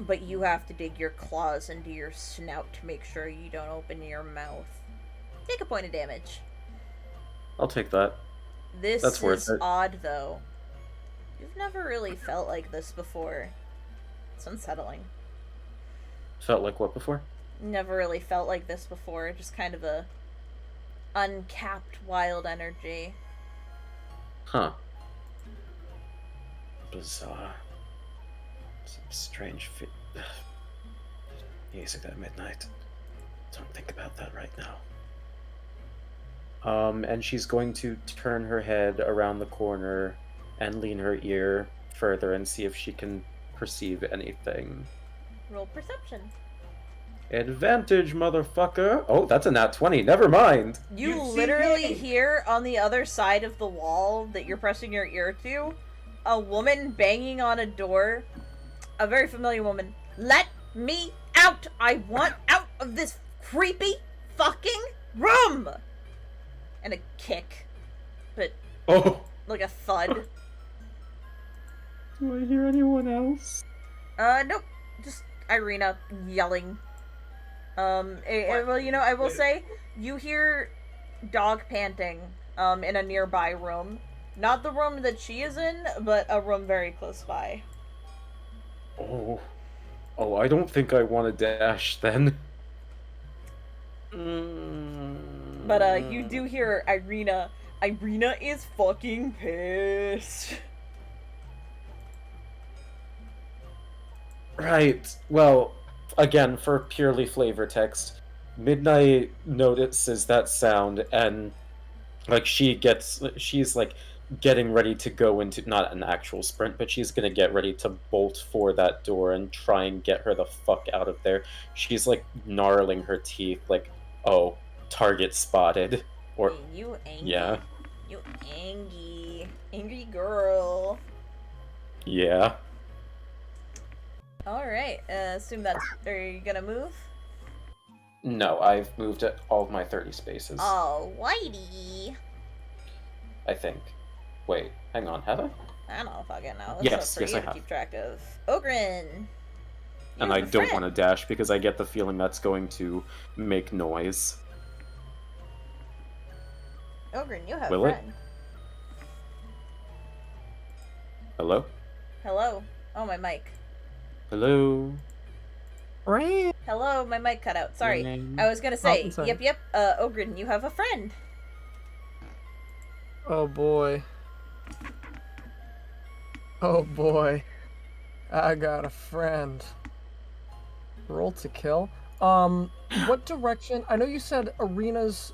but you have to dig your claws into your snout to make sure you don't open your mouth. Take a point of damage. I'll take that. That's worth is it. odd, though. You've never really felt like this before. It's unsettling. Felt like what before? Never really felt like this before. Just kind of a uncapped wild energy. Huh. Bizarre. Some strange music at midnight. Don't think about that right now. And she's going to turn her head around the corner and lean her ear further and see if she can perceive anything. Roll perception. Advantage, motherfucker! Oh, that's a nat 20. Never mind. You You see literally me? hear on the other side of the wall that you're pressing your ear to a woman banging on a door. A very familiar woman. Let me out! I want out of this creepy fucking room! And a kick. But Oh! like a thud. Do I hear anyone else? Nope. Just Irina yelling. Well, you know, I will say, you hear dog panting, in a nearby room. Not the room that she is in, but a room very close by. Oh. Oh, I don't think I want to dash then. But, you do hear Irina. Irina is fucking pissed. Right. Well, again, for purely flavor text, Midnight notices that sound and like she's like getting ready to go into not an actual sprint, but she's gonna get ready to bolt for that door and try and get her the fuck out of there. She's like gnarling her teeth, like, oh, target spotted. Or Hey, you angry. yeah. You angry. Angry girl. Yeah. Alright, assume that's... Are you gonna move? No, I've moved at all of my 30 spaces. Oh, whitey. I think. Wait, hang on, have I? I don't fucking know. Yes, That's up for yes, you I to have. keep track of. Ogren! And I don't want to dash because I get the feeling that's going to make noise. Ogren, you have Will a it? friend. Hello? Hello. Oh, my mic. Hello? Hello, my mic cut out. Sorry. Name? I was gonna say, sorry. yep, Ogren, you have a friend. Oh boy. Oh boy. I got a friend. Roll to kill. What direction? I know you said Arena's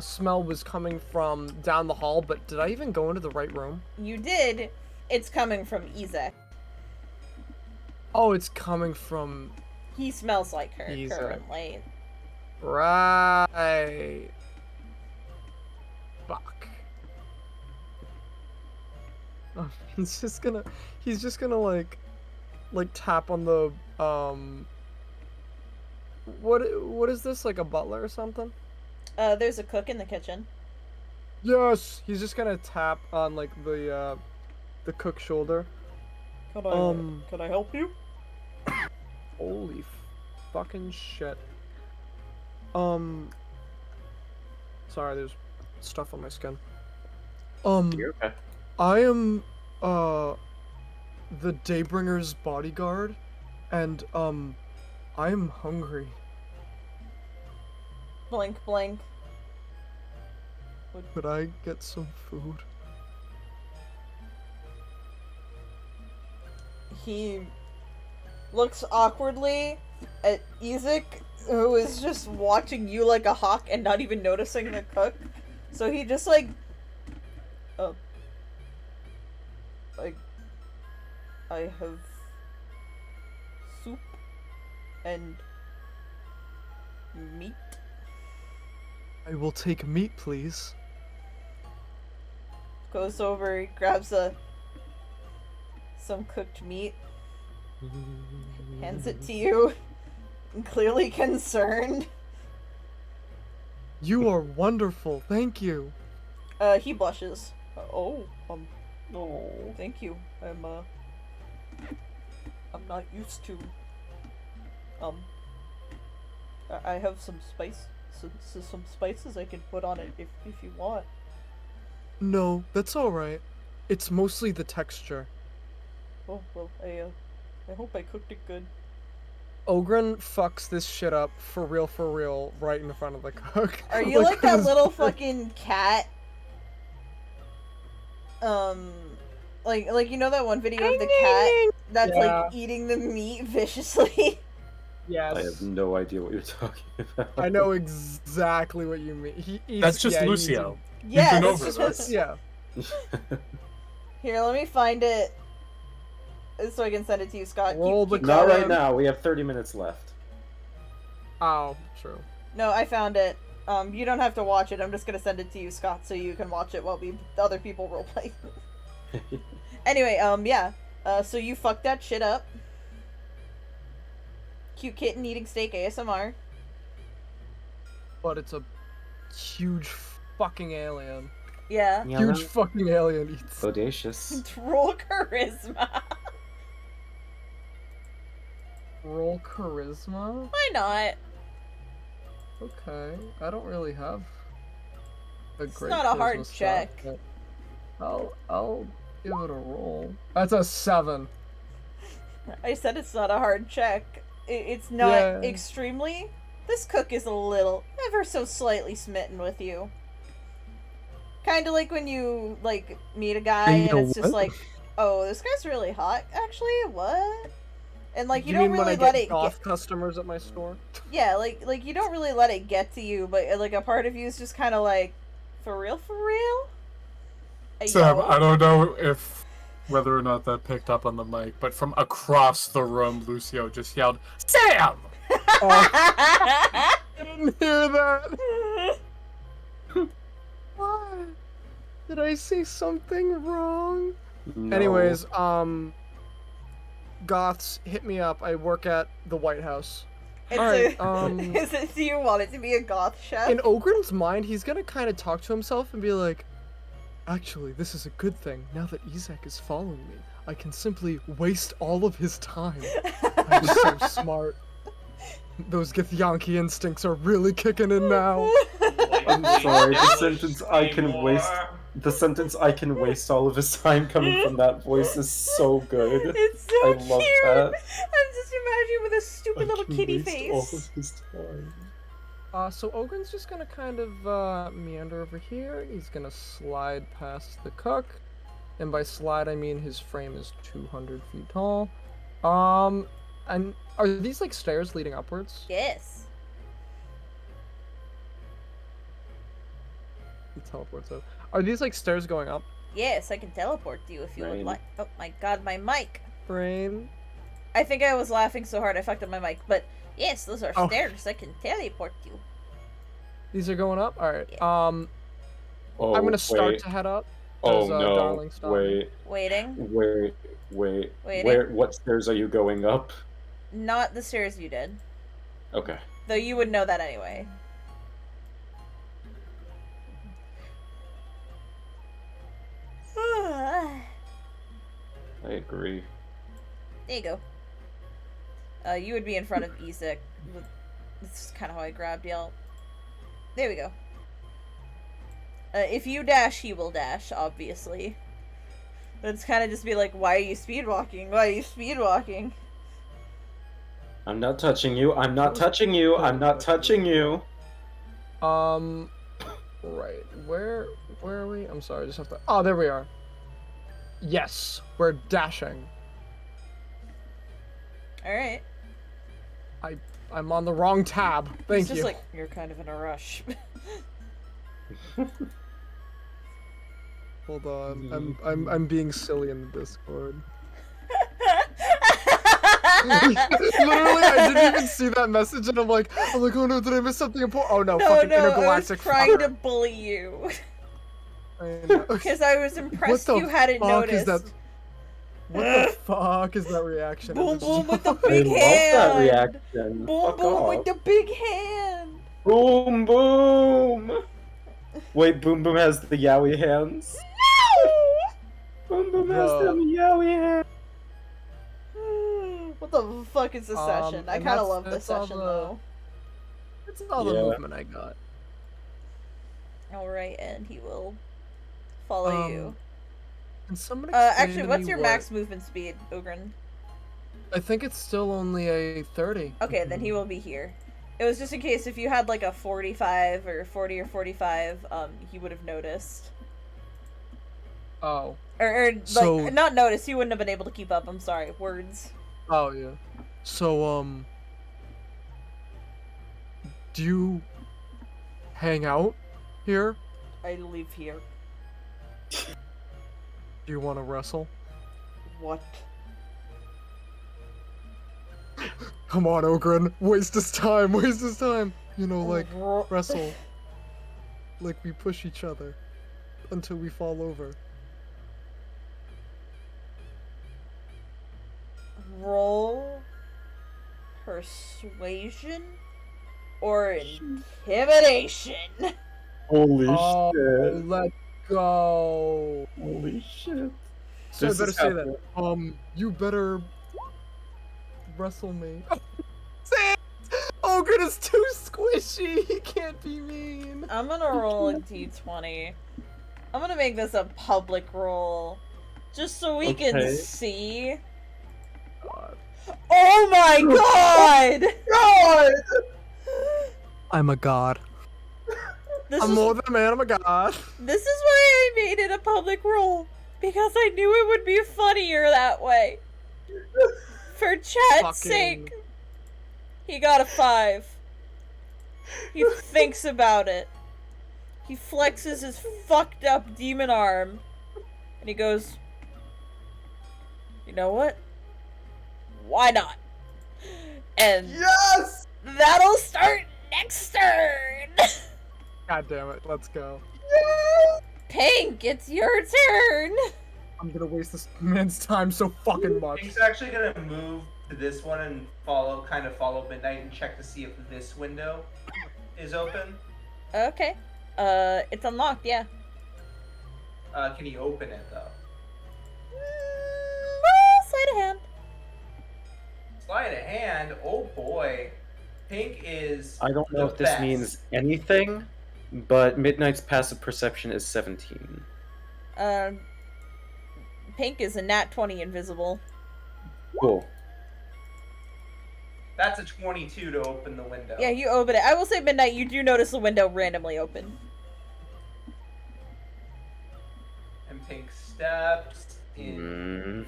smell was coming from down the hall, but did I even go into the right room? You did. It's coming from Izek. Oh, it's coming from... He smells like her Izek. currently. Right. Fuck. Oh, he's just gonna like tap on the what is this, like a butler or something? There's a cook in the kitchen. Yes, he's just gonna tap on like the cook's shoulder. Could I help you? Holy fucking shit. Sorry, there's stuff on my skin. You're okay. I am the Daybringer's bodyguard, and I am hungry. Blink, blink. Could I get some food? He looks awkwardly at Izek, who is just watching you like a hawk and not even noticing the cook. So he just like, I have soup and meat. I will take meat, please. Goes over, he grabs some cooked meat, hands it to you, clearly concerned. You are wonderful, thank you. He blushes. Oh, thank you. I'm not used to, I have some some spices I can put on it if you want. No, that's alright. It's mostly the texture. Oh, well, I hope I cooked it good. Ogren fucks this shit up for real, right in front of the cook. Are you like that this- little fucking cat? Like you know that one video of the cat that's Yeah. like eating the meat viciously? Yes. I have no idea what you're talking about. I know exactly what you mean. He eats, That's just yeah, he eats Lucio. Yeah, been that's over just this. what... Yeah. Here, let me find it so I can send it to you, Scott. Roll the Not right color. now. We have 30 minutes left. Oh, true. No, I found it. You don't have to watch it. I'm just gonna send it to you, Scott, so you can watch it while other people roleplay. Anyway, yeah. So you fucked that shit up. Cute kitten eating steak ASMR. But it's a huge fucking alien. Yeah. Huge fucking alien eats. Bodacious. Roll charisma. Roll charisma? Why not? Okay. I don't really have a It's great not a hard charisma stat, check. but I'll give it a roll. That's a 7. I said it's not a hard check. It's not Yeah. extremely. This cook is a little, ever so slightly smitten with you. Kind of like when you, like, meet a guy And and you it's just what? like, oh, this guy's really hot, actually? What? And, like, you Do don't mean when really I let get it goth customers at my store? Yeah, like, you don't really let it get to you, but, like, a part of you is just kind of like, for real, for real? Sam, Yo. I don't know whether or not that picked up on the mic, but from across the room, Lucio just yelled, "Sam!" I didn't hear that. What? Did I say something wrong? No. Anyways, goths, hit me up. I work at the White House. It's Alright, do you want it to be a goth chef? in Ogren's mind, he's gonna kind of talk to himself and be like, actually, this is a good thing. Now that Izak is following me, I can simply waste all of his time. I'm so smart. Those Githyanki instincts are really kicking in now. I'm sorry. The sentence "I can waste all of his time" coming from that voice is so good. It's so I cute. love that. I'm just imagining with a stupid little kitty face. All of his time. So Ogren's just gonna kind of meander over here. He's gonna slide past the cook, and by slide I mean his frame is 200 feet tall. And are these like stairs leading upwards? Yes. He teleports up. Are these like stairs going up? Yes, I can teleport you if you would Brain. like. Oh my god, my mic. Brain. I think I was laughing so hard I fucked up my mic, but yes, those are Oh. stairs. I can teleport you. These are going up. All right. Yeah. Oh, I'm gonna start wait. to head up. Oh Does, no! Darling stop me? Wait, Waiting. wait. Waiting. What stairs are you going up? Not the stairs you did. Okay. Though you would know that anyway. I agree. There you go. You would be in front of Izak. This is kind of how I grabbed y'all. There we go. If you dash, he will dash, obviously. That's kind of just be like, why are you speedwalking? Why are you speedwalking? I'm not touching you. I'm not touching you. I'm not touching you. Right. Where are we? I'm sorry. I just have to. Oh, there we are. Yes, we're dashing. Alright. I'm on the wrong tab. Thank It's just you. like, you're kind of in a rush. Hold on. I'm being silly in the Discord. Literally, I didn't even see that message, and I'm like, oh no, did I miss something important? Oh no, No, fucking no, I was intergalactic trying to fucker. bully you. I know. Because I was impressed you hadn't fuck is noticed. that? What the fuck is that reaction? Boom boom with the I big love hand! that reaction. Boom Fuck boom off. with the big hand! Boom boom. Wait, Boom Boom has the yaoi hands. No! Boom Boom has Bro. the yaoi hands. What the fuck is this session? I and kind of that's- love this that's all session the- though. That's all the Yeah. movement I got. Alright, and he will follow you. Can someone Actually, explain to what's me your what- max movement speed, Ogren? I think it's still only a 30. Okay, then he will be here. It was just in case if you had like a 45 or 40 or 45, he would have noticed. Oh. Or So- like, not noticed, he wouldn't have been able to keep up, I'm sorry, words. Oh, yeah. So, do you hang out here? I live here. Do you want to wrestle? What? Come on, Ogren. Waste his time. Waste his time. You know, like, wrestle. Like, we push each other until we fall over. Roll persuasion or intimidation? Holy Oh, shit. let's go. Holy shit. So I This better is say happening. that. You better wrestle me. Sans! Ogren is too squishy. He can't be mean. I'm gonna roll a d20. I'm gonna make this a public roll. Just so we can Okay. see. God. Oh my god! God! I'm a god. This I'm is, more than a man. I'm a god. this is why I made it a public roll. Because I knew it would be funnier that way. For chat's sake. He got a 5. He thinks about it. He flexes his fucked up demon arm. And he goes, you know what? Why not? And Yes! that'll start next turn! God damn it. Let's go. Pink, it's your turn! I'm gonna waste this man's time so fucking much. Pink's actually gonna move to this one and follow Midnight and check to see if this window is open. Okay. It's unlocked, yeah. Can he open it though? Well, sleight of hand. Sleight of hand. Oh boy, Pink is. I don't know the if this best. means anything, but Midnight's passive perception is 17. Pink is a nat 20 invisible. Cool. That's a 22 to open the window. Yeah, you open it. I will say, Midnight, you do notice the window randomly open. And Pink steps in. Mm.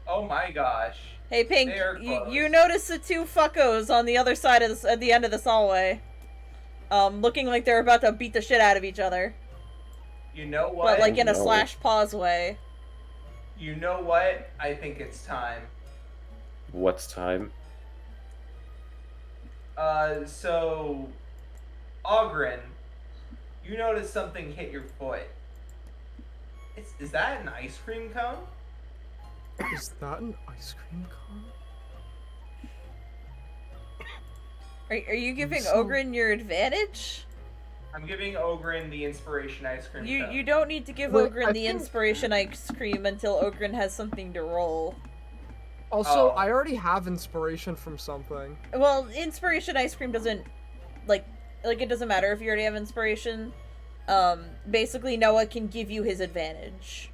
Oh my gosh. Hey, Pink, They are you close. notice the two fuckos on the other side of this, at the end of this hallway. Looking like they're about to beat the shit out of each other. You know what? But, like, in a No. slash pause way. You know what? I think it's time. What's time? So, Ogren, you notice something hit your foot. Is that an ice cream cone? Is that an ice cream cone? Are you giving So- Ogren your advantage? I'm giving Ogren the inspiration ice cream cone. You don't need to give Wait, Ogren I the think- inspiration ice cream until Ogren has something to roll. Also, Oh. I already have inspiration from something. Well, inspiration ice cream doesn't, like it doesn't matter if you already have inspiration. Basically Noah can give you his advantage.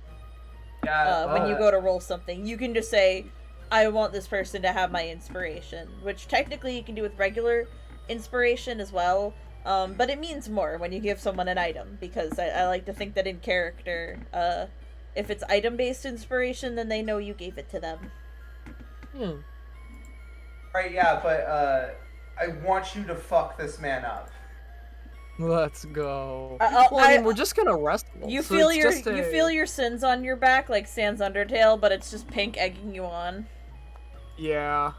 Yeah. When you go to roll something. You can just say, I want this person to have my inspiration, which technically you can do with regular inspiration as well. But it means more when you give someone an item, because I like to think that in character, if it's item-based inspiration, then they know you gave it to them. Right, yeah, but I want you to fuck this man up. Let's go. I- Well, I mean, we're just gonna wrestle. You so feel it's your just a- you feel your sins on your back like Sans Undertale, but it's just Pink egging you on. Yeah.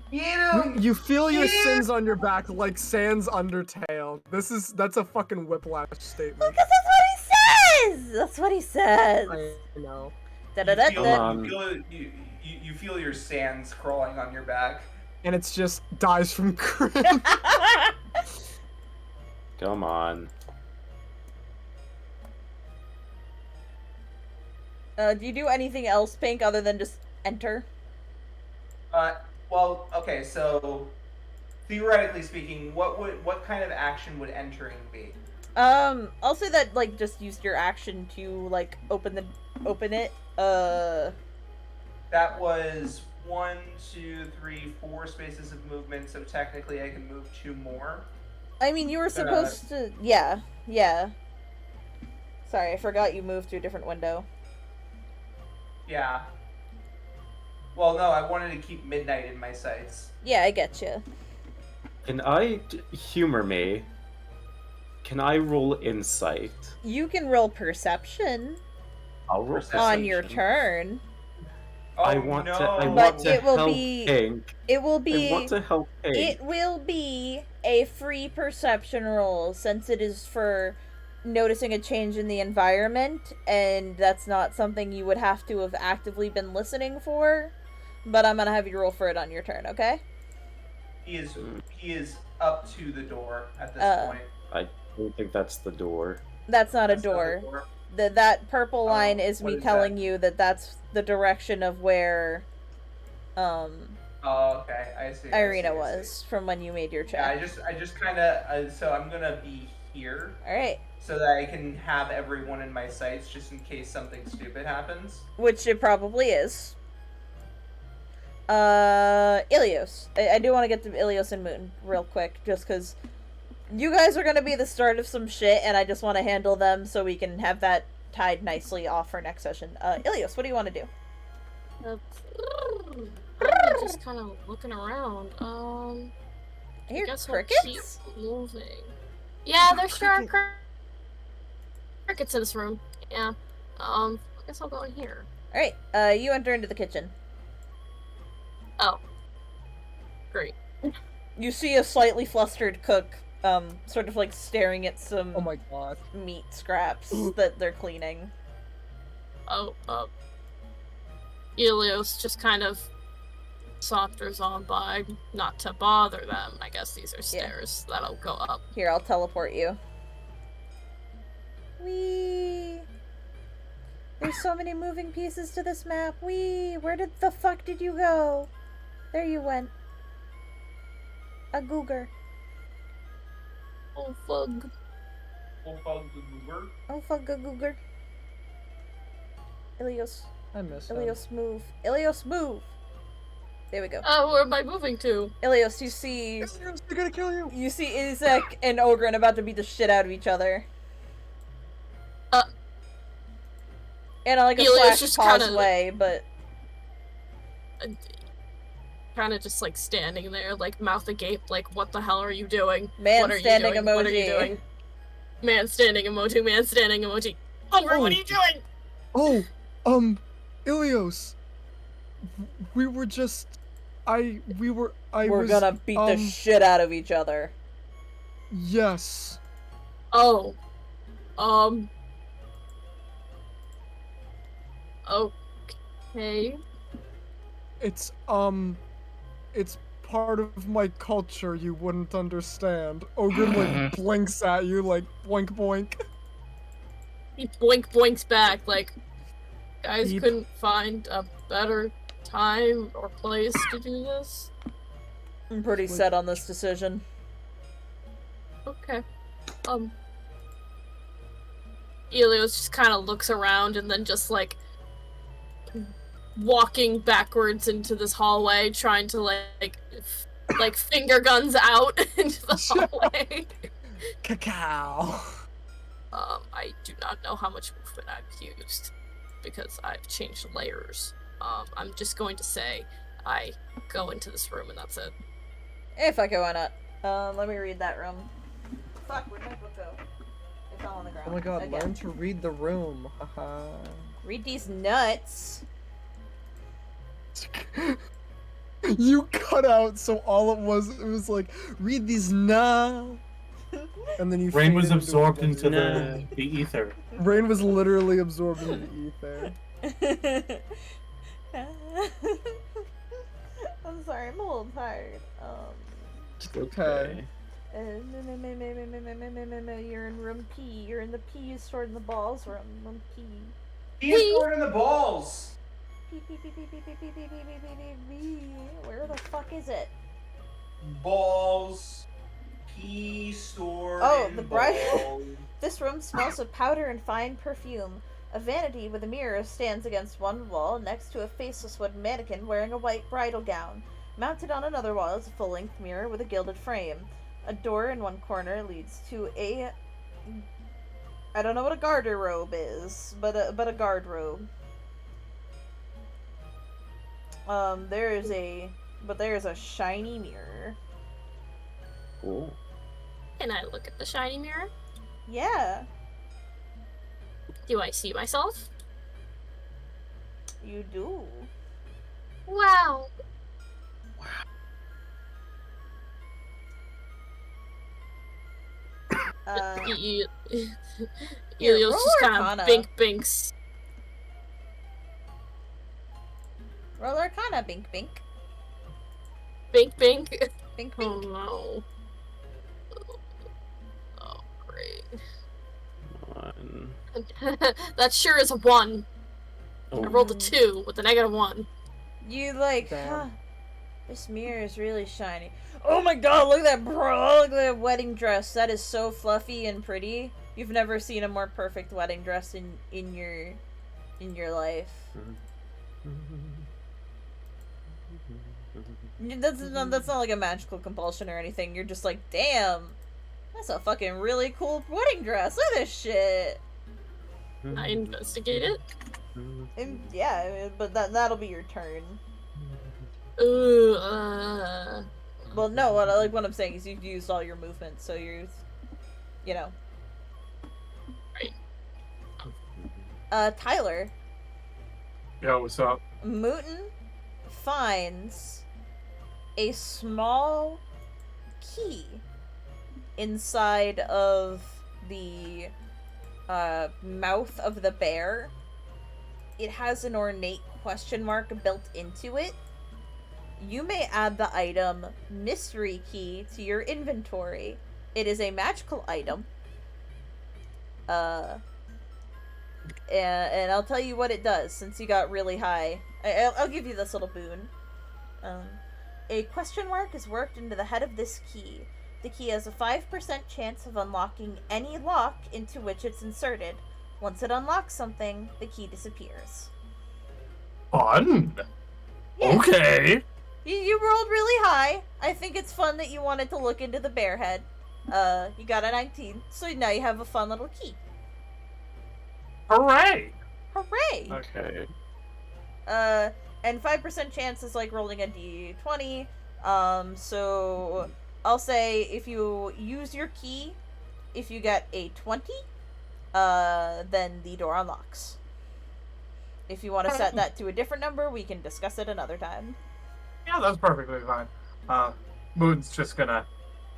Get him! You feel your Yeah. sins on your back like Sans Undertale. That's a fucking whiplash statement. Because that's what he says. That's what he says. I know. You Da-da-da-da. you feel your sands crawling on your back. And it's just dies from cramp. Come on. Do you do anything else, Pink, other than just enter? Well, okay, so theoretically speaking, what kind of action would entering be? I'll say that, like, just used your action to, like, open it. That was 1, 2, 3, 4 spaces of movement, so technically I can move 2 more. I mean, you were supposed to... Yeah, yeah. Sorry, I forgot you moved to a different window. Yeah. Well, no, I wanted to keep midnight in my sights. Yeah, I get you. Can I humor me? Can I roll insight? You can roll perception I'll roll Perception. on your perception. turn. Oh, I want no. to. I But want to it will help be- Pink. It will I be... want to help Pink. It will be a free perception roll, since it is for noticing a change in the environment, and that's not something you would have to have actively been listening for. But I'm gonna have you roll for it on your turn, okay? He is up to the door at this point. I don't think that's the door. That's not That's a not the door. door. That purple line is what me is telling that? you that that's the direction of where Oh, okay. I see. Irina I see. was from when you made your Yeah, check. I just kind of. So I'm gonna be here Alright. so that I can have everyone in my sights just in case something stupid happens. Which it probably is. Ilios. I do want to get to Ilios and Muten real quick, just because you guys are going to be the start of some shit, and I just want to handle them so we can have that tied nicely off for next session. Ilios, what do you want to do? I'm just kind of looking around. I hear Guess we'll keep crickets? moving. Yeah, there sure are crickets in this room. Yeah. I guess I'll go in here. Alright, you enter into the kitchen. Oh. Great. You see a slightly flustered cook, sort of like staring at some Oh my god. meat scraps that they're cleaning. Oh, Ilios just kind of saunters on by, not to bother them. I guess these are stairs that'll go up. Here, I'll teleport you. Whee! There's so many moving pieces to this map. Whee! Where the fuck did you go? There you went. A googer. Oh, fug. Oh, fuck a googer. Ilios. I miss him. Ilios, move. Ilios, move! There we go. Oh, where am I moving to? Ilios, you see... They're gonna kill you! You see Izek and Ogren about to beat the shit out of each other. In like a Ilios flash just pause kinda- way, but... Kind of just like standing there, like mouth agape, like what the hell are you doing? Man What are standing you doing? What are you emoji. doing? Man standing emoji, man standing emoji. Ogre, what are you doing? Oh, Ilios. We were just... I We're was... gonna beat the shit out of each other. Yes. Oh. Okay. It's part of my culture you wouldn't understand. Ogren, like, blinks at you, like, boink boink. He boinks back, like, guys Beep. couldn't find a better time or place to do this? I'm pretty set on this decision. Okay. Ilios just kind of looks around and then just, like, walking backwards into this hallway, trying to, like finger guns out into the hallway. Cacao. I do not know how much movement I've used, because I've changed layers. I'm just going to say I go into this room and that's it. Fuck it, why not? Let me read that room. Fuck, where'd my book go? It fell on the ground. Oh my god, Again. learn to read the room. Haha. Read these nuts. You cut out, so all it was like, read these now. And then you Rain was faded absorbed into into No. the ether. Rain was literally absorbed into the ether. I'm sorry, I'm a little tired. It's Okay. You're in room P. You're in the P stored in the balls room. Room P. He is stored in the balls. P. Where the fuck is it? Balls. He stored Oh, in the bright- balls. This room smells of powder and fine perfume. A vanity with a mirror stands against one wall next to a faceless wooden mannequin wearing a white bridal gown. Mounted on another wall is a full-length mirror with a gilded frame. A door in one corner leads to a... I don't know what a garderobe is, but a guard robe. There's a shiny mirror. Cool. Can I look at the shiny mirror? Yeah, Do I see myself? you do. Wow. Here, Elios roll just kind Arcana. of binks. Roll Arcana, bink bink. Bink. Bink Oh bink. no. Oh, great. One. That sure is a 1. Oh. I rolled a 2 with a -1. You like, Damn. this mirror is really shiny. Oh my god, look at that, bro! Look at that wedding dress. That is so fluffy and pretty. You've never seen a more perfect wedding dress in your life. That's not like a magical compulsion or anything. You're just like, damn, that's a fucking really cool wedding dress. Look at this shit. I investigate it. And yeah, but that'll be your turn. Ooh, Well, no, what I'm saying is you've used all your movement, so you know. Right. Tyler. Yo, what's up? Muten finds a small key inside of the mouth of the bear. It has an ornate question mark built into it. You may add the item Mystery Key to your inventory. It is a magical item. And I'll tell you what it does, since you got really high. I'll give you this little boon. A question mark is worked into the head of this key. The key has a 5% chance of unlocking any lock into which it's inserted. Once it unlocks something, the key disappears. Fun. Yeah. Okay. You rolled really high. I think it's fun that you wanted to look into the bear head. You got a 19, so now you have a fun little key. Hooray. Hooray! Okay. And 5% chance is like rolling a d20. So I'll say if you use your key, if you get a 20, then the door unlocks. If you want to set that to a different number, we can discuss it another time. Yeah, that's perfectly fine. Moon's just gonna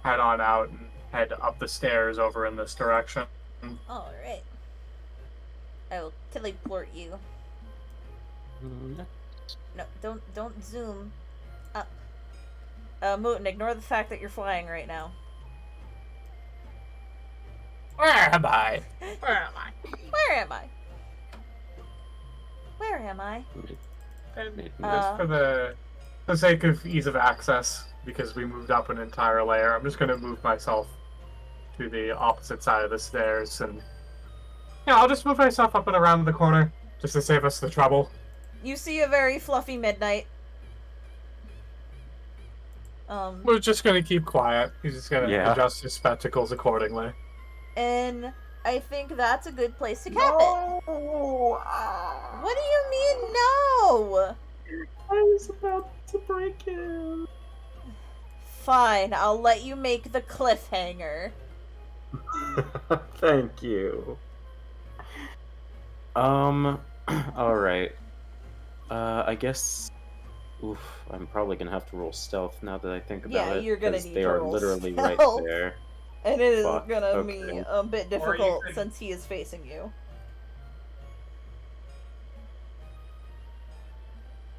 head on out and head up the stairs over in this direction. Alright. I will teleport you. No, don't zoom up. Muten, ignore the fact that you're flying right now. Where am I? where am I? Where am I? Where am I? Just for the sake of ease of access, because we moved up an entire layer, I'm just gonna move myself to the opposite side of the stairs, and yeah, I'll just move myself up and around the corner just to save us the trouble. You see a very fluffy Midnight. We're just gonna keep quiet. He's just gonna Yeah. adjust his spectacles accordingly. And I think that's a good place to cap it. What do you mean, no? I was about to break in. Fine, I'll let you make the cliffhanger. Thank you. Alright. I guess... Oof, I'm probably gonna have to roll stealth now that I think about Yeah, it. you're gonna 'cause need they to are roll literally stealth. right there. And it is Fuck, gonna okay. be a bit Or you difficult could- since he is facing you.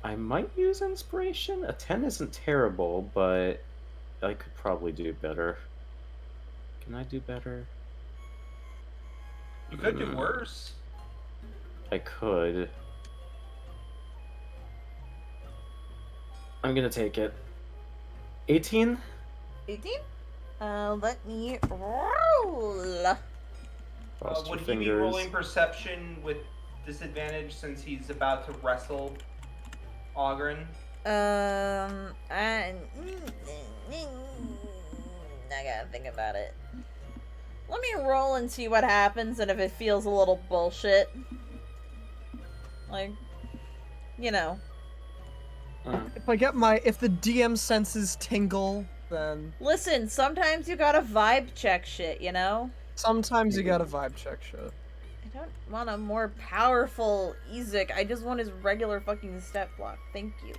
I might use inspiration. A 10 isn't terrible, but I could probably do better. Can I do better? You could do worse. I could. I'm gonna take it. 18? 18? Let me roll. Cross your Would he be fingers. rolling perception with disadvantage since he's about to wrestle Ogren? I gotta think about it. Let me roll and see what happens, and if it feels a little bullshit. Like, you know. If the DM senses tingle, then Listen, sometimes you gotta vibe check shit, you know? sometimes you gotta vibe check shit. I don't want a more powerful Ezek. I just want his regular fucking step block. Thank you.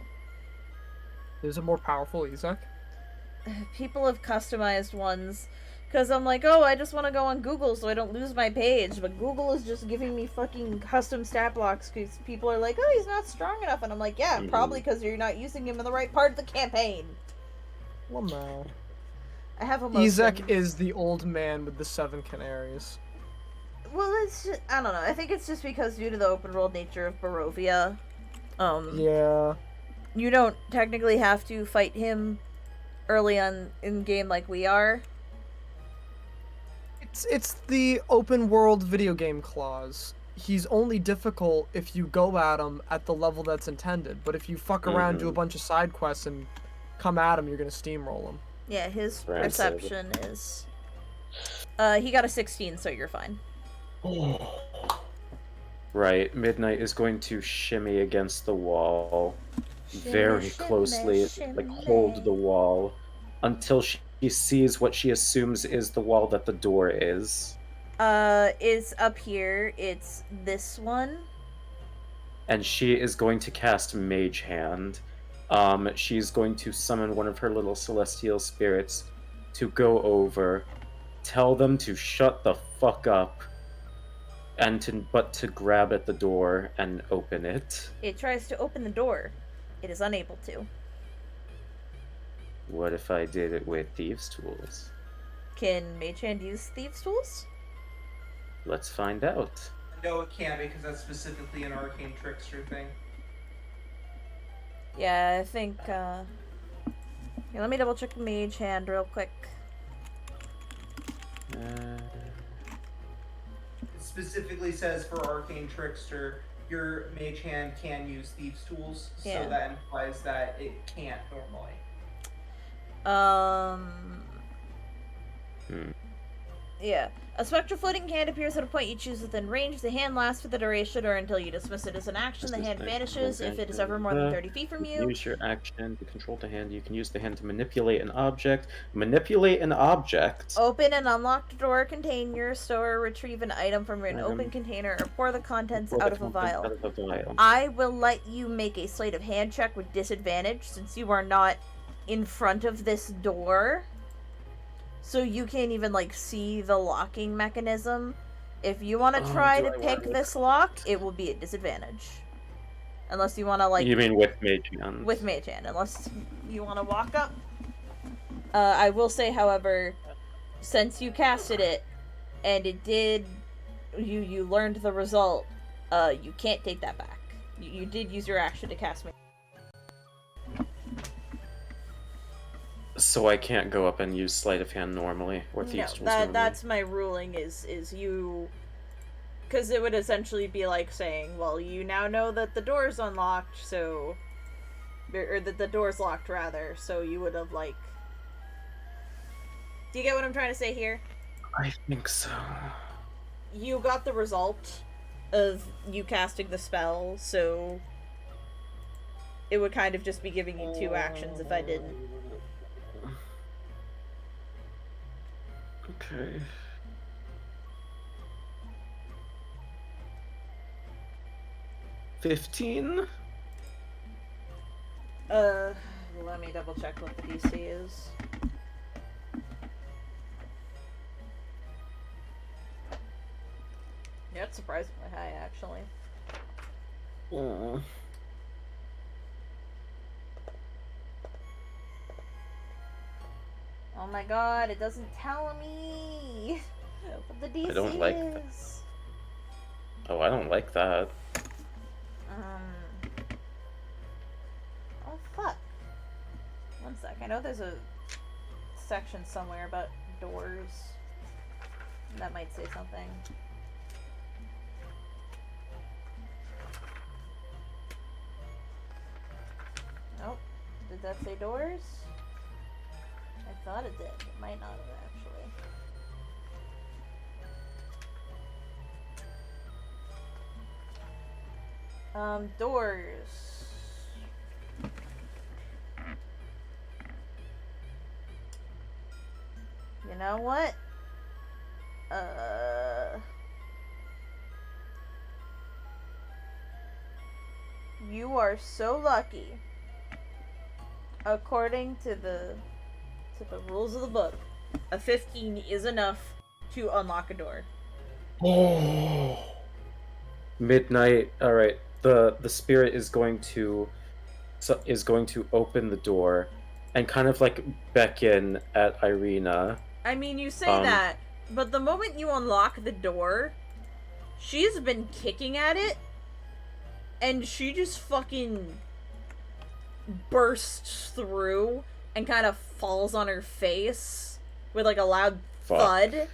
There's a more powerful Ezek. People have customized ones. Because I'm like, oh, I just want to go on Google so I don't lose my page. But Google is just giving me fucking custom stat blocks because people are like, oh, he's not strong enough. And I'm like, yeah, probably because you're not using him in the right part of the campaign. Well, no. I have a Ezek is the old man with the 7 canaries. Well, it's just, I don't know. I think it's just because due to the open world nature of Barovia, Yeah. you don't technically have to fight him early on in game like we are. It's the open world video game clause. He's only difficult if you go at him at the level that's intended. But if you fuck around, do a bunch of side quests, and come at him, you're gonna steamroll him. Yeah, his Right. perception is... he got a 16, so you're fine. Right, Midnight is going to shimmy against the wall very Shimmy, closely, shimmy, like hold the wall until she sees what she assumes is the wall that the door is. It's up here. It's this one. And she is going to cast Mage Hand. She's going to summon one of her little celestial spirits to go over, tell them to shut the fuck up, and to grab at the door and open it. It tries to open the door. It is unable to. What if I did it with thieves' tools? Can Mage Hand use Thieves' Tools? Let's find out. No, it can't because that's specifically an arcane trickster thing. Yeah, I think, Here, let me double check Mage Hand real quick. It specifically says for arcane trickster, your mage hand can use thieves' tools, Yeah. so that implies that it can't normally. Yeah. A spectral floating hand appears at a point you choose within range. The hand lasts for the duration or until you dismiss it as an action. The hand vanishes if it is ever more than 30 feet from you. Use your action to control the hand. You can use the hand to manipulate an object. Manipulate an object? Open an unlocked door or container, store or retrieve an item from an open container, or pour the contents out of a vial. I will let you make a sleight of hand check with disadvantage since you are not in front of this door. So you can't even, like, see the locking mechanism. If you want to try to pick this lock, it will be at disadvantage. Unless you want to, like... You mean with Mage Hand? With Mage Hand, unless you want to walk up. I will say, however, since you casted it, and it did... You learned the result, you can't take that back. You did use your action to cast Mage. So I can't go up and use Sleight of Hand normally, or Thieves' Tools normally? That's my ruling, is you... Because it would essentially be like saying, well, you now know that the door's unlocked, so... Or that the door's locked, rather, so you would have, like... Do you get what I'm trying to say here? I think so. You got the result of you casting the spell, so... It would kind of just be giving you 2 actions if I didn't. Okay. $15? Let me double check what the DC is. Yeah, it's surprisingly high, actually. Oh my god, it doesn't tell me what the DC I don't like is. that. Oh, I don't like that. Oh fuck. One sec, I know there's a section somewhere about doors. That might say something. that say doors? I thought it did. It might not have actually. Doors. You know what? You are so lucky. According to the rules of the book, a 15 is enough to unlock a door. Oh. Midnight. All right. The spirit is going to open the door and kind of like beckon at Irina. I mean, you say that, but the moment you unlock the door, she's been kicking at it, and she just fucking bursts through and kind of falls on her face with like a loud thud.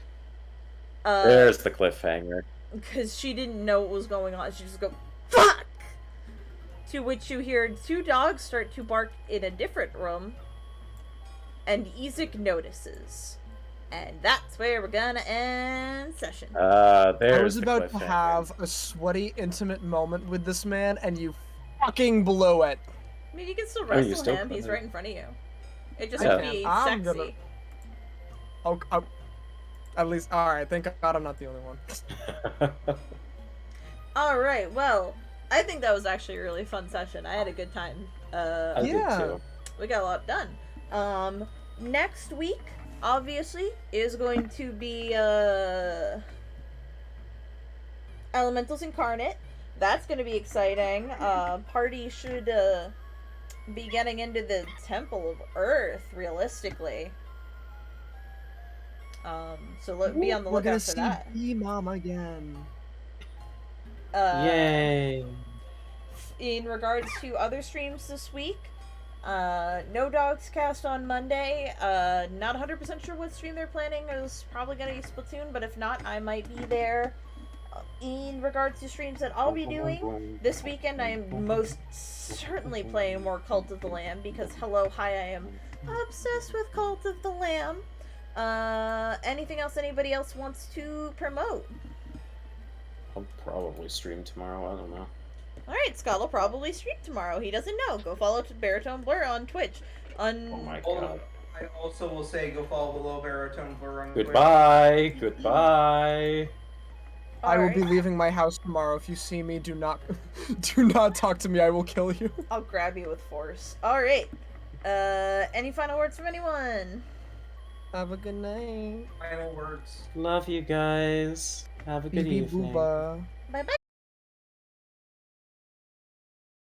There's the cliffhanger. Because she didn't know what was going on. She just go, fuck! To which you hear two dogs start to bark in a different room, and Ezek notices. And that's where we're gonna end session. I was about to have a sweaty, intimate moment with this man, and you fucking blew it. I mean, you can still wrestle him. He's right in front of you. It just would be sexy. Oh, at least, alright, thank God I'm not the only one. Alright, well, I think that was actually a really fun session. I had a good time. I did too. We got a lot done. Next week, obviously, is going to be, Elementals Incarnate. That's gonna be exciting. Party should, be getting into the Temple of Earth, realistically. So be on the lookout for that. We're gonna see Mom again. Yay! In regards to other streams this week, No Dogs Cast on Monday. Not 100% sure what stream they're planning. Is probably gonna be Splatoon, but if not, I might be there. In regards to streams that I'll be doing this weekend, I am most certainly playing more Cult of the Lamb because I am obsessed with Cult of the Lamb. Anything else anybody else wants to promote? I'll probably stream tomorrow. I don't know. Alright, Scott will probably stream tomorrow. He doesn't know. Go follow Baritone Blur on Twitch. Oh my god. I also will say go follow below Baritone Blur on Goodbye. Goodbye. I will be leaving my house tomorrow. If you see me, do not talk to me. I will kill you. I'll grab you with force. Alright. Any final words from anyone? Have a good night. Final words. Love you guys. Have a good evening. Booba.